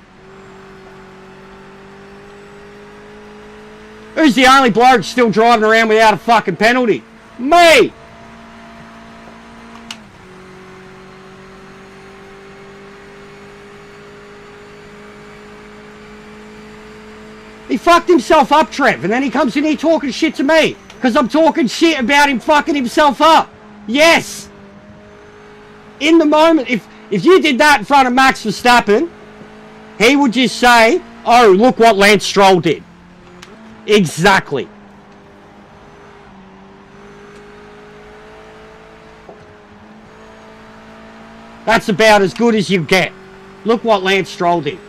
Who's the only bloke still driving around without a fucking penalty? Me! He fucked himself up, Trev, and then he comes in here talking shit to me. Because I'm talking shit about him fucking himself up. Yes! In the moment, if you did that in front of Max Verstappen, he would just say, oh, look what Lance Stroll did. Exactly. That's about as good as you get. Look what Lance Stroll did.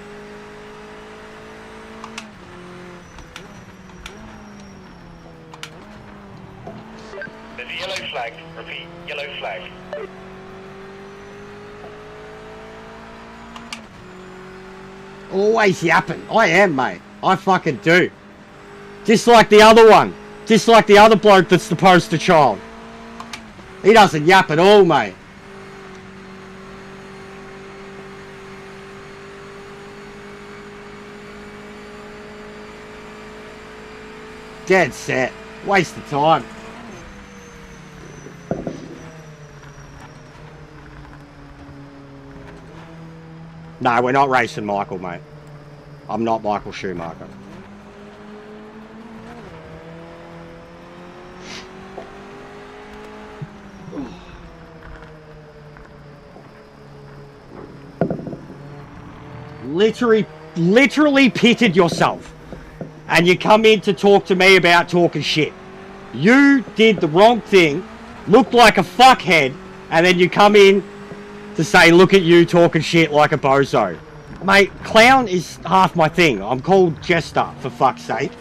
There's a yellow flag. Repeat, yellow flag. Always yapping. I am, mate. I fucking do. Just like the other one. Just like the other bloke that's the poster child. He doesn't yap at all, mate. Dead set. Waste of time. No, we're not racing Michael, mate. I'm not Michael Schumacher. Literally pitted yourself. And you come in to talk to me about talking shit. You did the wrong thing, looked like a fuckhead, and then you come in to say, look at you talking shit like a bozo. Mate, clown is half my thing. I'm called Jester, for fuck's sake.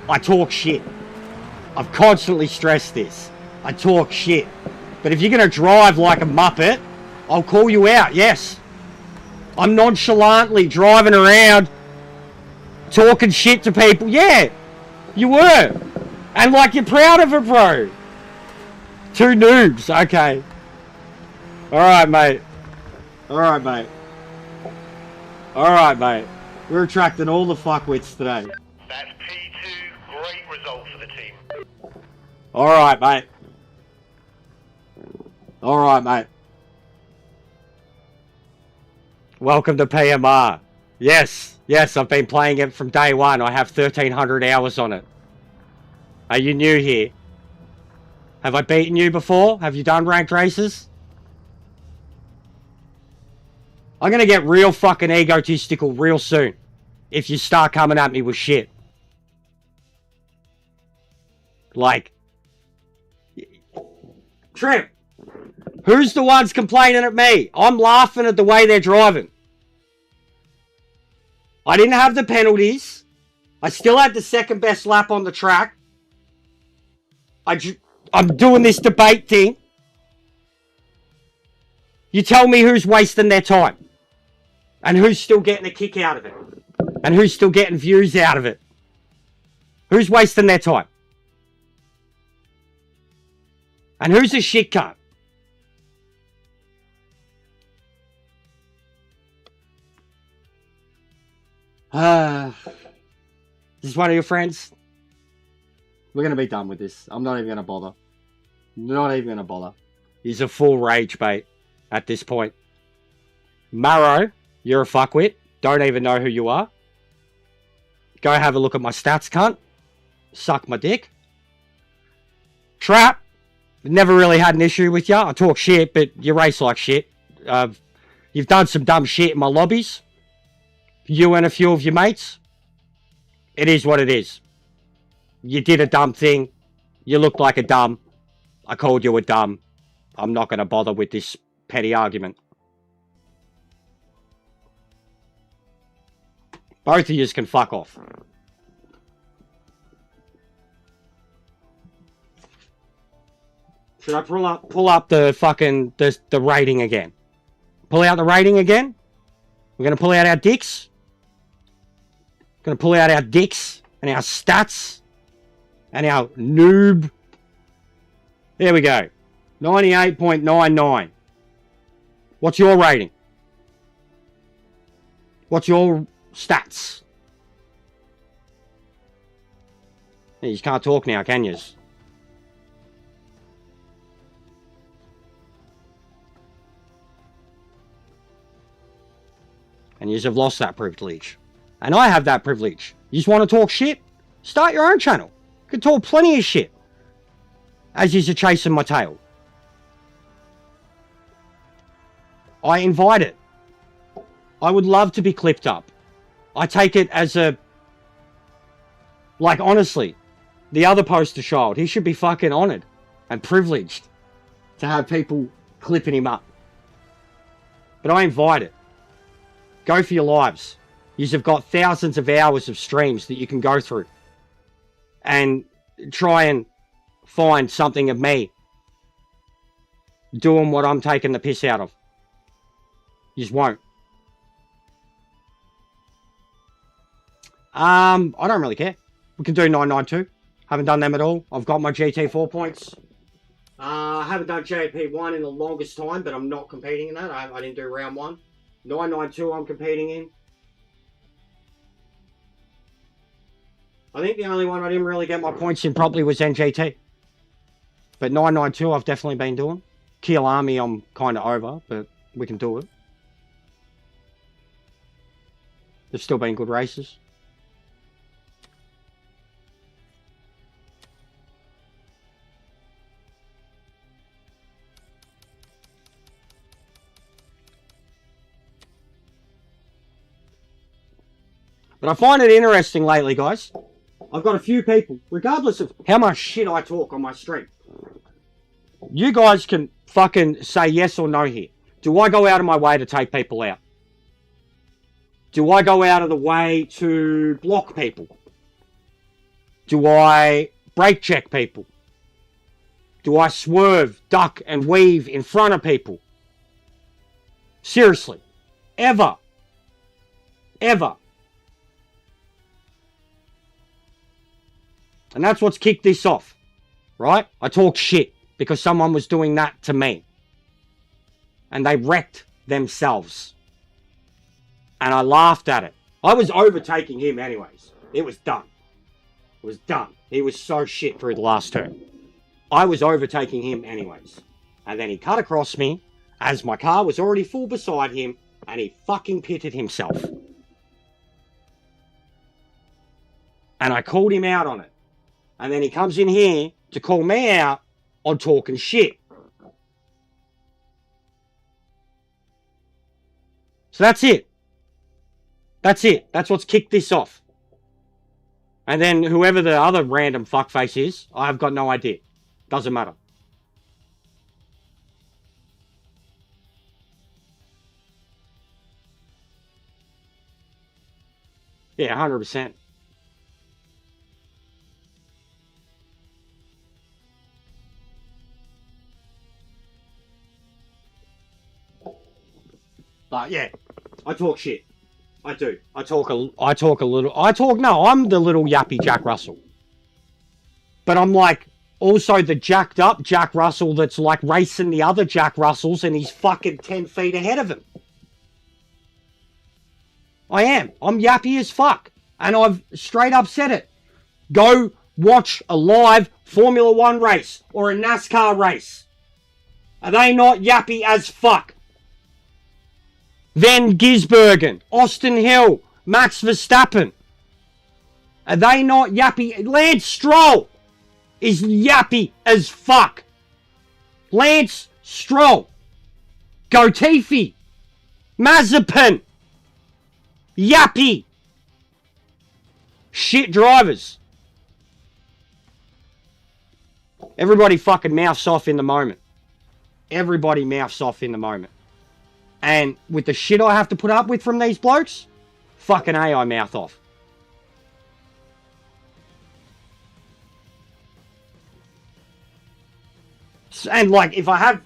I talk shit. I've constantly stressed this. I talk shit. But if you're going to drive like a muppet, I'll call you out, yes. I'm nonchalantly driving around talking shit to people. Yeah, you were. And like you're proud of it, bro. 2 noobs, okay. Alright, mate. Alright, mate. Alright, mate. We're attracting all the fuckwits today. That's P2. Great result for the team. Alright, mate. Alright, mate. Welcome to PMR. Yes, I've been playing it from day one. I have 1,300 hours on it. Are you new here? Have I beaten you before? Have you done ranked races? I'm gonna get real fucking egotistical real soon if you start coming at me with shit. Like, Trip, who's the ones complaining at me? I'm laughing at the way they're driving. I didn't have the penalties. I still had the second best lap on the track. I'm doing this debate thing. You tell me who's wasting their time. And who's still getting a kick out of it. And who's still getting views out of it. Who's wasting their time? And who's a shit cunt? Is this one of your friends? We're going to be done with this. I'm not even going to bother. Not even going to bother. He's a full rage bait at this point. Marrow, you're a fuckwit. Don't even know who you are. Go have a look at my stats, cunt. Suck my dick. Trap, never really had an issue with you. I talk shit, but you race like shit. You've done some dumb shit in my lobbies. You and a few of your mates. It is what it is. You did a dumb thing. You looked like a dumb. I called you a dumb. I'm not going to bother with this petty argument. Both of you can fuck off. Should I pull up the fucking the rating again? Pull out the rating again? We're going to pull out our dicks? Going to pull out our dicks and our stats and our noob. There we go. 98.99. What's your rating? What's your stats? You just can't talk now, can you? And you have lost that privilege. And I have that privilege. You just want to talk shit? Start your own channel. You can talk plenty of shit. As you're chasing my tail. I invite it. I would love to be clipped up. I take it as a... Like, honestly, the other poster child, he should be fucking honoured and privileged to have people clipping him up. But I invite it. Go for your lives. You've got thousands of hours of streams that you can go through. And try and find something of me doing what I'm taking the piss out of. You just won't. I don't really care. We can do 992. Haven't done them at all. I've got my GT4 points. I haven't done JP1 in the longest time, but I'm not competing in that. I didn't do round 1. 992 I'm competing in. I think the only one I didn't really get my points in probably was NGT. But 992 I've definitely been doing. Kill Army I'm kind of over, but we can do it. There's still been good races. But I find it interesting lately, guys. I've got a few people, regardless of how much shit I talk on my stream. You guys can fucking say yes or no here. Do I go out of my way to take people out? Do I go out of the way to block people? Do I brake check people? Do I swerve, duck, and weave in front of people? Seriously. Ever. Ever. And that's what's kicked this off, right? I talk shit because someone was doing that to me. And they wrecked themselves. And I laughed at it. I was overtaking him anyways. It was done. It was done. He was so shit through the last turn. I was overtaking him anyways. And then he cut across me as my car was already full beside him and he fucking pitted himself. And I called him out on it. And then he comes in here to call me out on talking shit. So that's it. That's it. That's what's kicked this off. And then whoever the other random fuckface is, I've got no idea. Doesn't matter. Yeah, 100%. But yeah, I talk shit. I do. I talk a little. No, I'm the little yappy Jack Russell. But I'm like also the jacked up Jack Russell that's like racing the other Jack Russells and he's fucking 10 feet ahead of him. I am. I'm yappy as fuck. And I've straight up said it. Go watch a live Formula One race or a NASCAR race. Are they not yappy as fuck? Van Gisbergen, Austin Hill, Max Verstappen. Are they not yappy? Lance Stroll is yappy as fuck. Lance Stroll. Gotifi. Mazepin. Yappy. Shit drivers. Everybody fucking mouths off in the moment. Everybody mouths off in the moment. And with the shit I have to put up with from these blokes, fucking A, I mouth off. And like, if I have...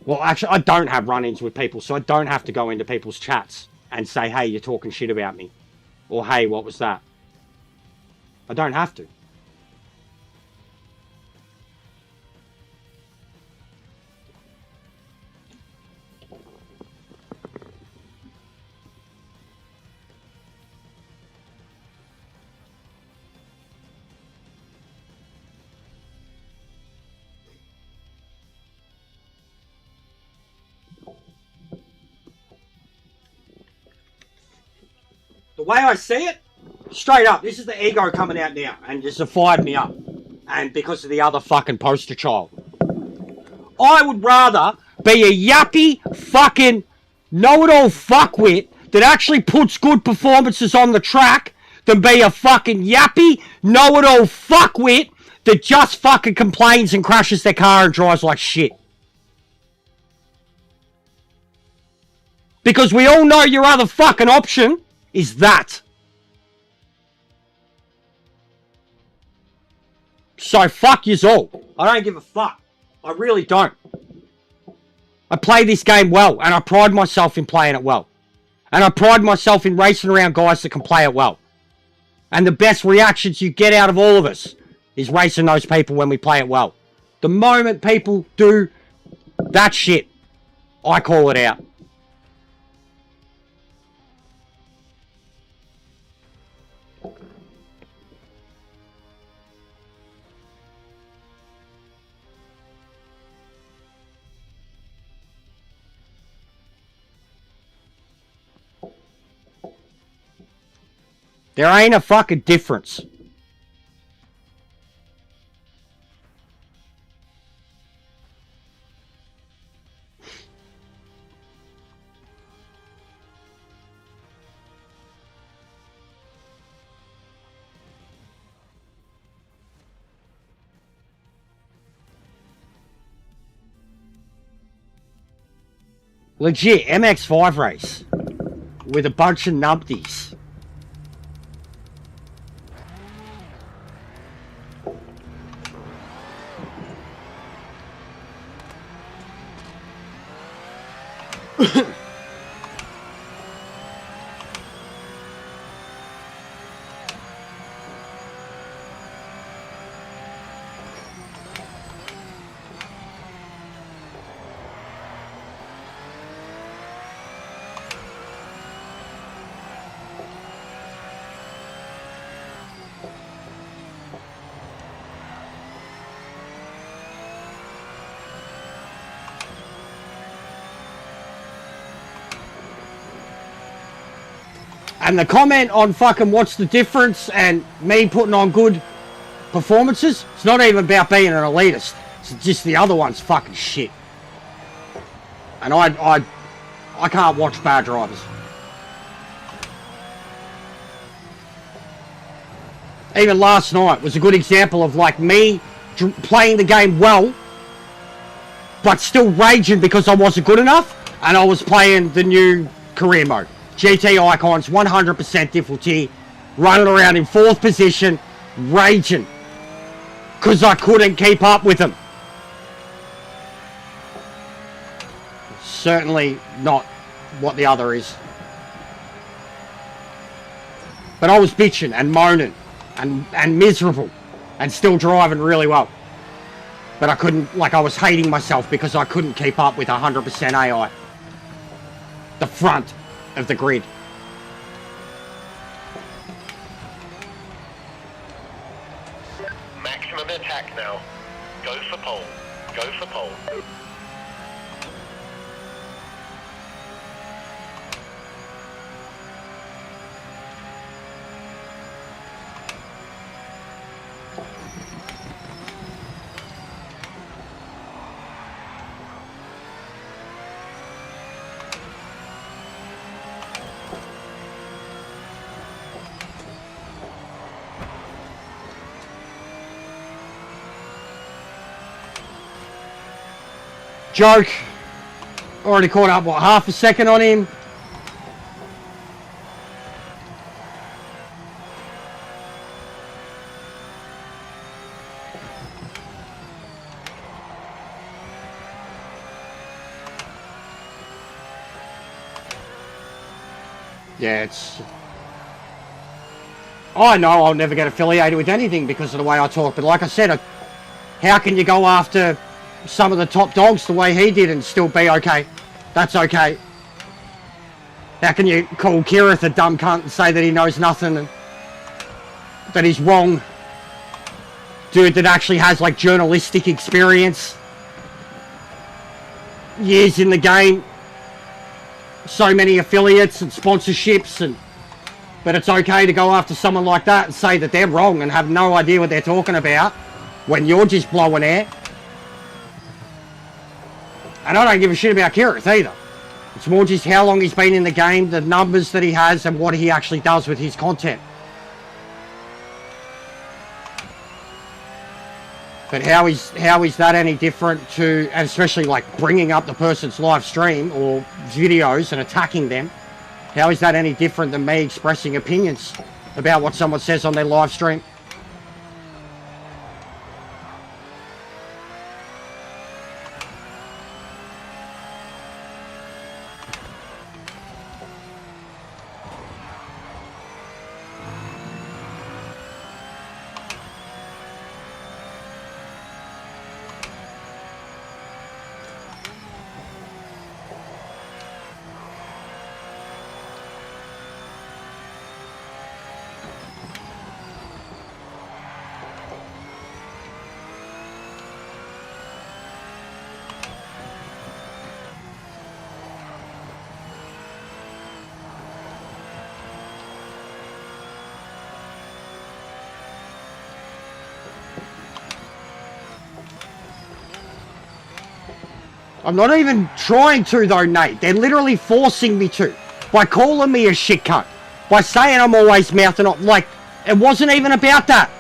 Well, actually, I don't have run-ins with people, so I don't have to go into people's chats and say, hey, you're talking shit about me. Or, hey, what was that? I don't have to. The way I see it, straight up, this is the ego coming out now and just fired me up. And because of the other fucking poster child. I would rather be a yappy fucking know-it-all fuckwit that actually puts good performances on the track than be a fucking yappy know-it-all fuckwit that just fucking complains and crashes their car and drives like shit. Because we all know your other fucking option is that. So fuck yous all. I don't give a fuck. I really don't. I play this game well, and I pride myself in playing it well. And I pride myself in racing around guys that can play it well. And the best reactions you get out of all of us is racing those people when we play it well. The moment people do that shit, I call it out. There ain't a fucking difference. Legit, MX5 race. With a bunch of numpties. And the comment on fucking what's the difference and me putting on good performances, it's not even about being an elitist. It's just the other one's fucking shit. And I can't watch bad drivers. Even last night was a good example of like me playing the game well, but still raging because I wasn't good enough, and I was playing the new career mode. GT Icons, 100% difficulty, running around in 4th position, raging, because I couldn't keep up with them. Certainly not what the other is. But I was bitching and moaning and miserable and still driving really well. But I couldn't, like, I was hating myself because I couldn't keep up with 100% AI. The front of the grid. Maximum attack now. Go for pole. Go for pole. Joke. Already caught up, what, half a second on him? Yeah, it's... I know I'll never get affiliated with anything because of the way I talk, but like I said, how can you go after some of the top dogs the way he did and still be okay? That's okay. How can you call Kirith a dumb cunt and say that he knows nothing and that he's wrong? Dude that actually has like journalistic experience, years in the game, so many affiliates and sponsorships, and but it's okay to go after someone like that and say that they're wrong and have no idea what they're talking about when you're just blowing air. And I don't give a shit about Kirith either. It's more just how long he's been in the game, the numbers that he has, and what he actually does with his content. But how is that any different to, and especially like bringing up the person's live stream or videos and attacking them? How is that any different than me expressing opinions about what someone says on their live stream? I'm not even trying to though, Nate. They're literally forcing me to. By calling me a shit cunt. By saying I'm always mouthing off. Like, it wasn't even about that.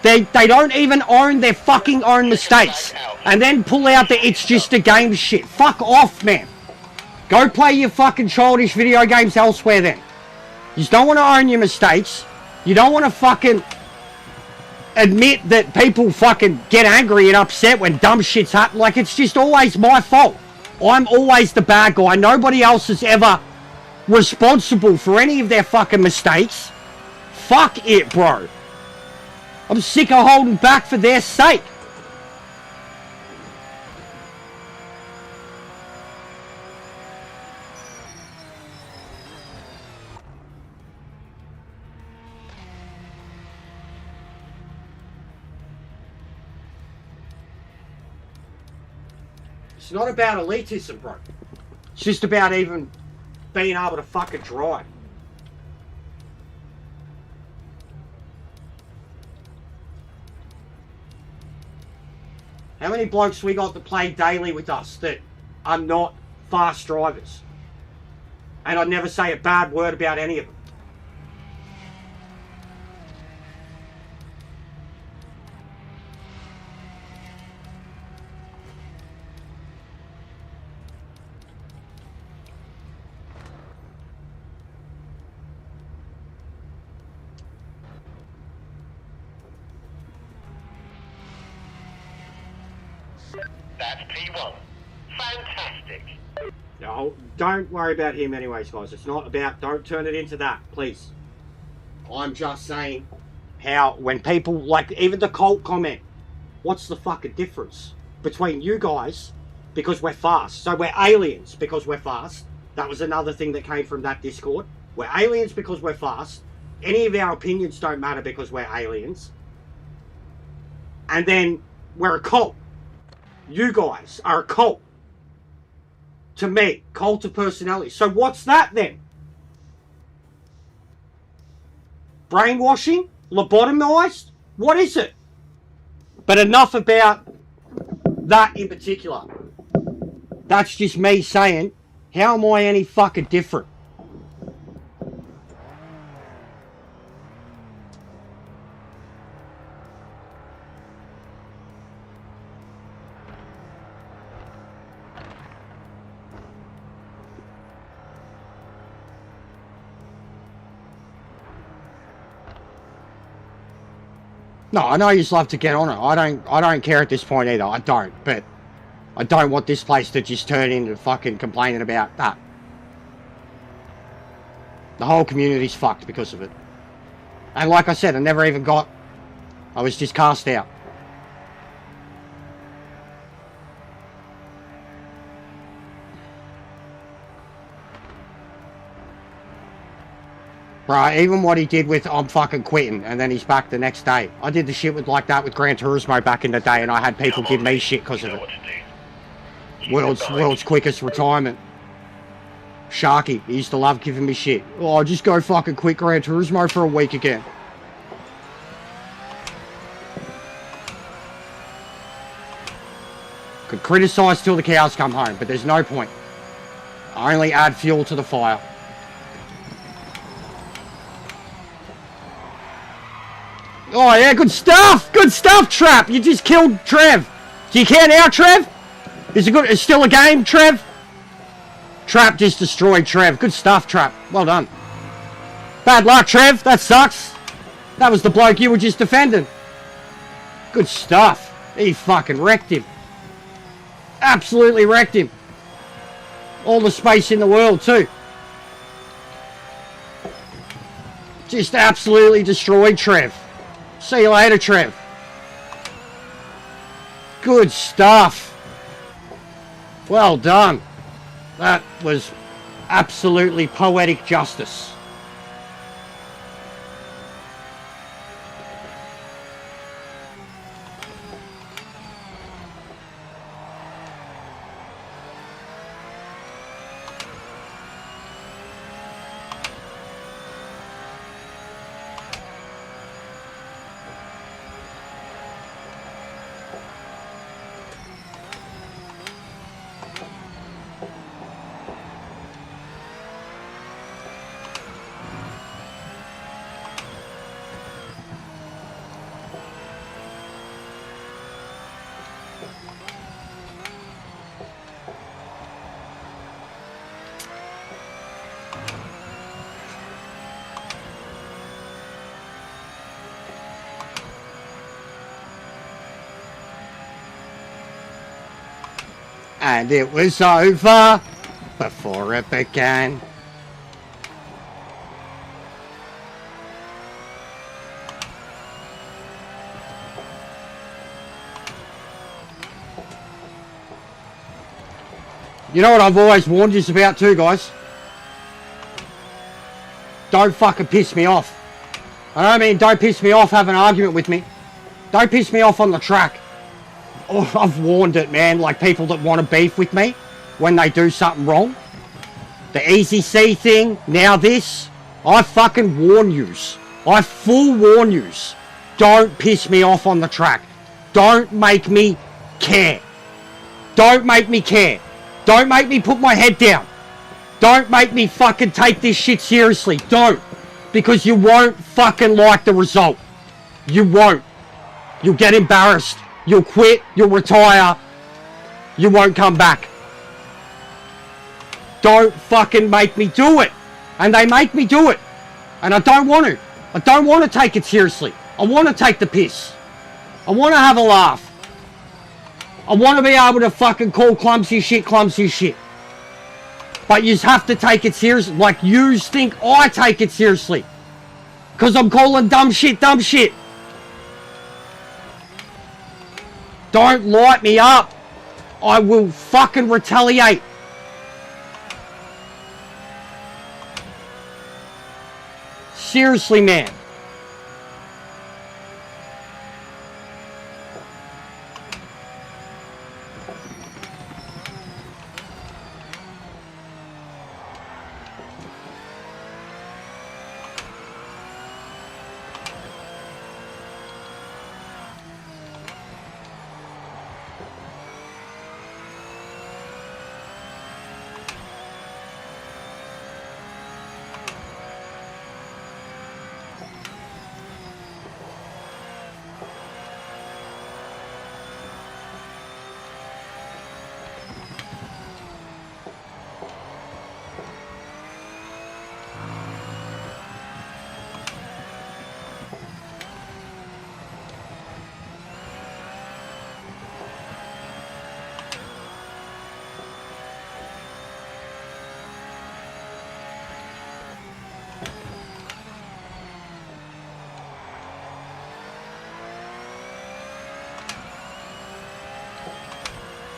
They don't even own their fucking own mistakes. And then pull out the it's just a game shit. Fuck off, man. Go play your fucking childish video games elsewhere then. You just don't want to own your mistakes. You don't want to fucking admit that people fucking get angry and upset when dumb shit's happen. Like, it's just always my fault. I'm always the bad guy. Nobody else is ever responsible for any of their fucking mistakes. Fuck it, bro. I'm sick of holding back for their sake. It's not about elitism, bro. It's just about even being able to fucking drive. How many blokes we got to play daily with us that are not fast drivers? And I'd never say a bad word about any of them. That's P1. Fantastic. No, don't worry about him anyways, guys. It's not about, don't turn it into that, please. I'm just saying how, when people, like, even the cult comment, what's the fucking difference between you guys because we're fast? So we're aliens because we're fast. That was another thing that came from that Discord. We're aliens because we're fast. Any of our opinions don't matter because we're aliens. And then we're a cult. You guys are a cult. To me, cult of personality. So what's that then? Brainwashing? Lobotomized? What is it? But enough about that in particular. That's just me saying, how am I any fucking different? No, I know you love to get on it. I don't care at this point either. I don't. But I don't want this place to just turn into fucking complaining about that. The whole community's fucked because of it. And like I said, I was just cast out. Right, even what he did with I'm fucking quitting and then he's back the next day. I did the shit with like that with Gran Turismo back in the day and I had people give me shit because of it. World's quickest retirement. Sharky, he used to love giving me shit. Oh, just go fucking quit Gran Turismo for a week again. Could criticise till the cows come home, but there's no point. I only add fuel to the fire. Oh yeah, good stuff! Good stuff, Trap! You just killed Trev! Do you care now, Trev? It's still a game, Trev? Trap just destroyed Trev. Good stuff, Trap. Well done. Bad luck, Trev. That sucks. That was the bloke you were just defending. Good stuff. He fucking wrecked him. Absolutely wrecked him. All the space in the world, too. Just absolutely destroyed Trev. See you later, Trev. Good stuff. Well done. That was absolutely poetic justice. And it was over before it began. You know what I've always warned you about too, guys? Don't fucking piss me off. I don't mean don't piss me off, have an argument with me. Don't piss me off on the track. Oh, I've warned it, man. Like people that want to beef with me when they do something wrong. The Easy C thing, now this. I fucking warn yous. I full warn yous. Don't piss me off on the track. Don't make me care. Don't make me care. Don't make me put my head down. Don't make me fucking take this shit seriously. Don't. Because you won't fucking like the result. You won't. You'll get embarrassed. You'll quit. You'll retire. You won't come back. Don't fucking make me do it. And they make me do it. And I don't want to. I don't want to take it seriously. I want to take the piss. I want to have a laugh. I want to be able to fucking call clumsy shit clumsy shit. But you have to take it seriously. Like, you think I take it seriously. Because I'm calling dumb shit, dumb shit. Don't light me up. I will fucking retaliate. Seriously, man.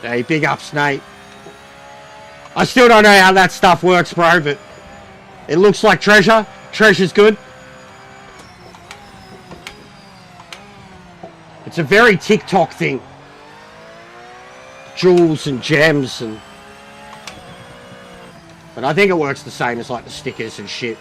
Hey, big ups, Nate. I still don't know how that stuff works, bro, but it looks like treasure. Treasure's good. It's a very TikTok thing. Jewels and gems and... But I think it works the same as like the stickers and shit.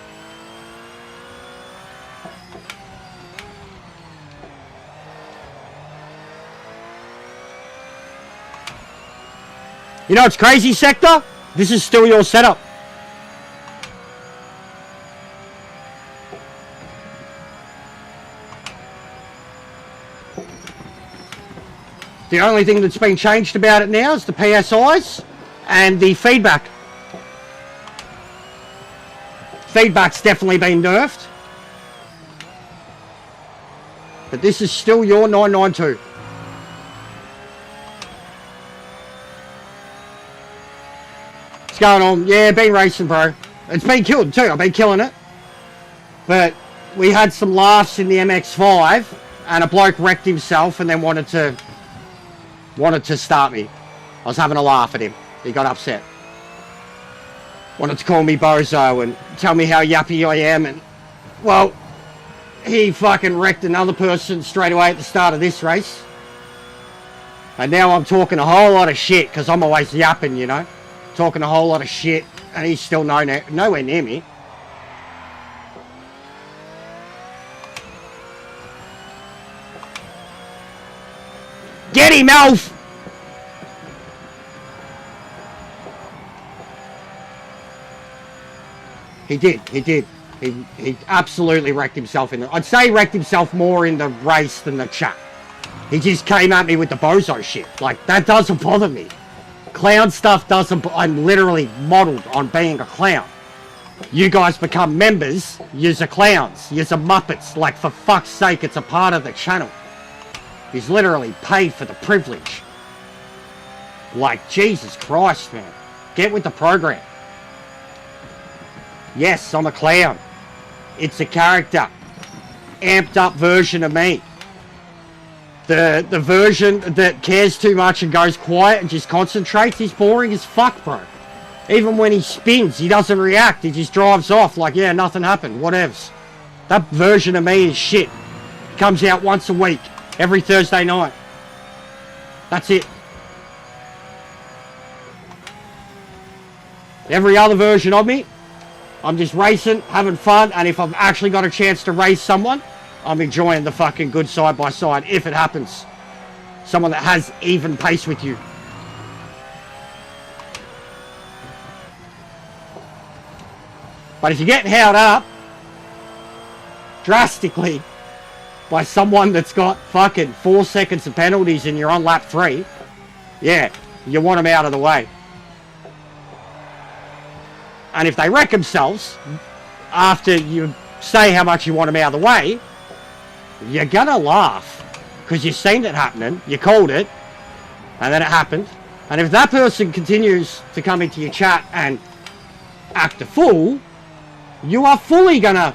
You know, it's crazy, Sector. This is still your setup. The only thing that's been changed about it now is the PSIs and the feedback. Feedback's definitely been nerfed. But this is still your 992. Going on, yeah, been racing, bro. It's been killed too. I've been killing it. But we had some laughs in the MX-5, and a bloke wrecked himself and then wanted to start me. I was having a laugh at him. He got upset. Wanted to call me bozo and tell me how yuppie I am, and well, he fucking wrecked another person straight away at the start of this race. And now I'm talking a whole lot of shit because I'm always yapping, you know. Talking a whole lot of shit, and he's still nowhere near me. Get him, Elf! He did. He absolutely wrecked himself in the... I'd say he wrecked himself more in the race than the chat. He just came at me with the bozo shit. Like, that doesn't bother me. Clown stuff doesn't... I'm literally modelled on being a clown. You guys become members, you're clowns, you're muppets. Like, for fuck's sake, it's a part of the channel. He's literally paid for the privilege. Like, Jesus Christ, man. Get with the program. Yes, I'm a clown. It's a character. Amped up version of me. The version that cares too much and goes quiet and just concentrates, he's boring as fuck, bro. Even when he spins, he doesn't react. He just drives off like, yeah, nothing happened, whatevs. That version of me is shit. Comes out once a week, every Thursday night. That's it. Every other version of me, I'm just racing, having fun, and if I've actually got a chance to race someone, I'm enjoying the fucking good side-by-side, if it happens. Someone that has even pace with you. But if you get held up drastically by someone that's got fucking 4 seconds of penalties and you're on lap 3, yeah, you want them out of the way. And if they wreck themselves after you say how much you want them out of the way, you're gonna laugh because you've seen it happening, you called it, and then it happened. And if that person continues to come into your chat and act a fool, you are fully gonna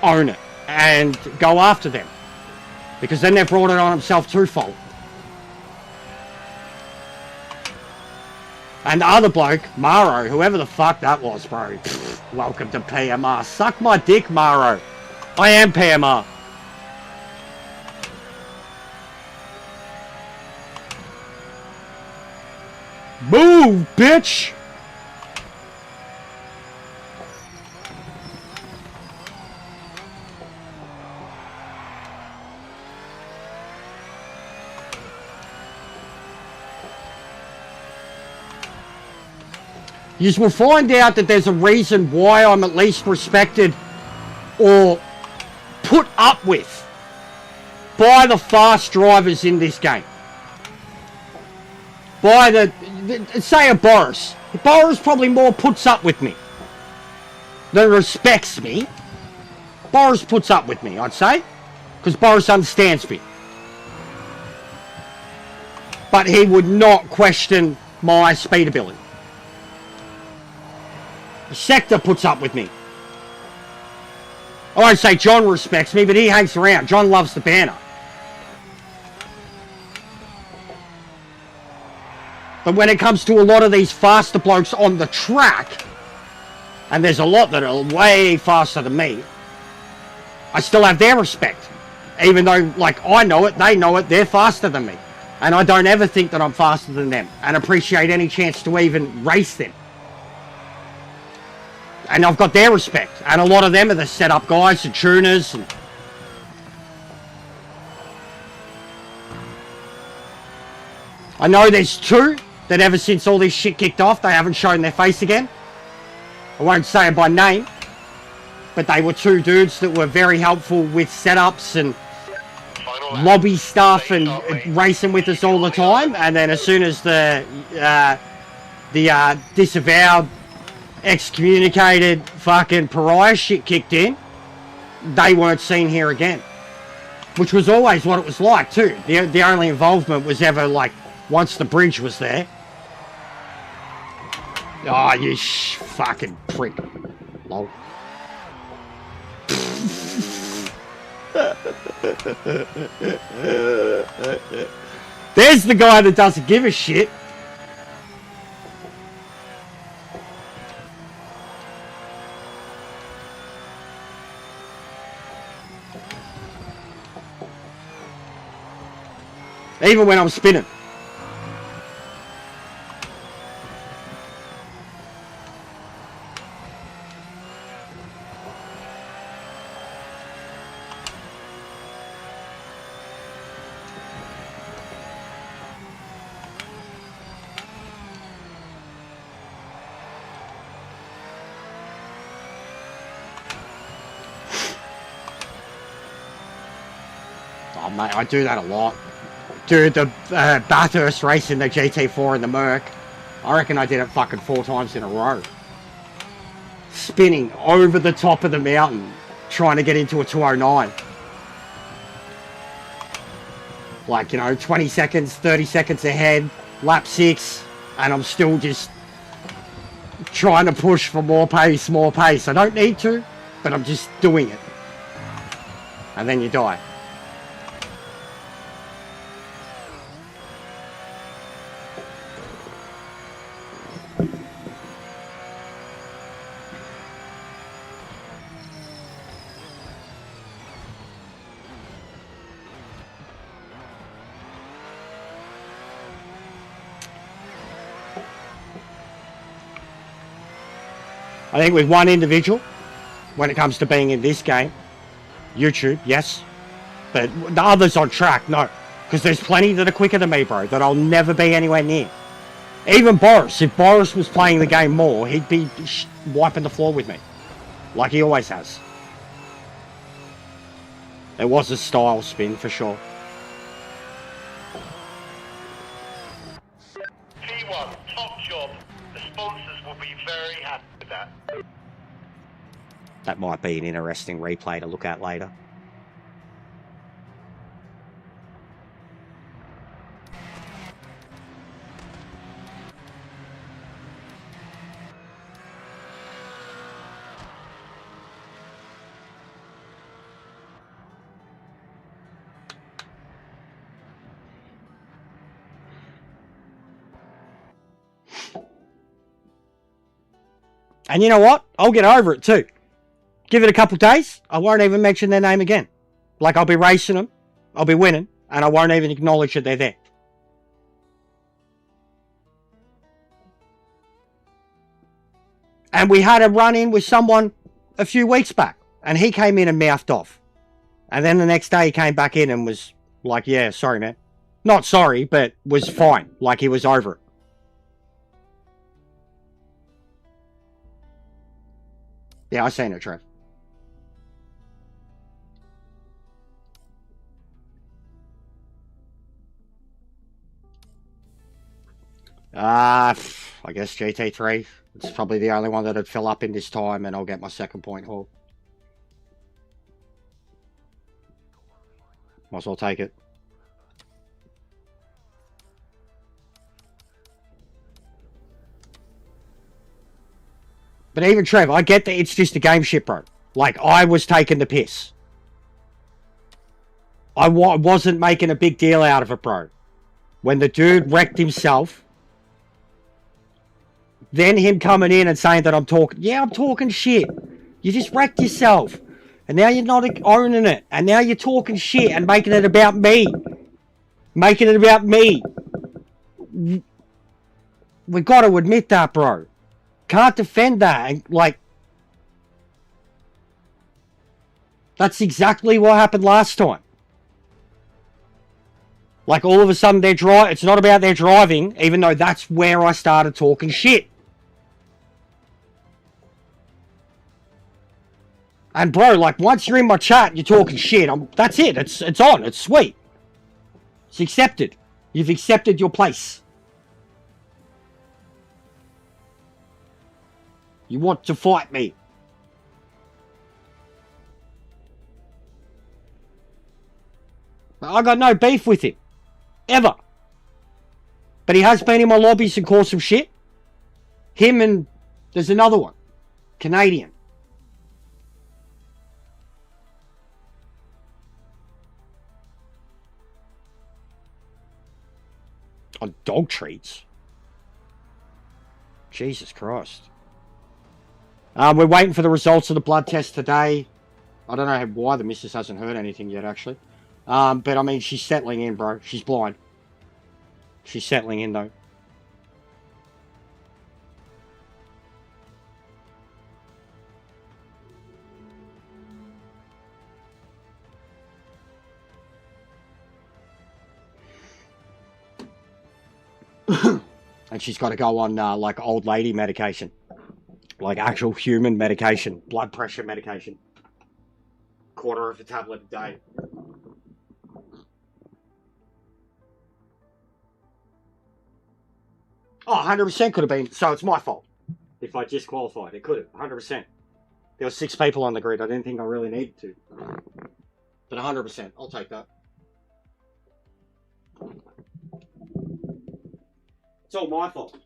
own it and go after them. Because then they've brought it on themselves twofold. And the other bloke, Maro, whoever the fuck that was, bro. Pfft, welcome to PMR. Suck my dick, Maro. I am PMR. Move, bitch! You will find out that there's a reason why I'm at least respected or put up with by the fast drivers in this game. By say a Boris. Boris probably more puts up with me than respects me. Boris puts up with me, I'd say, because Boris understands me. But he would not question my speed ability. Sector puts up with me. I won't say John respects me, but he hangs around. John loves the banner. But when it comes to a lot of these faster blokes on the track, and there's a lot that are way faster than me, I still have their respect. Even though, like, I know it, they know it, they're faster than me. And I don't ever think that I'm faster than them, and appreciate any chance to even race them. And I've got their respect. And a lot of them are the setup guys, the tuners. And I know there's two that ever since all this shit kicked off, they haven't shown their face again. I won't say it by name. But they were two dudes that were very helpful with setups and lobby stuff and racing with us all the time. And then as soon as the disavowed, excommunicated fucking pariah shit kicked in, they weren't seen here again. Which was always what it was like too. The only involvement was ever like once the bridge was there. Oh, you fucking prick. Lol. There's the guy that doesn't give a shit. Even when I'm spinning. Oh mate, I do that a lot. Dude, the Bathurst race in the GT4 and the Merc, I reckon I did it fucking 4 times in a row. Spinning over the top of the mountain, trying to get into a 209. Like, you know, 20 seconds, 30 seconds ahead, lap 6, and I'm still just trying to push for more pace, more pace. I don't need to, but I'm just doing it. And then you die. I think with one individual, when it comes to being in this game, YouTube, yes. But the others on track, no. Because there's plenty that are quicker than me, bro, that I'll never be anywhere near. Even Boris, if Boris was playing the game more, he'd be wiping the floor with me. Like he always has. It was a style spin, for sure. T1, top job. The sponsors will be very happy with that. That might be an interesting replay to look at later. And you know what? I'll get over it too. Give it a couple days, I won't even mention their name again. Like, I'll be racing them, I'll be winning, and I won't even acknowledge that they're there. And we had a run-in with someone a few weeks back, and he came in and mouthed off. And then the next day he came back in and was like, yeah, sorry, man. Not sorry, but was fine. Like, he was over it. Yeah, I seen it, Trev. I guess GT3. It's probably the only one that'd fill up in this time, and I'll get my second point haul. Might as well take it. But even Trev, I get that it's just a game shit, bro. Like, I was taking the piss. I wasn't making a big deal out of it, bro. When the dude wrecked himself, then him coming in and saying that I'm talking... Yeah, I'm talking shit. You just wrecked yourself. And now you're not owning it. And now you're talking shit and making it about me. Making it about me. We've got to admit that, bro. Can't defend that. And, like... That's exactly what happened last time. Like, all of a sudden, it's not about their driving, even though that's where I started talking shit. And, bro, like, once you're in my chat, you're talking shit. That's it. It's on. It's sweet. It's accepted. You've accepted your place. You want to fight me. But I got no beef with him. Ever. But he has been in my lobbies and caused some shit. Him and... There's another one. Canadian. On dog treats? Jesus Christ. We're waiting for the results of the blood test today. I don't know why the missus hasn't heard anything yet, actually. But, I mean, she's settling in, bro. She's blind. She's settling in, though. And she's got to go on, like, old lady medication. Like, actual human medication. Blood pressure medication. Quarter of a tablet a day. Oh, 100% could have been. So it's my fault. If I disqualified, it could have. 100%. There were 6 people on the grid. I didn't think I really needed to. But 100%. I'll take that. It's all my fault.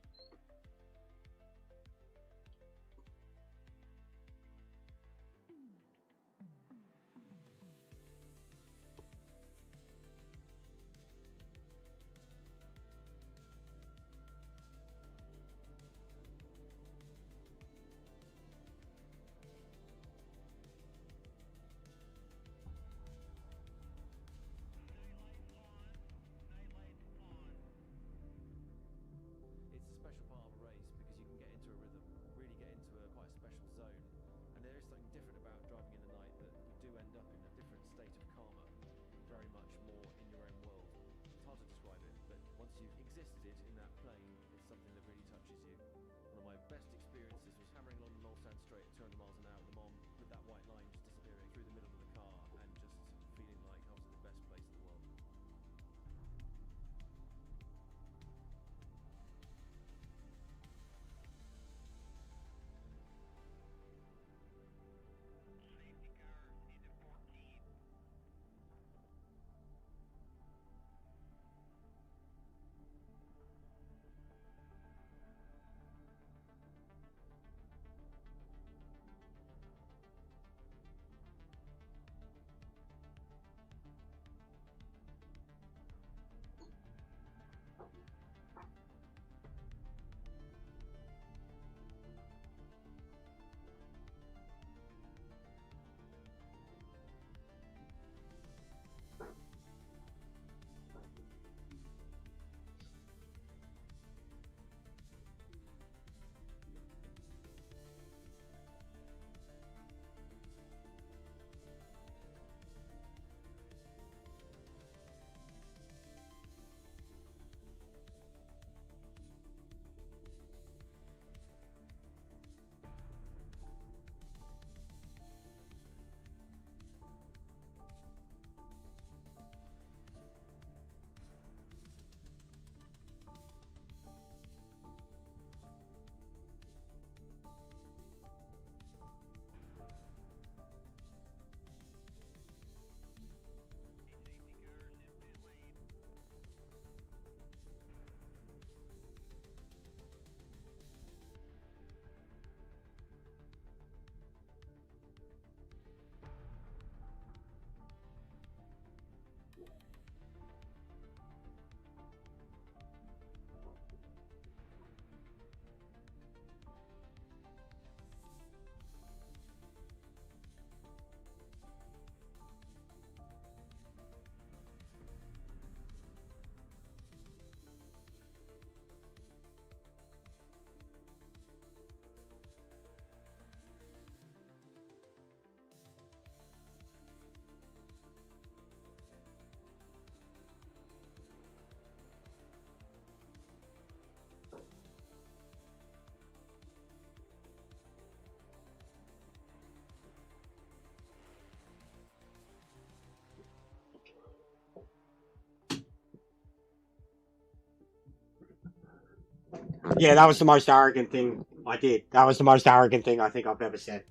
Yeah, that was the most arrogant thing I did. That was the most arrogant thing I think I've ever said.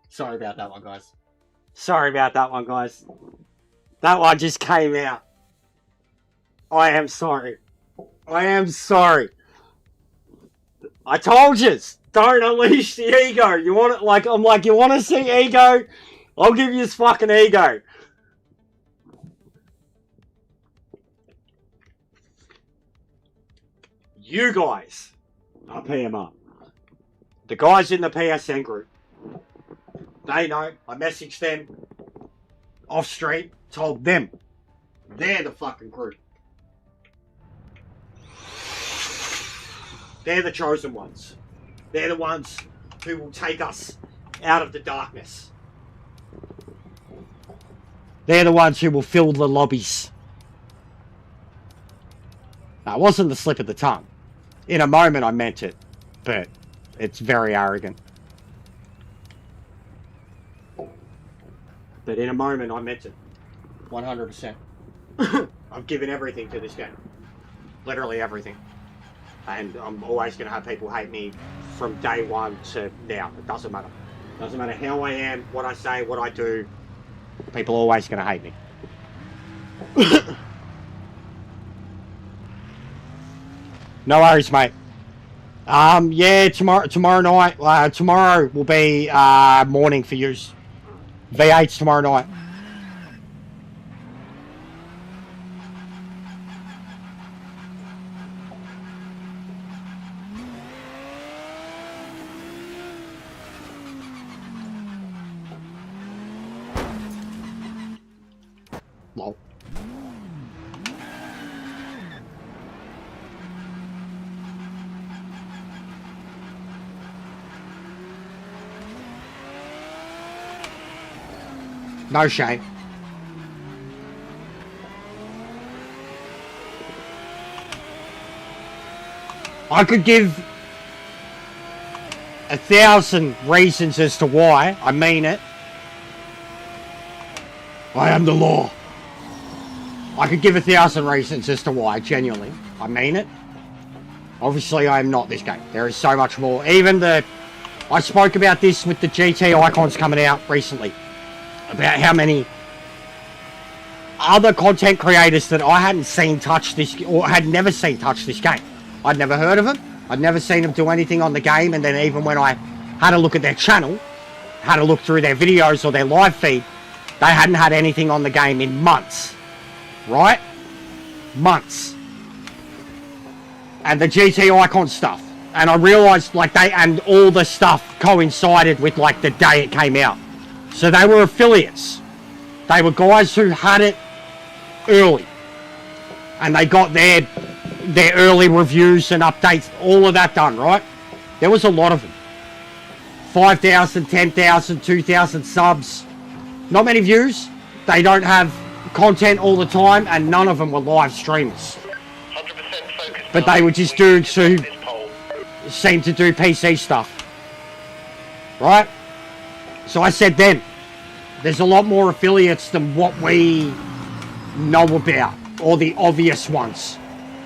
Sorry about that one, guys. Sorry about that one, guys. That one just came out. I am sorry. I am sorry. I told you, don't unleash the ego. You want it? Like, I'm like, you want to see ego? I'll give you this fucking ego. You guys are PMR. The guys in the PSN group, they know. I messaged them off street, told them they're the fucking group. They're the chosen ones. They're the ones who will take us out of the darkness. They're the ones who will fill the lobbies. Now, it wasn't the slip of the tongue. In a moment, I meant it, but it's very arrogant. But in a moment, I meant it. 100%. I've given everything to this game. Literally everything. And I'm always going to have people hate me from day one to now. It doesn't matter. It doesn't matter how I am, what I say, what I do. People are always going to hate me. No worries, mate. Yeah, tomorrow night. Tomorrow will be morning for you. V8's tomorrow night. Lol. No shame. I could give 1,000 reasons as to why. I mean it. I am the law. I could give 1,000 reasons as to why, genuinely. I mean it. Obviously, I am not this game. There is so much more. Even I spoke about this with the GT icons coming out recently. About how many other content creators that I hadn't seen touch this, or had never seen touch this game. I'd never heard of them. I'd never seen them do anything on the game, and then even when I had a look at their channel, had a look through their videos or their live feed, they hadn't had anything on the game in months. Right? Months. And the GT icon stuff. And I realised, like, and all the stuff coincided with, like, the day it came out. So they were affiliates. They were guys who had it early. And they got their early reviews and updates, all of that done, right? There was a lot of them. 5,000, 10,000, 2,000 subs. Not many views. They don't have content all the time, and none of them were live streamers. 100% focused. But they were just dudes who seemed to do PC stuff. Right? So I said then, there's a lot more affiliates than what we know about, or the obvious ones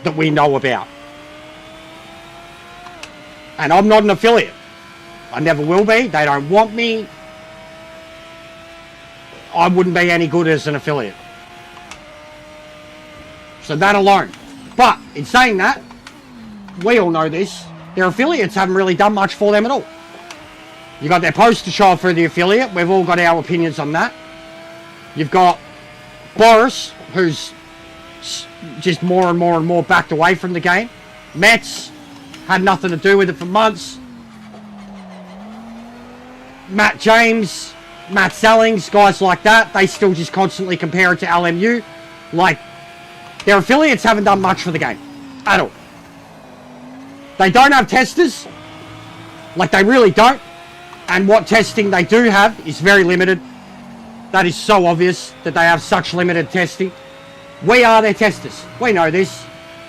that we know about. And I'm not an affiliate. I never will be. They don't want me. I wouldn't be any good as an affiliate. So that alone. But in saying that, we all know this. Their affiliates haven't really done much for them at all. You got their poster child for the affiliate. We've all got our opinions on that. You've got Boris, who's just more and more and more backed away from the game. Mets had nothing to do with it for months. Matt James, Matt Sellings, guys like that, they still just constantly compare it to LMU. Like, their affiliates haven't done much for the game at all. They don't have testers. Like, they really don't. And what testing they do have is very limited. That is so obvious that they have such limited testing. We are their testers. We know this.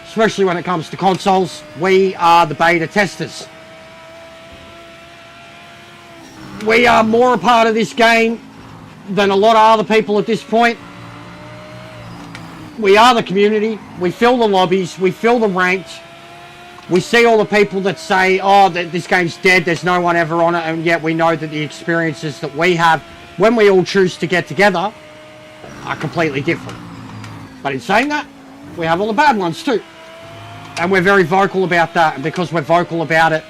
Especially when it comes to consoles. We are the beta testers. We are more a part of this game than a lot of other people at this point. We are the community. We fill the lobbies. We fill the ranked. We see all the people that say, oh, that this game's dead, there's no one ever on it, and yet we know that the experiences that we have when we all choose to get together are completely different. But in saying that, we have all the bad ones too. And we're very vocal about that, and because we're vocal about it,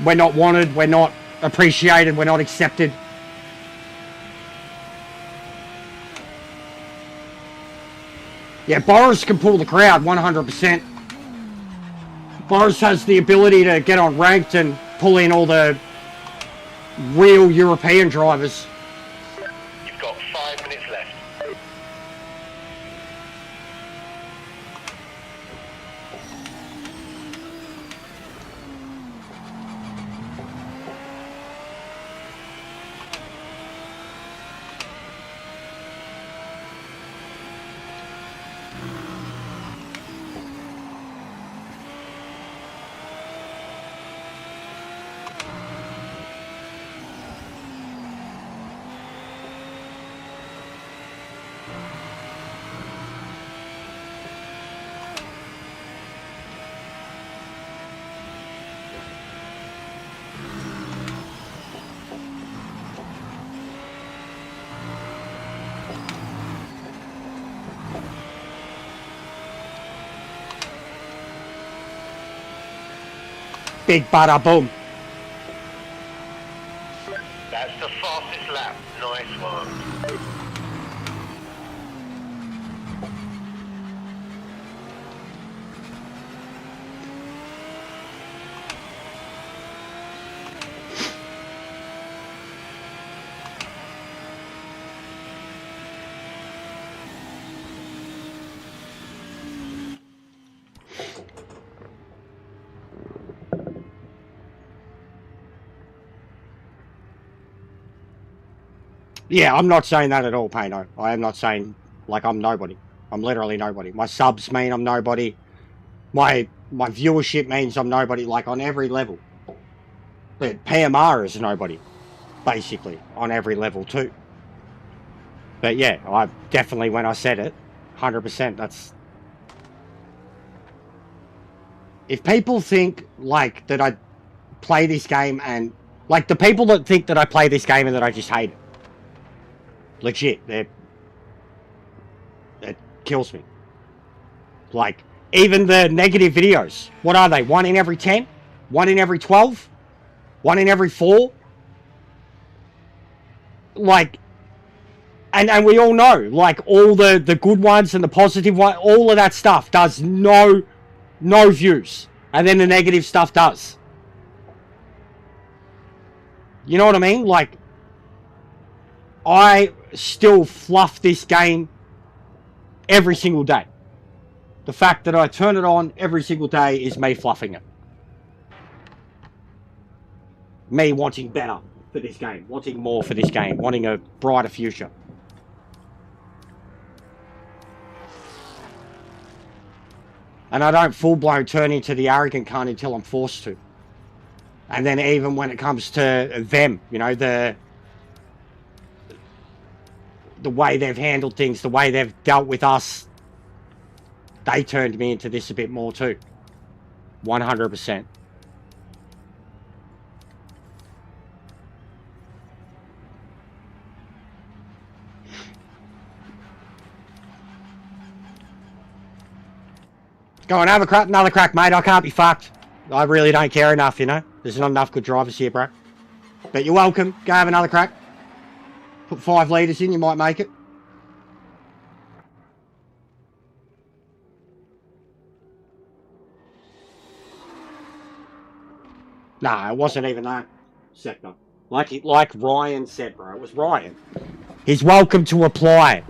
we're not wanted, we're not appreciated, we're not accepted. Yeah, Boris can pull the crowd 100%. Boris has the ability to get on ranked and pull in all the real European drivers. You've got 5 minutes left. Big bada boom. That's the fastest lap. Nice one. Yeah, I'm not saying that at all, Pano. I am not saying, like, I'm nobody. I'm literally nobody. My subs mean I'm nobody. My viewership means I'm nobody, like, on every level. But PMR is nobody, basically, on every level too. But yeah, I definitely, when I said it, 100%, that's... If people think, like, that I play this game and... Like, the people that think that I play this game and that I just hate it. Legit, it kills me. Like, even the negative videos, what are they? 1 in every 10? 1 in every 12? 1 in every 4? Like, and we all know, like, all the good ones and the positive one, all of that stuff does no views. And then the negative stuff does. You know what I mean? Like, I still fluff this game every single day. The fact that I turn it on every single day is me fluffing it. Me wanting better for this game, wanting more for this game, wanting a brighter future. And I don't full-blown turn into the arrogant cunt until I'm forced to. And then even when it comes to them, you know, the way they've handled things, the way they've dealt with us, they turned me into this a bit more too. 100%. Go on, have a crack, another crack, mate. I can't be fucked. I really don't care enough, you know. There's not enough good drivers here, bro. But you're welcome. Go have another crack. Put 5 litres in, you might make it. Nah, it wasn't even that sector. Like Ryan said, bro. It was Ryan. He's welcome to apply.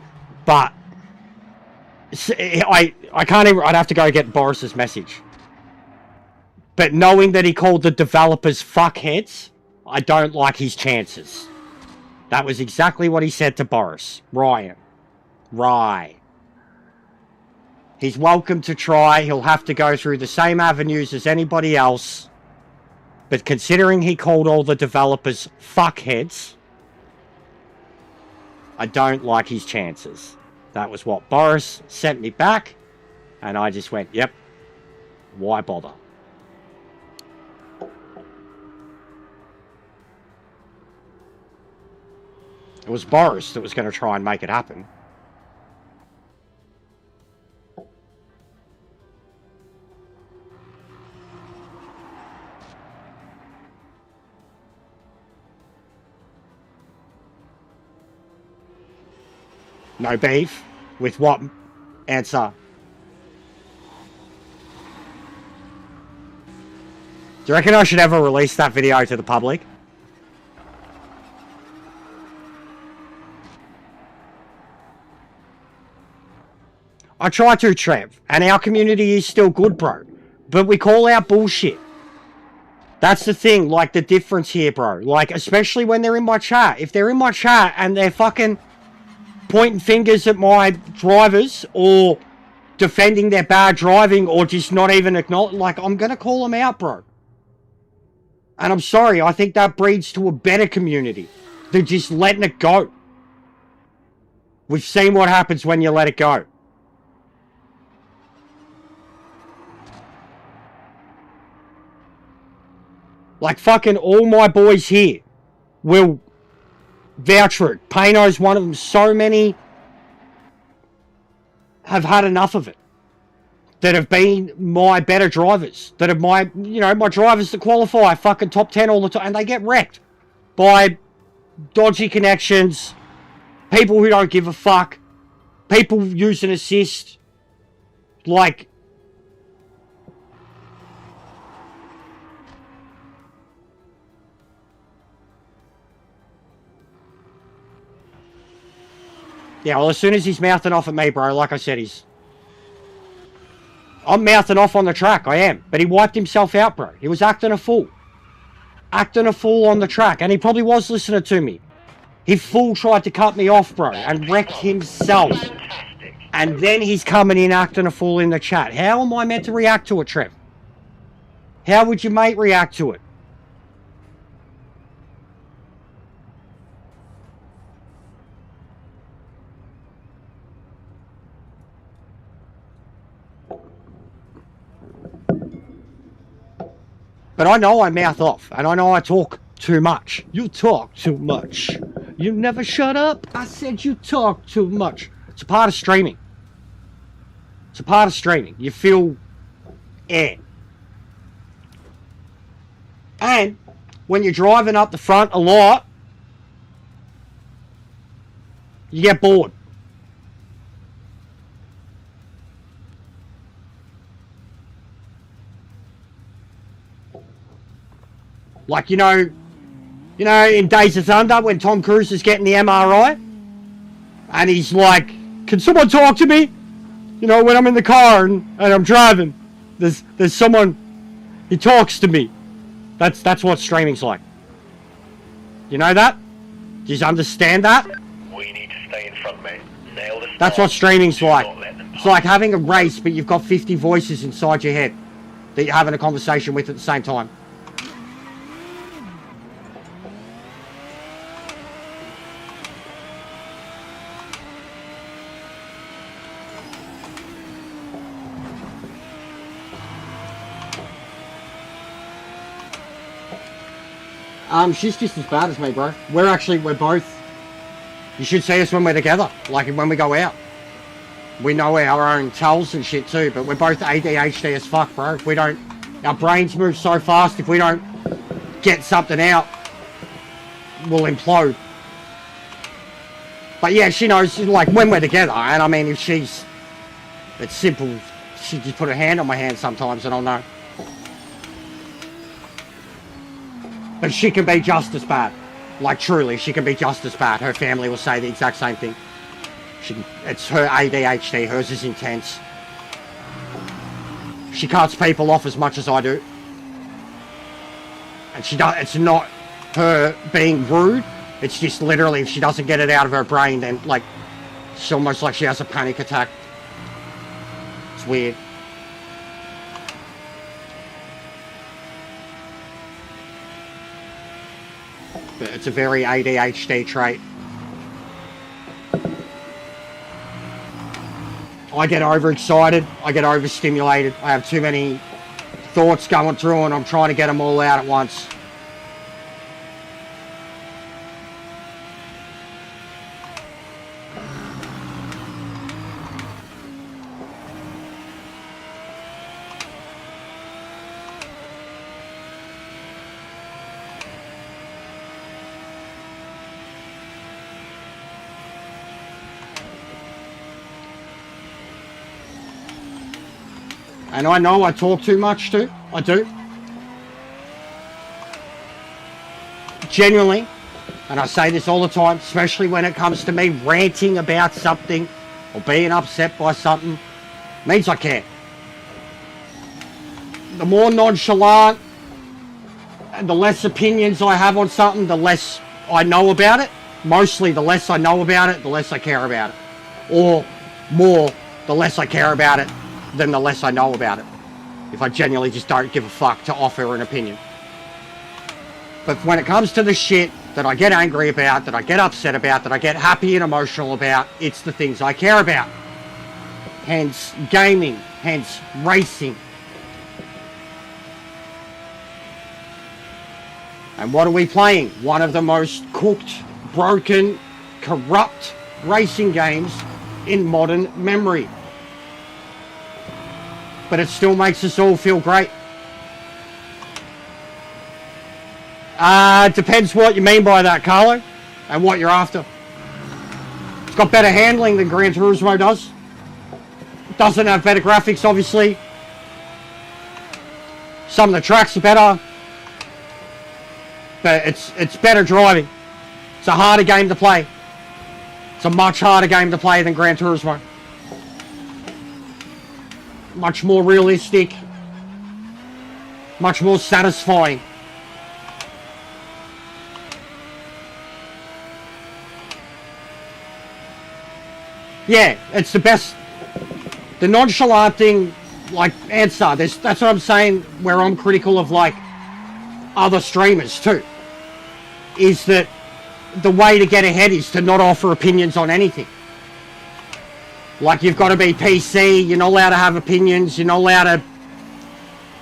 But I can't even... I'd have to go get Boris's message. But knowing that he called the developers fuckheads, I don't like his chances. That was exactly what he said to Boris. Ryan. Rye. He's welcome to try. He'll have to go through the same avenues as anybody else. But considering he called all the developers fuckheads, I don't like his chances. That was what Boris sent me back. And I just went, yep, why bother? It was Boris that was going to try and make it happen. No beef? With what answer? Do you reckon I should ever release that video to the public? I try to, Trev, and our community is still good, bro. But we call out bullshit. That's the thing, like, the difference here, bro. Like, especially when they're in my chat. If they're in my chat and they're fucking pointing fingers at my drivers or defending their bad driving or just not even acknowledge, like, I'm gonna call them out, bro. And I'm sorry, I think that breeds to a better community than just letting it go. We've seen what happens when you let it go. Like, fucking all my boys here will vouch for it. Payno's one of them. So many have had enough of it. That have been my better drivers. That are my, you know, my drivers that qualify fucking top 10 all the time. And they get wrecked by dodgy connections, people who don't give a fuck, people use an assist. Like, yeah, well, as soon as he's mouthing off at me, bro, like I said, I'm mouthing off on the track, I am. But he wiped himself out, bro. He was acting a fool. Acting a fool on the track. And he probably was listening to me. He full tried to cut me off, bro, and wrecked himself. And then he's coming in acting a fool in the chat. How am I meant to react to it, Trev? How would your mate react to it? But I know I mouth off, and I know I talk too much. You talk too much. You never shut up. I said you talk too much. It's a part of streaming. It's a part of streaming. You feel air. And when you're driving up the front a lot, you get bored. Like, you know, in Days of Thunder when Tom Cruise is getting the MRI and he's like, can someone talk to me? You know, when I'm in the car and I'm driving, there's someone, he talks to me. That's what streaming's like. You know that? Do you understand that? We need to stay in front, mate. Nail the start. That's what streaming's Do like. not let them It's like having a race, but you've got 50 voices inside your head that you're having a conversation with at the same time. She's just as bad as me, bro. We're both... You should see us when we're together, like when we go out. We know our own tells and shit too, but we're both ADHD as fuck, bro. We don't... Our brains move so fast, if we don't get something out, we'll implode. But yeah, she knows, like, when we're together, and I mean, if she's... It's simple. She just put her hand on my hand sometimes and I'll know. But she can be just as bad. Like, truly, she can be just as bad. Her family will say the exact same thing. It's her ADHD. Hers is intense. She cuts people off as much as I do. And it's not her being rude. It's just literally, if she doesn't get it out of her brain, then, like, it's almost like she has a panic attack. It's weird. It's a very ADHD trait. I get overexcited, I get overstimulated, I have too many thoughts going through and I'm trying to get them all out at once. And I know I talk too much too. I do. Genuinely, and I say this all the time, especially when it comes to me ranting about something or being upset by something, means I care. The more nonchalant and the less opinions I have on something, the less I know about it. Mostly the less I know about it, the less I care about it. Or more, the less I care about it than the less I know about it. If I genuinely just don't give a fuck to offer an opinion. But when it comes to the shit that I get angry about, that I get upset about, that I get happy and emotional about, it's the things I care about. Hence gaming, hence racing. And what are we playing? One of the most cooked, broken, corrupt racing games in modern memory. But it still makes us all feel great. Depends what you mean by that, Carlo, and what you're after. It's got better handling than Gran Turismo does. It doesn't have better graphics, obviously. Some of the tracks are better. But it's better driving. It's a harder game to play. It's a much harder game to play than Gran Turismo. Much more realistic. Much more satisfying. Yeah, it's the best. The nonchalant thing, like answer. That's what I'm saying. Where I'm critical of like other streamers too, is that the way to get ahead is to not offer opinions on anything. Like you've got to be PC. You're not allowed to have opinions. You're not allowed to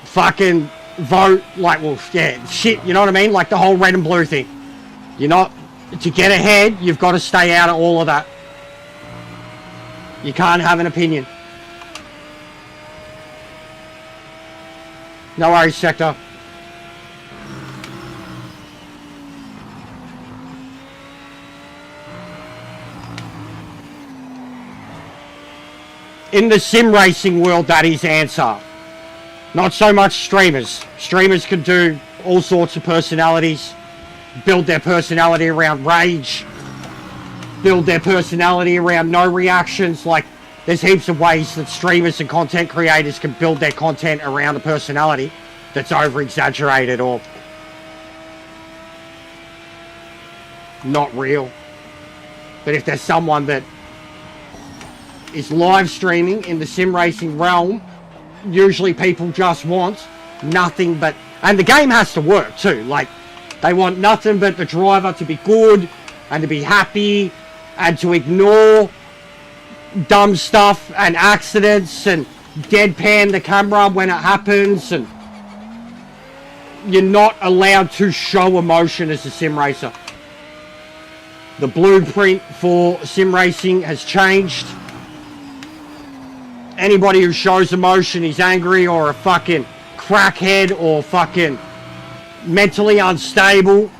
fucking vote. Like, well, yeah, shit. You know what I mean? Like the whole red and blue thing. You're not to get ahead. You've got to stay out of all of that. You can't have an opinion. No worries, Sector. In the sim racing world, that is answer. Not so much streamers. Streamers can do all sorts of personalities. Build their personality around rage. Build their personality around no reactions. Like, there's heaps of ways that streamers and content creators can build their content around a personality that's over-exaggerated or not real. But if there's someone that is live streaming in the sim racing realm, usually people just want nothing but, and the game has to work too, like they want nothing but the driver to be good and to be happy and to ignore dumb stuff and accidents and deadpan the camera when it happens, and you're not allowed to show emotion as a sim racer. The blueprint for sim racing has changed. Anybody who shows emotion is angry or a fucking crackhead or fucking mentally unstable.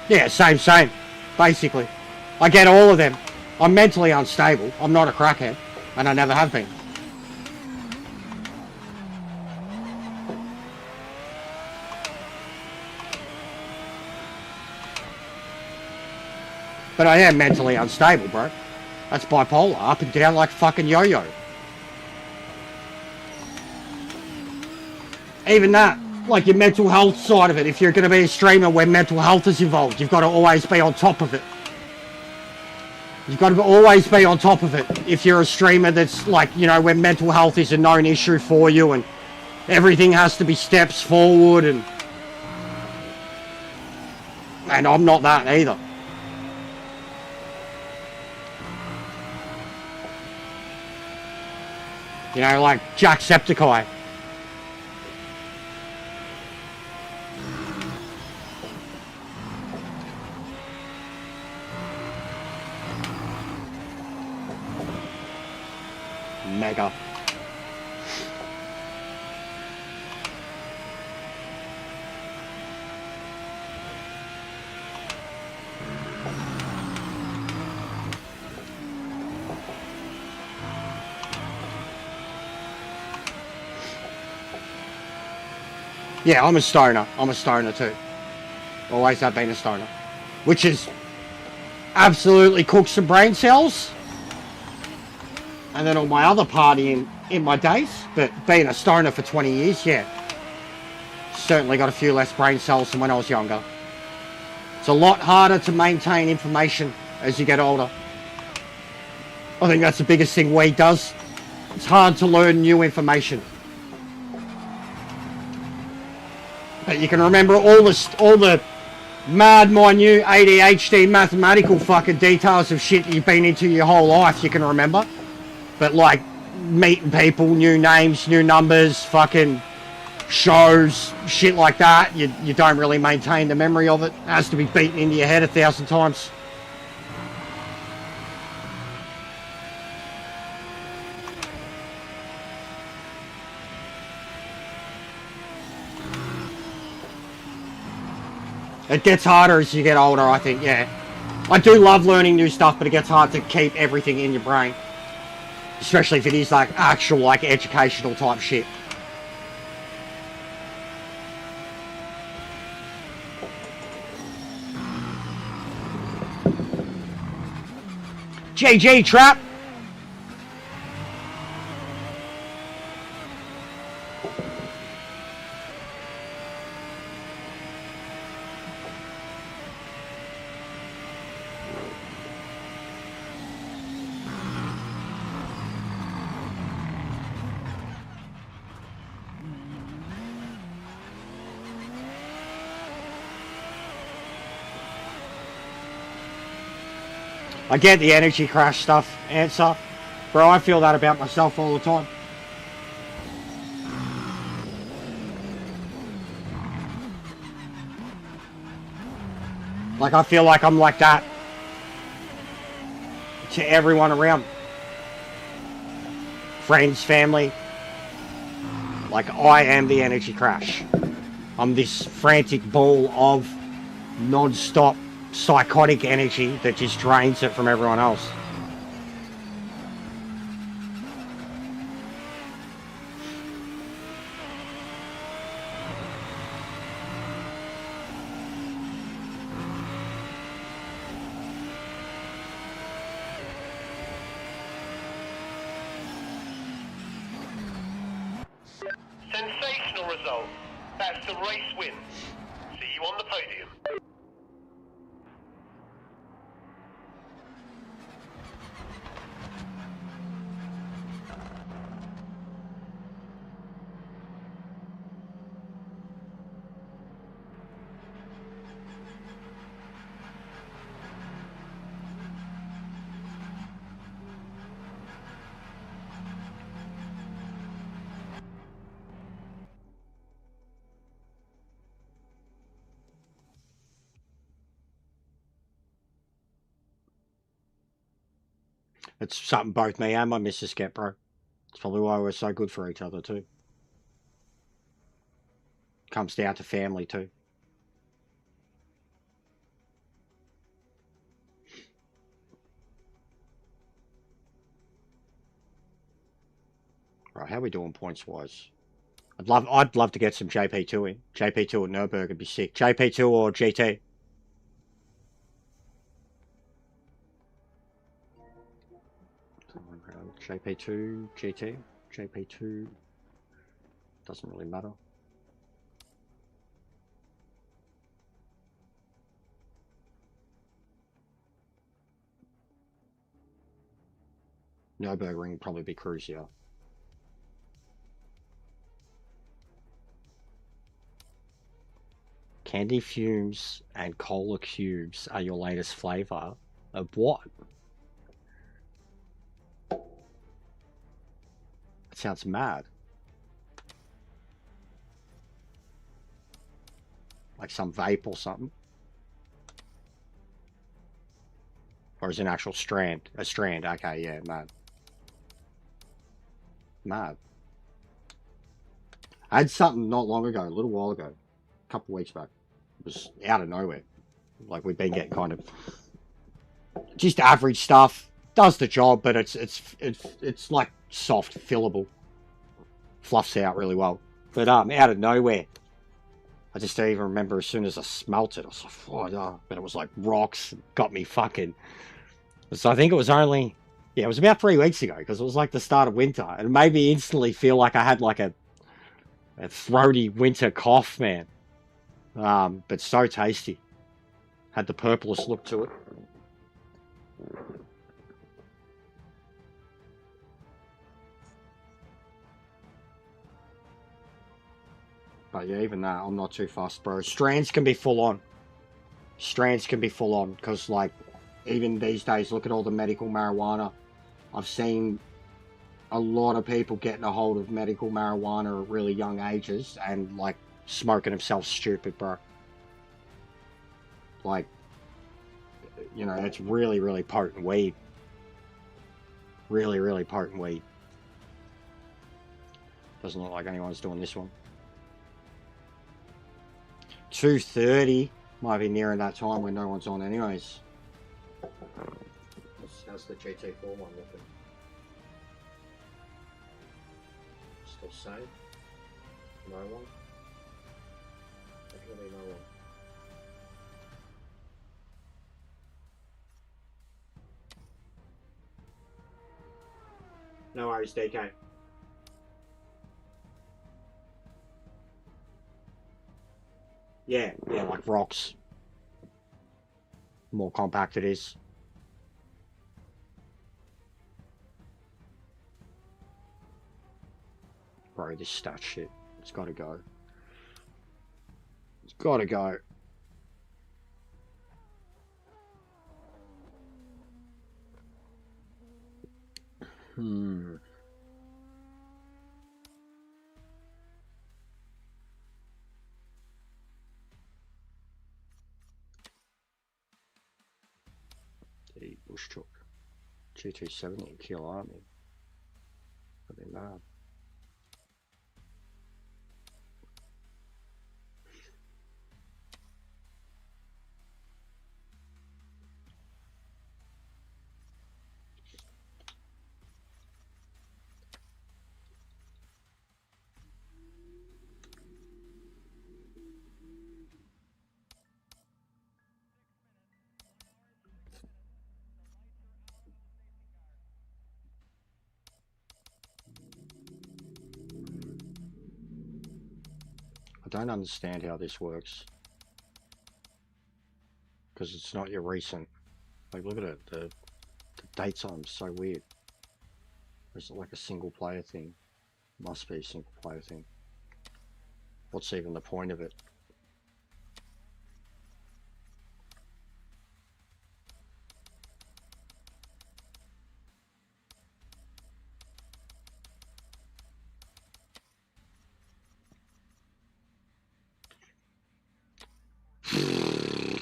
Yeah, same, basically. I get all of them. I'm mentally unstable. I'm not a crackhead, and I never have been. But I am mentally unstable, bro. That's bipolar, up and down like fucking yo-yo. Even that, like your mental health side of it, if you're going to be a streamer where mental health is involved, you've got to always be on top of it. You've got to always be on top of it if you're a streamer that's like, you know, where mental health is a known issue for you and everything has to be steps forward, and I'm not that either. You know, like Jacksepticeye. Mega. Yeah, I'm a stoner. I'm a stoner too. Always have been a stoner. Which is absolutely cooked some brain cells. And then all my other partying in my days. But being a stoner for 20 years, yeah. Certainly got a few less brain cells than when I was younger. It's a lot harder to maintain information as you get older. I think that's the biggest thing weed does. It's hard to learn new information. But you can remember all the mad, minute, ADHD, mathematical fucking details of shit that you've been into your whole life, you can remember. But like, meeting people, new names, new numbers, fucking shows, shit like that, you don't really maintain the memory of it. It has to be beaten into your head 1,000 times. It gets harder as you get older, I think, yeah. I do love learning new stuff, but it gets hard to keep everything in your brain. Especially if it is like actual, like educational type shit. JJ Trap. I get the energy crash stuff answer. Bro, I feel that about myself all the time. Like, I feel like I'm like that to everyone around. Friends, family. Like, I am the energy crash. I'm this frantic ball of non-stop psychotic energy that just drains it from everyone else. Sensational result. That's the race win. See you on the podium. It's something both me and my missus get, bro. It's probably why we're so good for each other, too. Comes down to family, too. Right, how are we doing points-wise? I'd love to get some JP2 in. JP2 at Nürburgring would be sick. JP2 or GT? JP2, GT, JP2, doesn't really matter. Nürburgring would probably be cruisier. Candy fumes and cola cubes are your latest flavor of what? That sounds mad. Like some vape or something. Or is it an actual strand? A strand, okay, yeah, mad. Mad. I had something not long ago, a little while ago, a couple of weeks back. It was out of nowhere. Like we've been getting kind of just average stuff. Does the job, but it's like soft, fillable. Fluffs out really well. But out of nowhere. I just don't even remember as soon as I smelt it. I was like, oh no. But it was like rocks. Got me fucking. So I think it was only, yeah, it was about 3 weeks ago because it was like the start of winter. And it made me instantly feel like I had like a throaty winter cough, man. But so tasty. Had the purplest look to it. But yeah, even that, I'm not too fussed, bro. Strands can be full on. Strands can be full on because, like, even these days, look at all the medical marijuana. I've seen a lot of people getting a hold of medical marijuana at really young ages and, like, smoking themselves stupid, bro. Like, you know, it's really, really potent weed. Really, really potent weed. Doesn't look like anyone's doing this one. 2:30 might be nearing that time when no one's on anyways. How's the GT4 one looking? Still same? No one? Definitely no one. No worries, DK. Yeah, like rocks. More compact it is. Bro, this stat shit. It's gotta go. It's gotta go. The bush truck. GT70 kill army. I've been mad. I don't understand how this works. Because it's not your recent. Like, look at it. The dates on them so weird. Is it like a single player thing? Must be a single player thing. What's even the point of it?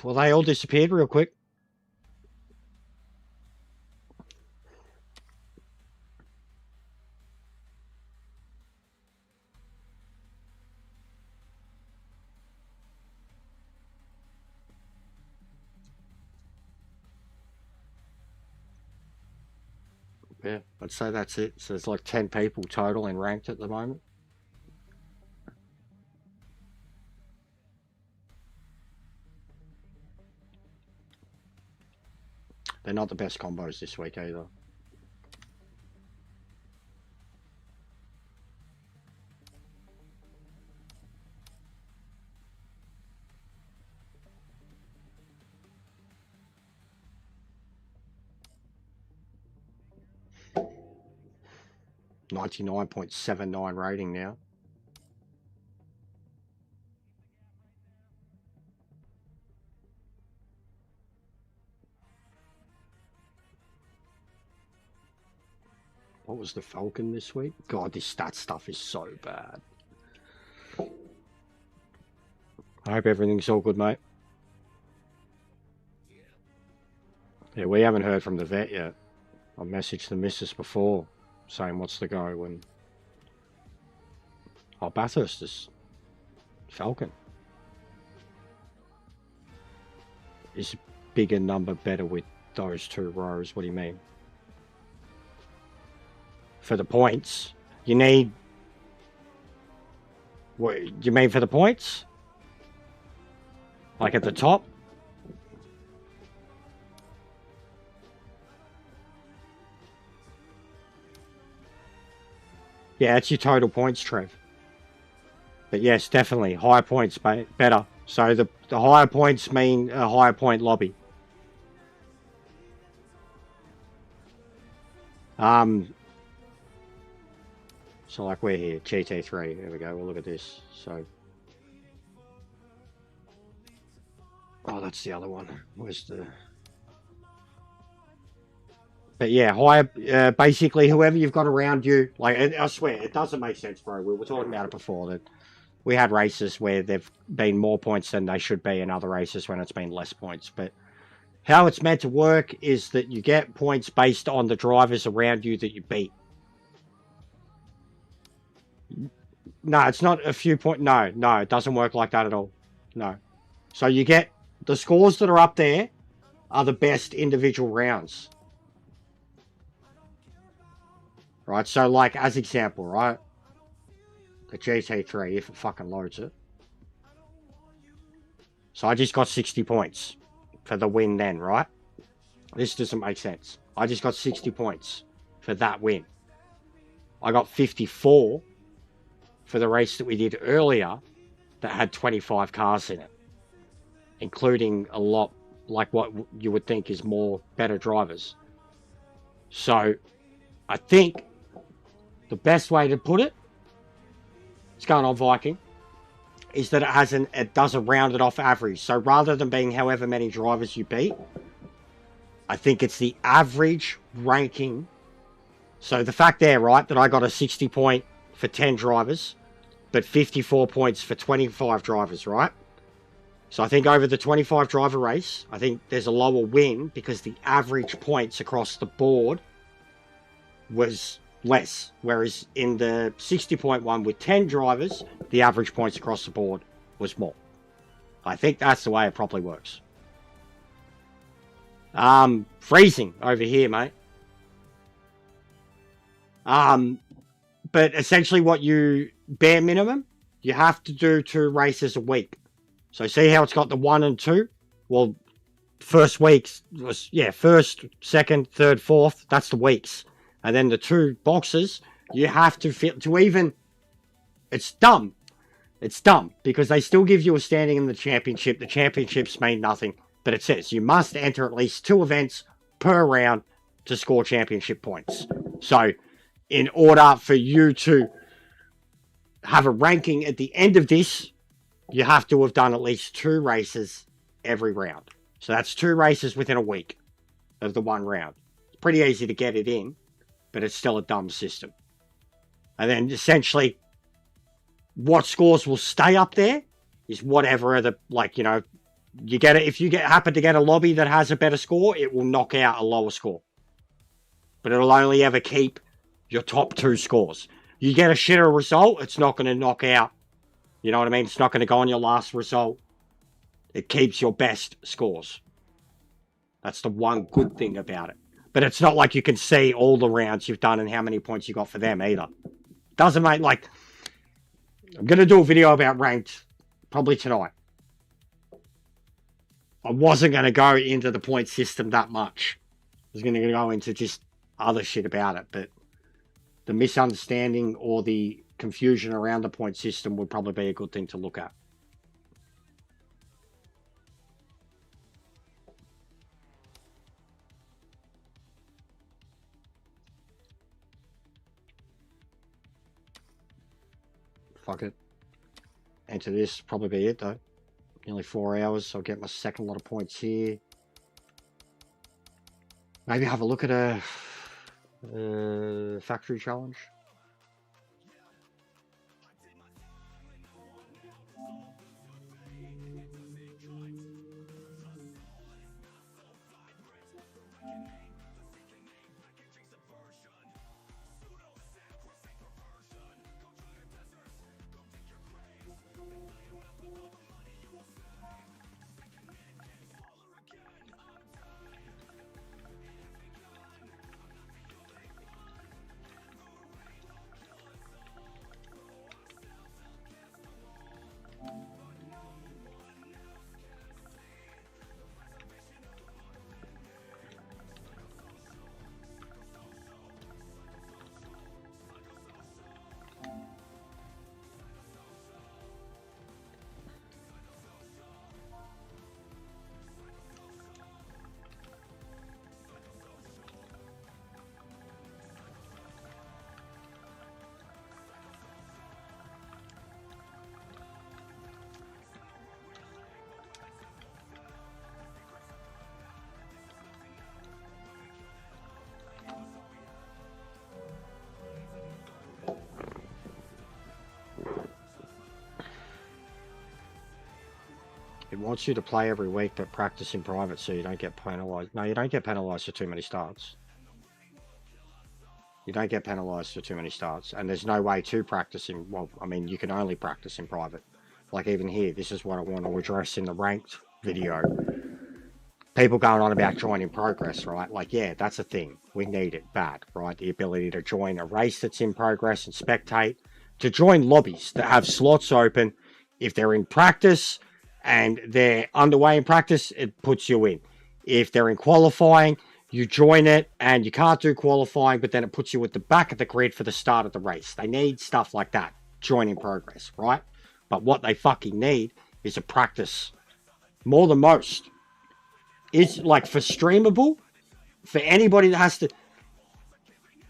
Well, they all disappeared real quick. Yeah, I'd say that's it. So there's like 10 people total in ranked at the moment. They're not the best combos this week either. .79 rating now. What was the Falcon this week? God, this stat stuff is so bad. I hope everything's all good, mate. Yeah, we haven't heard from the vet yet. I messaged the missus before saying what's the go when... Oh, Bathurst is... Falcon. Is a bigger number better with those 2 rows? What do you mean? For the points, you need... What do you mean for the points? Like at the top? Yeah, it's your total points, Trev. But yes, definitely, higher points better. So the higher points mean a higher point lobby. So like we're here, GT3, there we go, we'll look at this, so. Oh, that's the other one, where's the... But yeah, higher, basically whoever you've got around you, like, I swear, it doesn't make sense, bro. We were talking about it before, that we had races where there've been more points than they should be, and other races when it's been less points. But how it's meant to work is that you get points based on the drivers around you that you beat. No, it's not a few points. No, it doesn't work like that at all. No. So you get the scores that are up there are the best individual rounds. Right, so like as example, right? The GT3, if it fucking loads it. So I just got 60 points for the win then, right? This doesn't make sense. I just got 60 points for that win. I got 54 for the race that we did earlier that had 25 cars in it. Including a lot, like what you would think is more better drivers. So, I think the best way to put it, it's going on Viking, is that it does a rounded off average. So rather than being however many drivers you beat, I think it's the average ranking. So the fact there, right, that I got a 60 point for 10 drivers, but 54 points for 25 drivers, right? So I think over the 25 driver race, I think there's a lower win because the average points across the board was less. Whereas in the 60-point one with 10 drivers, the average points across the board was more. I think that's the way it probably works. Freezing over here, mate. But essentially bare minimum, you have to do 2 races a week. So see how it's got the 1 and 2? Well, first week's was, yeah, first, second, third, fourth, that's the weeks. And then the 2 boxes, you have to fit to even, it's dumb. It's dumb because they still give you a standing in the championship. The championships mean nothing, but it says you must enter at least 2 events per round to score championship points. So in order for you to have a ranking at the end of this, you have to have done at least 2 races every round. So that's 2 races within a week of the 1 round. It's pretty easy to get it in, but it's still a dumb system. And then essentially, what scores will stay up there is whatever the, like, you know, you get it. If you happen to get a lobby that has a better score, it will knock out a lower score. But it'll only ever keep your top 2 scores. You get a shitter result, it's not going to knock out. You know what I mean? It's not going to go on your last result. It keeps your best scores. That's the one good thing about it. But it's not like you can see all the rounds you've done and how many points you got for them either. Doesn't make, like... I'm going to do a video about ranked probably tonight. I wasn't going to go into the point system that much. I was going to go into just other shit about it. But the misunderstanding or the confusion around the point system would probably be a good thing to look at. Fuck it. Enter this, probably be it though. Nearly 4 hours, so I'll get my second lot of points here. Maybe have a look at Factory challenge. It wants you to play every week, but practice in private so you don't get penalised. No, you don't get penalised for too many starts. You don't get penalised for too many starts. And there's no way to practice in... Well, I mean, you can only practice in private. Like even here, this is what I want to address in the ranked video. People going on about joining progress, right? Like, yeah, that's a thing. We need it bad, right? The ability to join a race that's in progress and spectate. To join lobbies that have slots open. If they're in practice... and they're underway in practice, it puts you in. If they're in qualifying, you join it, and you can't do qualifying, but then it puts you at the back of the grid for the start of the race. They need stuff like that, joining progress, right? But what they fucking need is a practice. More than most. It's like for streamable, for anybody that has to...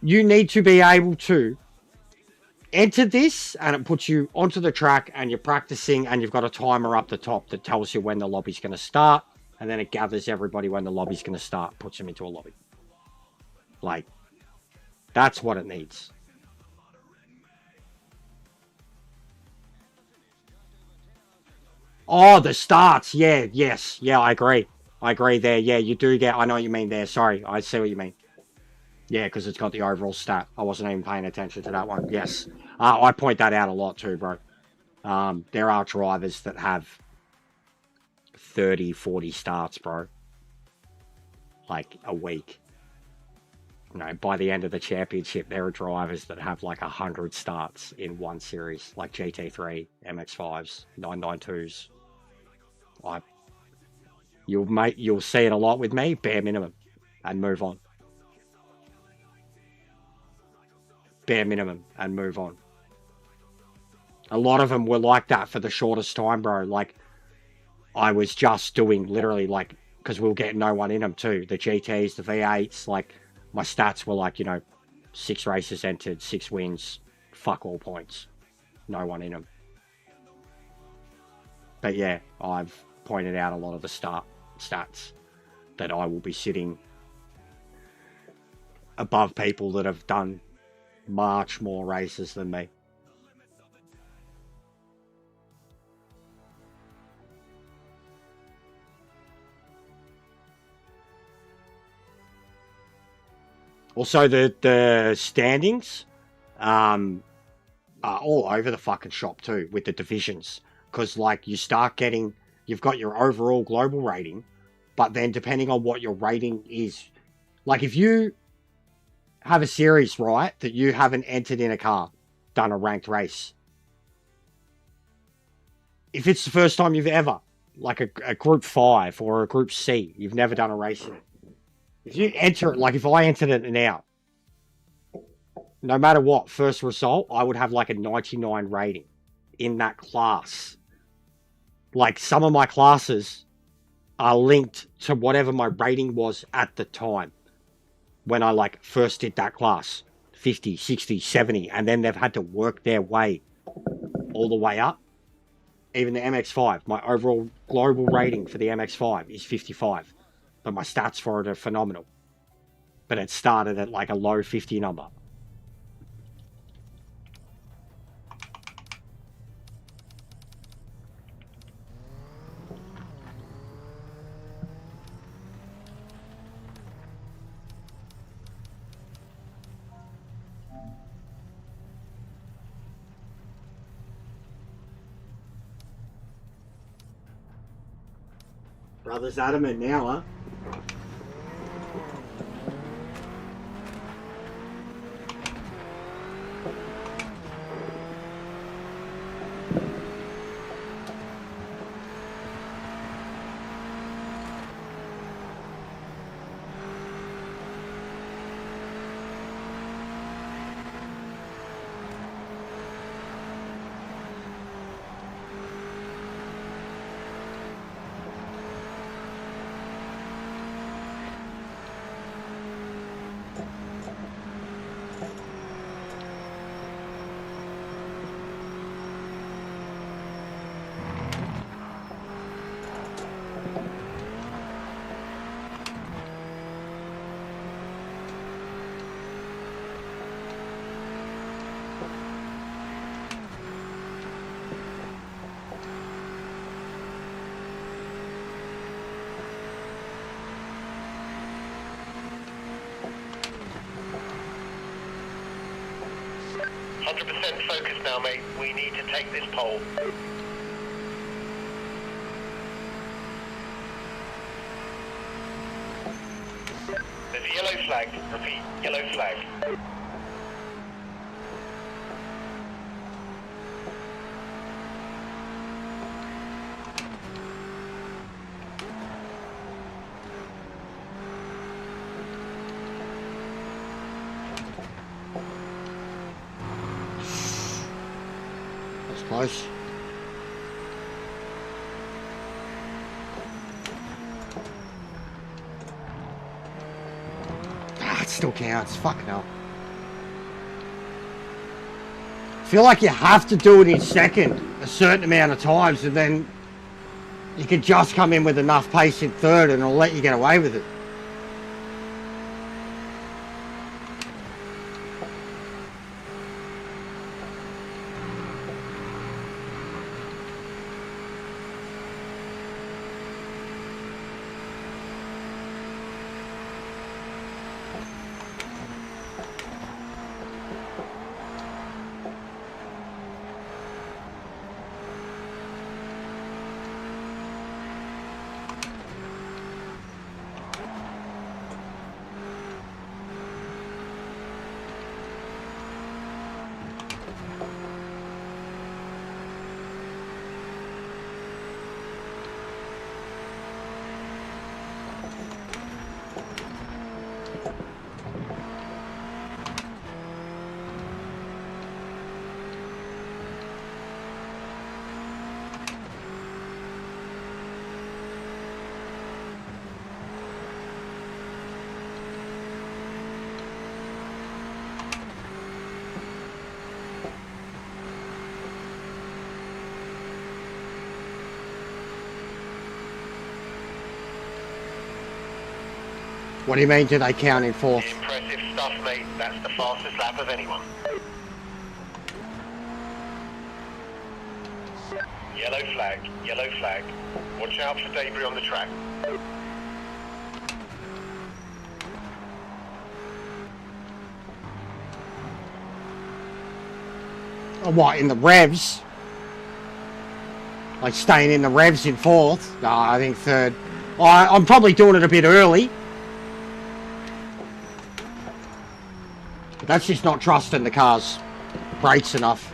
You need to be able to enter this, and it puts you onto the track, and you're practicing, and you've got a timer up the top that tells you when the lobby's going to start, and then it gathers everybody when the lobby's going to start, puts them into a lobby. Like, that's what it needs. Oh, the starts. Yeah, yes. Yeah, I agree. I agree there. Yeah, you do get... I know what you mean there. Sorry, I see what you mean. Yeah, because it's got the overall stat. I wasn't even paying attention to that one. Yes. I point that out a lot too, bro. There are drivers that have 30, 40 starts, bro. Like, a week. You know, by the end of the championship, there are drivers that have like 100 starts in one series. Like GT3, MX5s, 992s. You'll see it a lot with me, bare minimum. And move on. Bare minimum and move on. A lot of them were like that for the shortest time, bro. Like, I was just doing literally like, because we were getting no one in them too. The GTs, the V8s, like, my stats were like, you know, 6 races entered, 6 wins, fuck all points. No one in them. But yeah, I've pointed out a lot of the stats that I will be sitting above people that have done much more races than me. Also, the standings are all over the fucking shop too with the divisions. Because, like, you start getting... You've got your overall global rating, but then depending on what your rating is... Like, if you have a series, right, that you haven't entered in a car, done a ranked race. If it's the first time you've ever, like a Group 5 or a Group C, you've never done a race in it. If you enter it, like if I entered it now, no matter what, first result, I would have like a 99 rating in that class. Like some of my classes are linked to whatever my rating was at the time. When I like first did that class, 50, 60, 70, and then they've had to work their way all the way up. Even the MX5, my overall global rating for the MX5 is 55, but my stats for it are phenomenal. but it started at like a low 50 number. Brothers adamant now, huh? Focus now, mate. We need to take this pole. There's a yellow flag. Repeat, yellow flag. Close. It still counts. Fuck no. I feel like you have to do it in second a certain amount of times, and then you can just come in with enough pace in third, and it'll let you get away with it. What do you mean, do they count in fourth? Impressive stuff, mate. That's the fastest lap of anyone. Yellow flag, yellow flag. Watch out for debris on the track. Oh, what, in the revs? Like staying in the revs in fourth? No, I think third. I'm probably doing it a bit early. But that's just not trusting the car's brakes enough.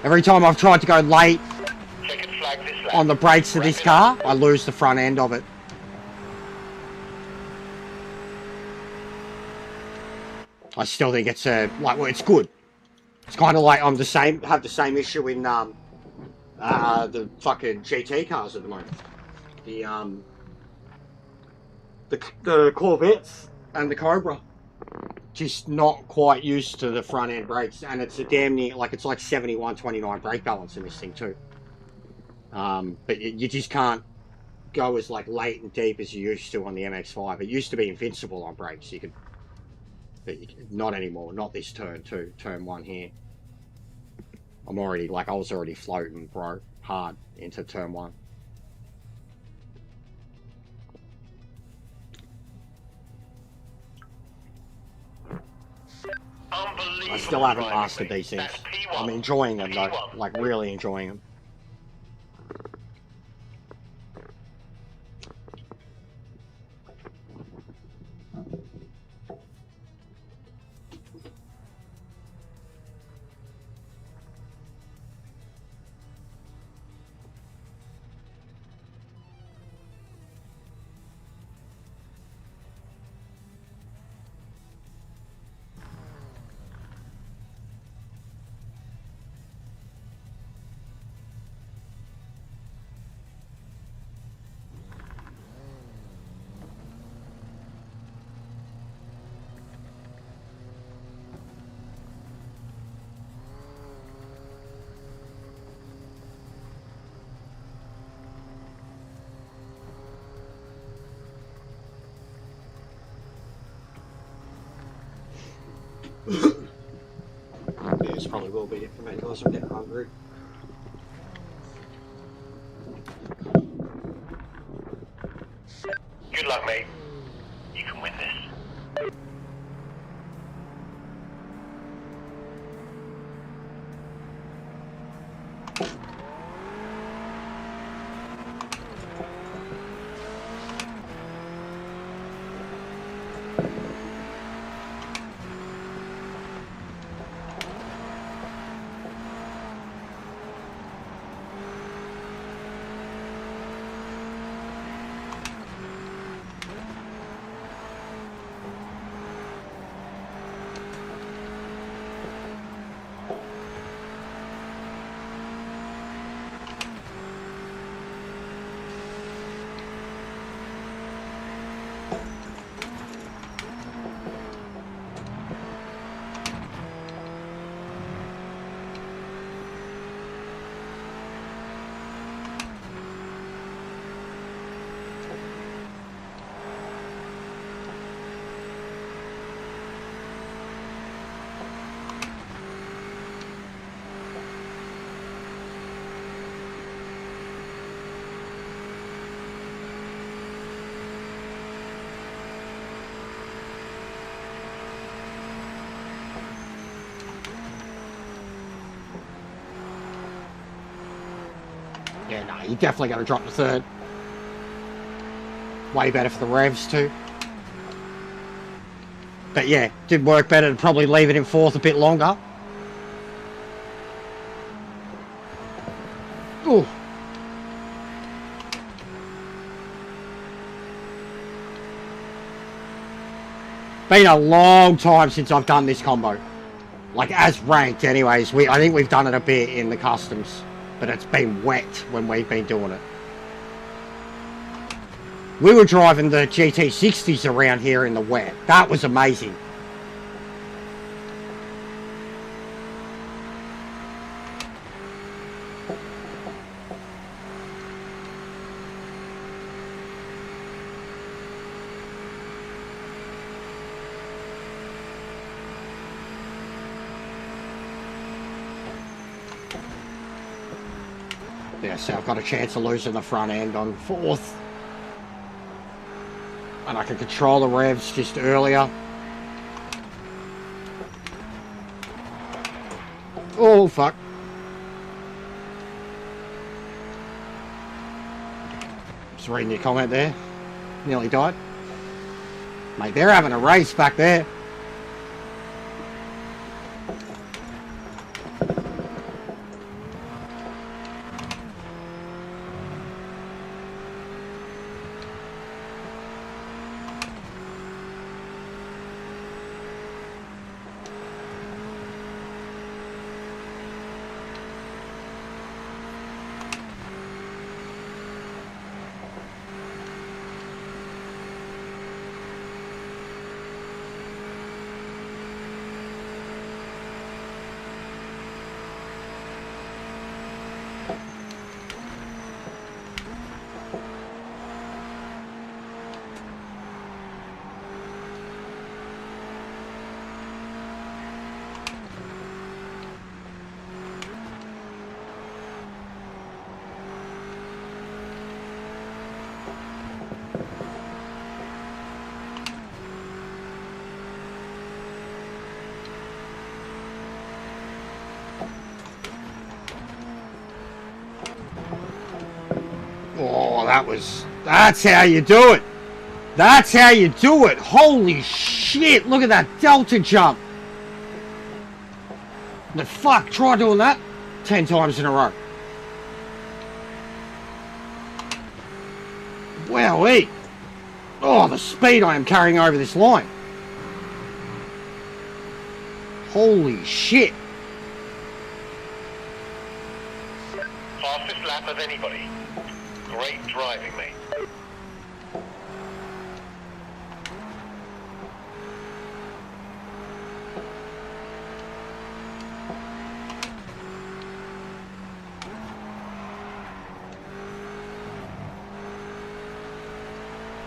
Every time I've tried to go late on the brakes of this car, I lose the front end of it. I still think it's well, it's good. It's kind of like have the same issue in the fucking GT cars at the moment. The Corvettes and the Cobra, just not quite used to the front end brakes, and it's a damn near it's like 71-29 brake balance in this thing too. But you just can't go as like late and deep as you used to on the MX-5. It used to be invincible on brakes. But not anymore. Not this turn two, turn one here. I was already floating, bro, hard into turn one. I still haven't mastered these things. I'm enjoying them though, like really enjoying them. Yeah, this probably will be it for me because I'm getting hungry. Good luck, mate. You can win this. Yeah, no, you definitely got to drop the third. Way better for the revs too. But yeah, did work better to probably leave it in fourth a bit longer. Ooh. Been a long time since I've done this combo. Like as ranked anyways. I think we've done it a bit in the customs. But it's been wet when we've been doing it. We were driving the GT60s around here in the wet. That was amazing. Yeah, so I've got a chance of losing the front end on fourth. And I can control the revs just earlier. Oh, fuck. Just reading your comment there. Nearly died. Mate, they're having a race back there. that's how you do it. That's how you do it. Holy shit, look at that delta jump. The fuck, try doing that 10 times in a row. Wowee. Oh, the speed I am carrying over this line. Holy shit. Fastest lap of anybody. Great driving, mate.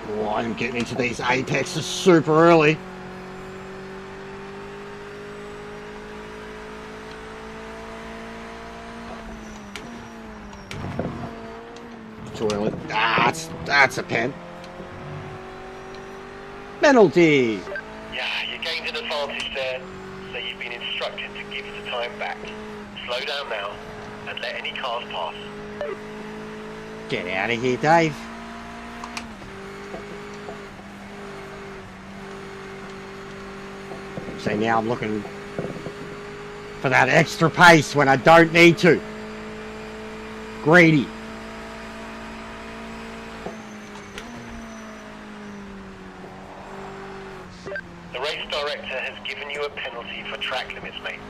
Oh, I'm getting into these apexes super early. Too early. That's a pen. Penalty. Yeah, you gained an advantage there, so you've been instructed to give the time back. Slow down now, and let any cars pass. Get out of here, Dave. So now I'm looking for that extra pace when I don't need to. Greedy. The race director has given you a penalty for track limits, mate.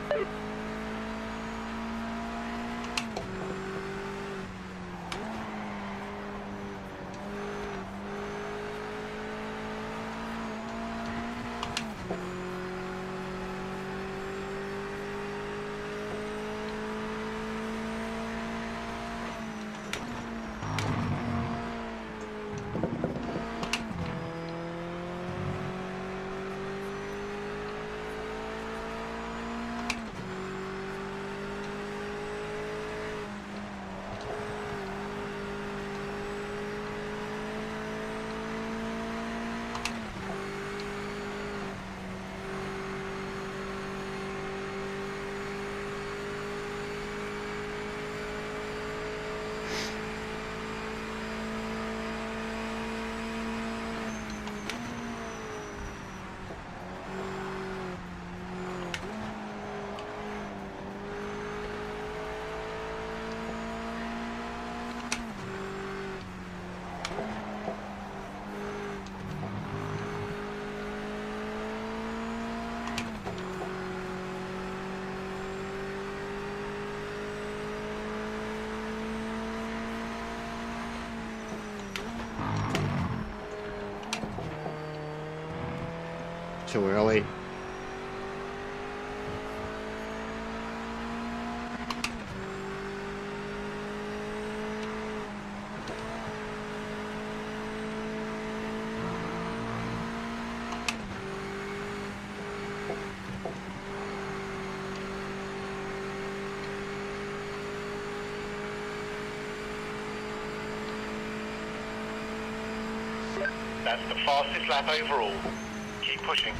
Too early. That's the fastest lap overall. Keep pushing.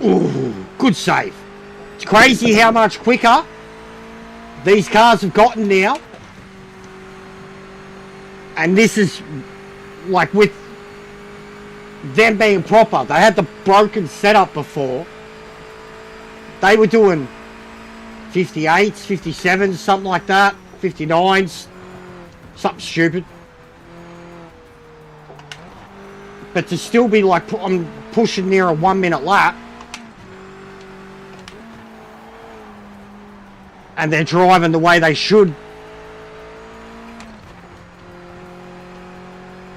Ooh, good save. It's crazy how much quicker these cars have gotten now. And this is like with them being proper. They had the broken setup before. They were doing 58s, 57s, something like that. 59s. Something stupid. But to still be like, I'm pushing near a 1 minute lap. And they're driving the way they should.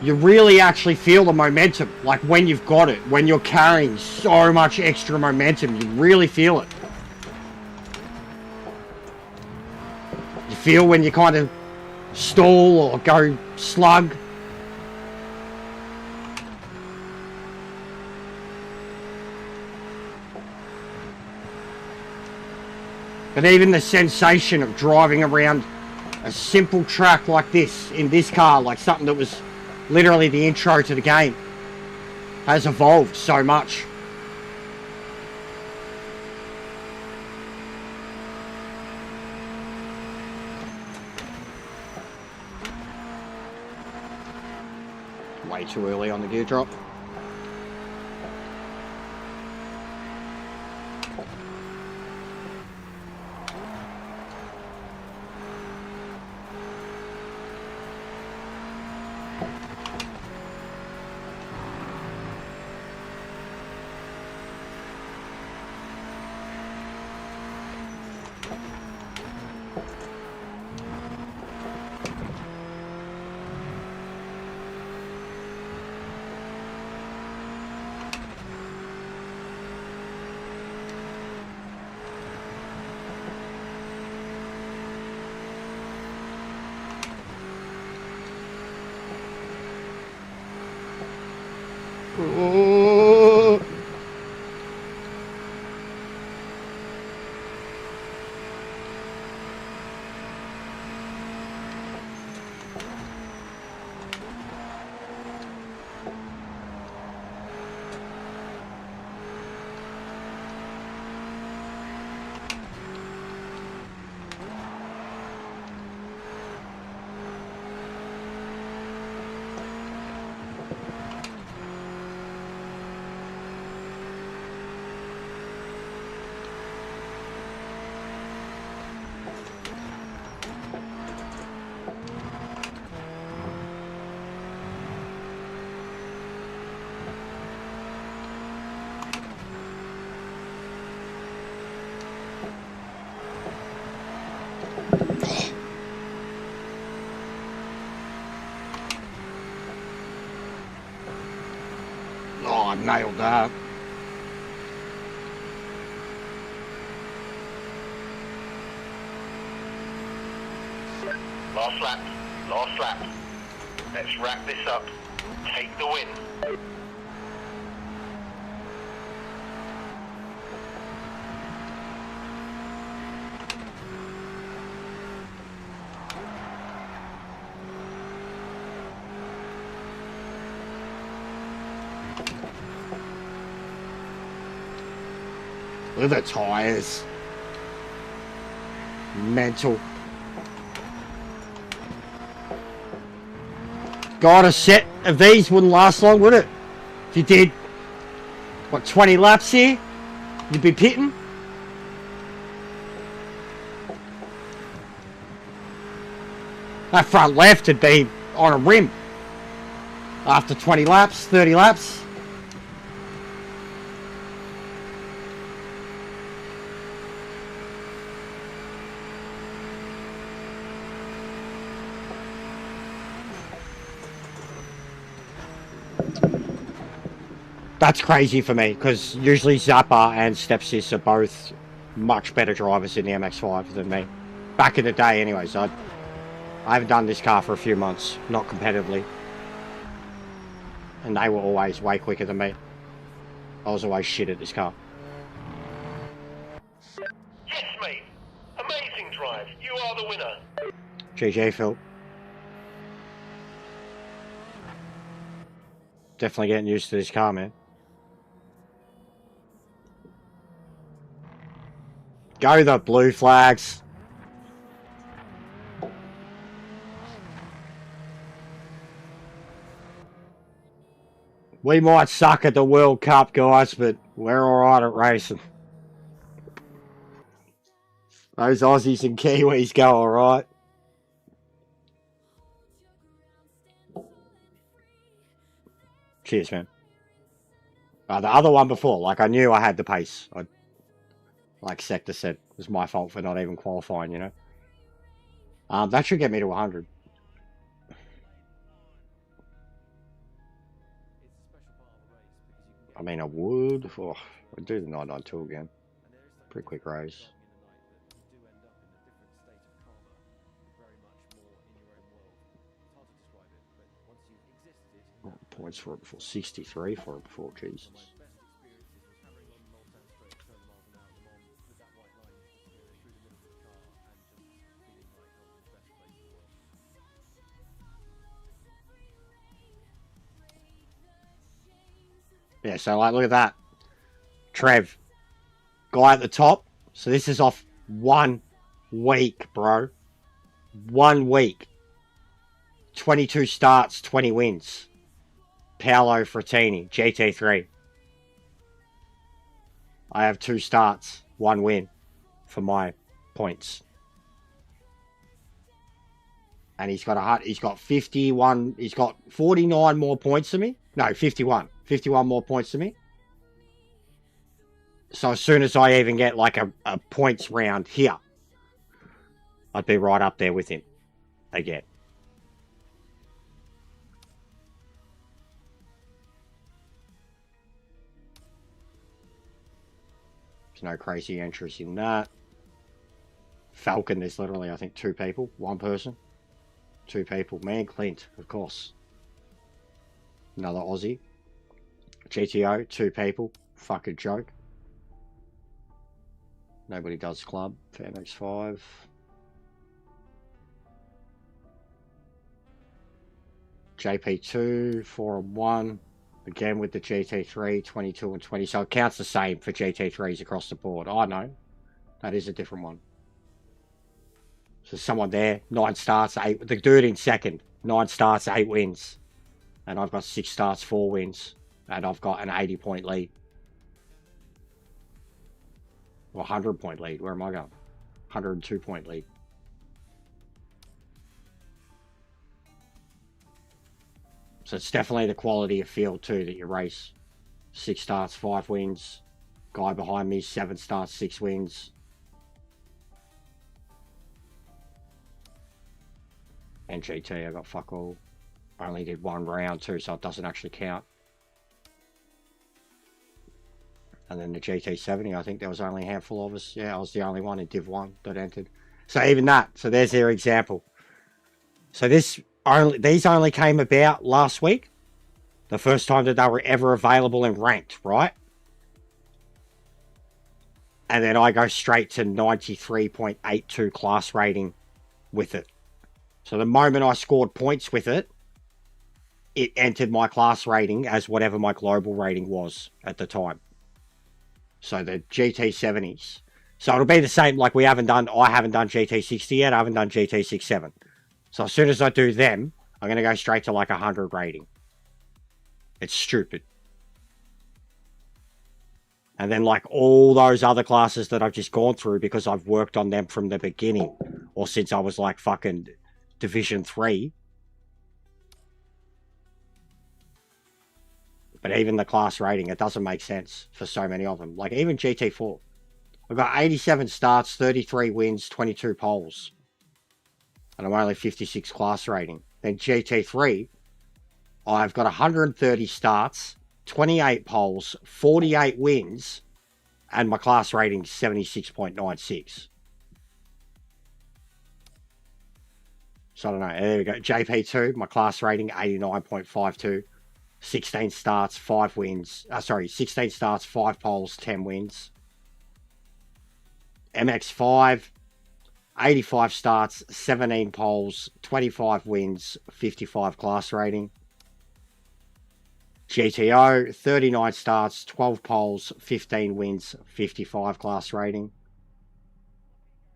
you really actually feel the momentum. Like when you've got it, when you're carrying so much extra momentum, you really feel it. You feel when you kind of stall or go slug. But even the sensation of driving around a simple track like this, in this car, like something that was literally the intro to the game, has evolved so much. Way too early on the gear drop. Oh. Oh, I nailed that. Last lap. Last lap. Let's wrap this up. Take the win. Look at the tyres. Mental. God, a set of these wouldn't last long, would it? If you did, what, 20 laps here? You'd be pitting? That front left would be on a rim. After 20 laps, 30 laps. That's crazy for me, because usually Zappa and Stepsis are both much better drivers in the MX-5 than me. Back in the day anyways. I haven't done this car for a few months, not competitively. And they were always way quicker than me. I was always shit at this car. Yes, mate. Amazing drive. You are the winner. GG, Phil. Definitely getting used to this car, man. Go the blue flags. We might suck at the World Cup, guys, but we're alright at racing. Those Aussies and Kiwis go alright. Cheers, man. The other one before, like I knew I had the pace. Like Sector said, it was my fault for not even qualifying, you know. That should get me to 100. I mean, I would. Oh, I'd do the 992 again. Pretty quick race. Oh, points for it before 63 for it before, Jesus. Yeah, so like, look at that. Trev, guy at the top. So this is off 1 week, bro. 1 week. 22 starts, 20 wins. Paolo Frattini, GT3. I have 2 starts, 1 win for my points. And he's got 51, he's got 49 more points than me. No, 51. 51 more points than me. So as soon as I even get like a points round here, I'd be right up there with him again. There's no crazy entries in that. Falcon, there's literally, I think, 2 people. 1 person. 2 people. Man, Clint, of course. Another Aussie. GTO, 2 people. Fucking joke. Nobody does club for MX5. JP2, 4 and 1. Again with the GT3, 22 and 20. So it counts the same for GT3s across the board. I know. That is a different one. So someone there, 9 starts, 8. The dude in second, 9 starts, 8 wins. And I've got 6 starts, 4 wins. And I've got an 80-point lead. Or 100-point lead. Where am I going? 102-point lead. So it's definitely the quality of field too that you race. 6 starts, 5 wins. Guy behind me, 7 starts, 6 wins. And GT, I got fuck all. I only did 1 round too, so it doesn't actually count. And then the GT70, I think there was only a handful of us. Yeah, I was the only one in Div 1 that entered. So even that, so there's their example. So these only came about last week. The first time that they were ever available and ranked, right? And then I go straight to 93.82 class rating with it. So the moment I scored points with it, it entered my class rating as whatever my global rating was at the time. So the GT70s. So it'll be the same, like I haven't done GT60 yet, I haven't done GT67. So as soon as I do them, I'm going to go straight to like 100 rating. It's stupid. And then like all those other classes that I've just gone through because I've worked on them from the beginning. Or since I was like fucking Division 3. But even the class rating, it doesn't make sense for so many of them. Like even GT4. I've got 87 starts, 33 wins, 22 poles. And I'm only 56 class rating. Then GT3, I've got 130 starts, 28 poles, 48 wins, and my class rating is 76.96. So I don't know. There we go. JP2, my class rating 89.52. 16 starts, 5 wins. 16 starts, 5 poles, 10 wins. MX5, 85 starts, 17 poles, 25 wins, 55 class rating. GTO, 39 starts, 12 poles, 15 wins, 55 class rating.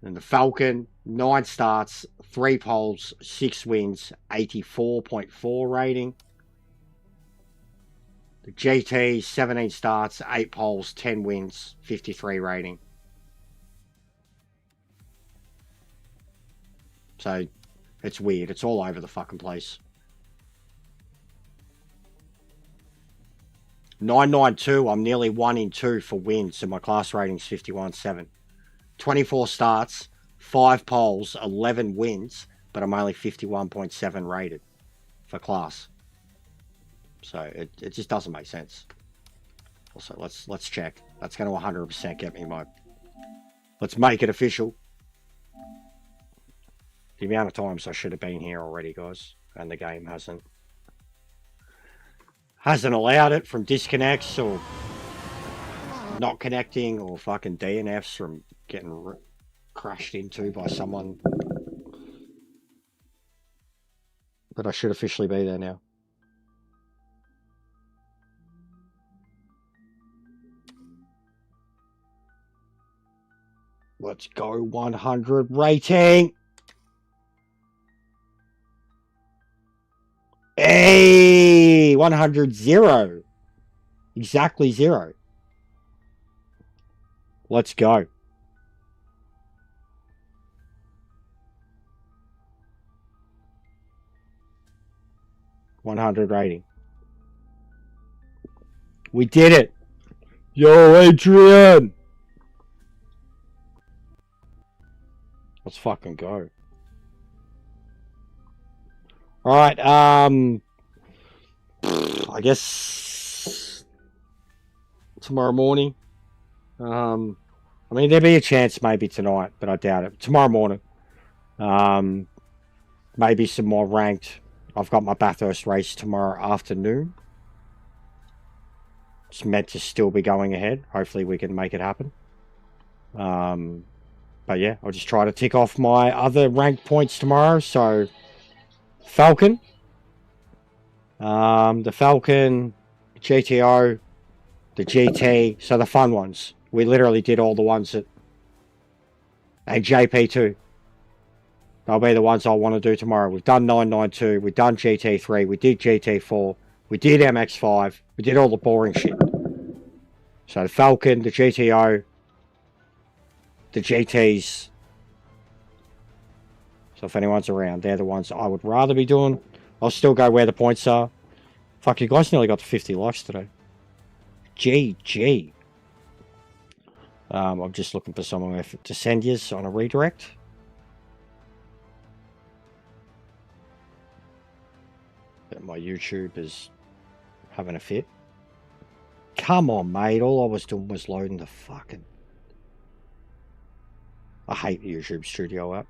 And the Falcon, 9 starts, 3 poles, 6 wins, 84.4 rating. The GT, 17 starts, 8 poles, 10 wins, 53 rating. So, it's weird. It's all over the fucking place. 992, I'm nearly 1 in 2 for wins, so my class rating's 51.7. 24 starts, 5 poles, 11 wins, but I'm only 51.7 rated for class. So it just doesn't make sense. Also, let's check. That's going to 100% get me my... Let's make it official. The amount of times I should have been here already, guys, and the game hasn't allowed it from disconnects or not connecting or fucking DNFs from getting crashed into by someone. But I should officially be there now. Let's go 100 rating. Hey, 100 0. Exactly 0. Let's go. $100 rating. We did it. Yo, Adrian. Let's fucking go. All right. I guess tomorrow morning. I mean, there'd be a chance maybe tonight, but I doubt it. Tomorrow morning. Maybe some more ranked. I've got my Bathurst race tomorrow afternoon. It's meant to still be going ahead. Hopefully we can make it happen. But yeah, I'll just try to tick off my other ranked points tomorrow. So, Falcon. The Falcon, GTO, the GT. So the fun ones. We literally did all the ones that... And JP too. They'll be the ones I want to do tomorrow. We've done 992. We've done GT3. We did GT4. We did MX5. We did all the boring shit. So the Falcon, the GTO, the GTs. So if anyone's around, they're the ones I would rather be doing. I'll still go where the points are. Fuck, you guys nearly got to 50 likes today. GG. I'm just looking for someone to send you on a redirect. My YouTube is having a fit. Come on, mate. All I was doing was loading the fucking... I hate the YouTube Studio app.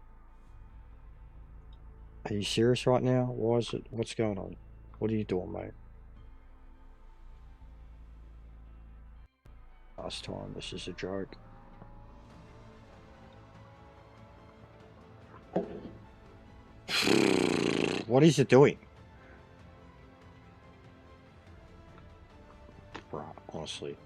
Are you serious right now? Why is it? What's going on? What are you doing, mate? Last time, this is a joke. What is it doing? Right, honestly.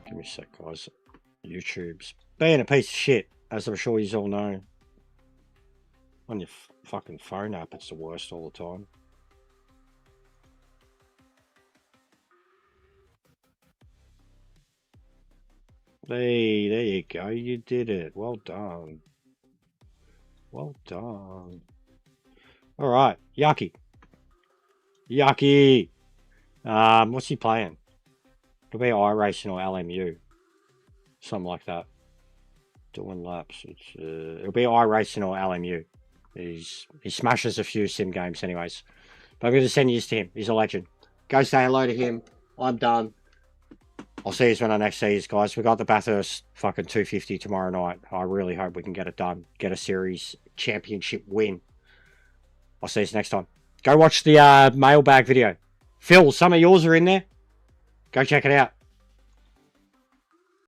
Give me a sec, guys. YouTube's being a piece of shit, as I'm sure you all know. On your fucking phone app, it's the worst all the time. Hey, there you go. You did it. Well done. Well done. All right, Yucky. Yucky. What's he playing? It'll be iRacing or LMU. Something like that. Doing laps. It'll be iRacing or LMU. He smashes a few sim games anyways. But I'm going to send you to him. He's a legend. Go say hello to him. I'm done. I'll see you when I next see you guys. We got the Bathurst fucking 250 tomorrow night. I really hope we can get it done. Get a series championship win. I'll see you next time. Go watch the mailbag video. Phil, some of yours are in there. Go check it out.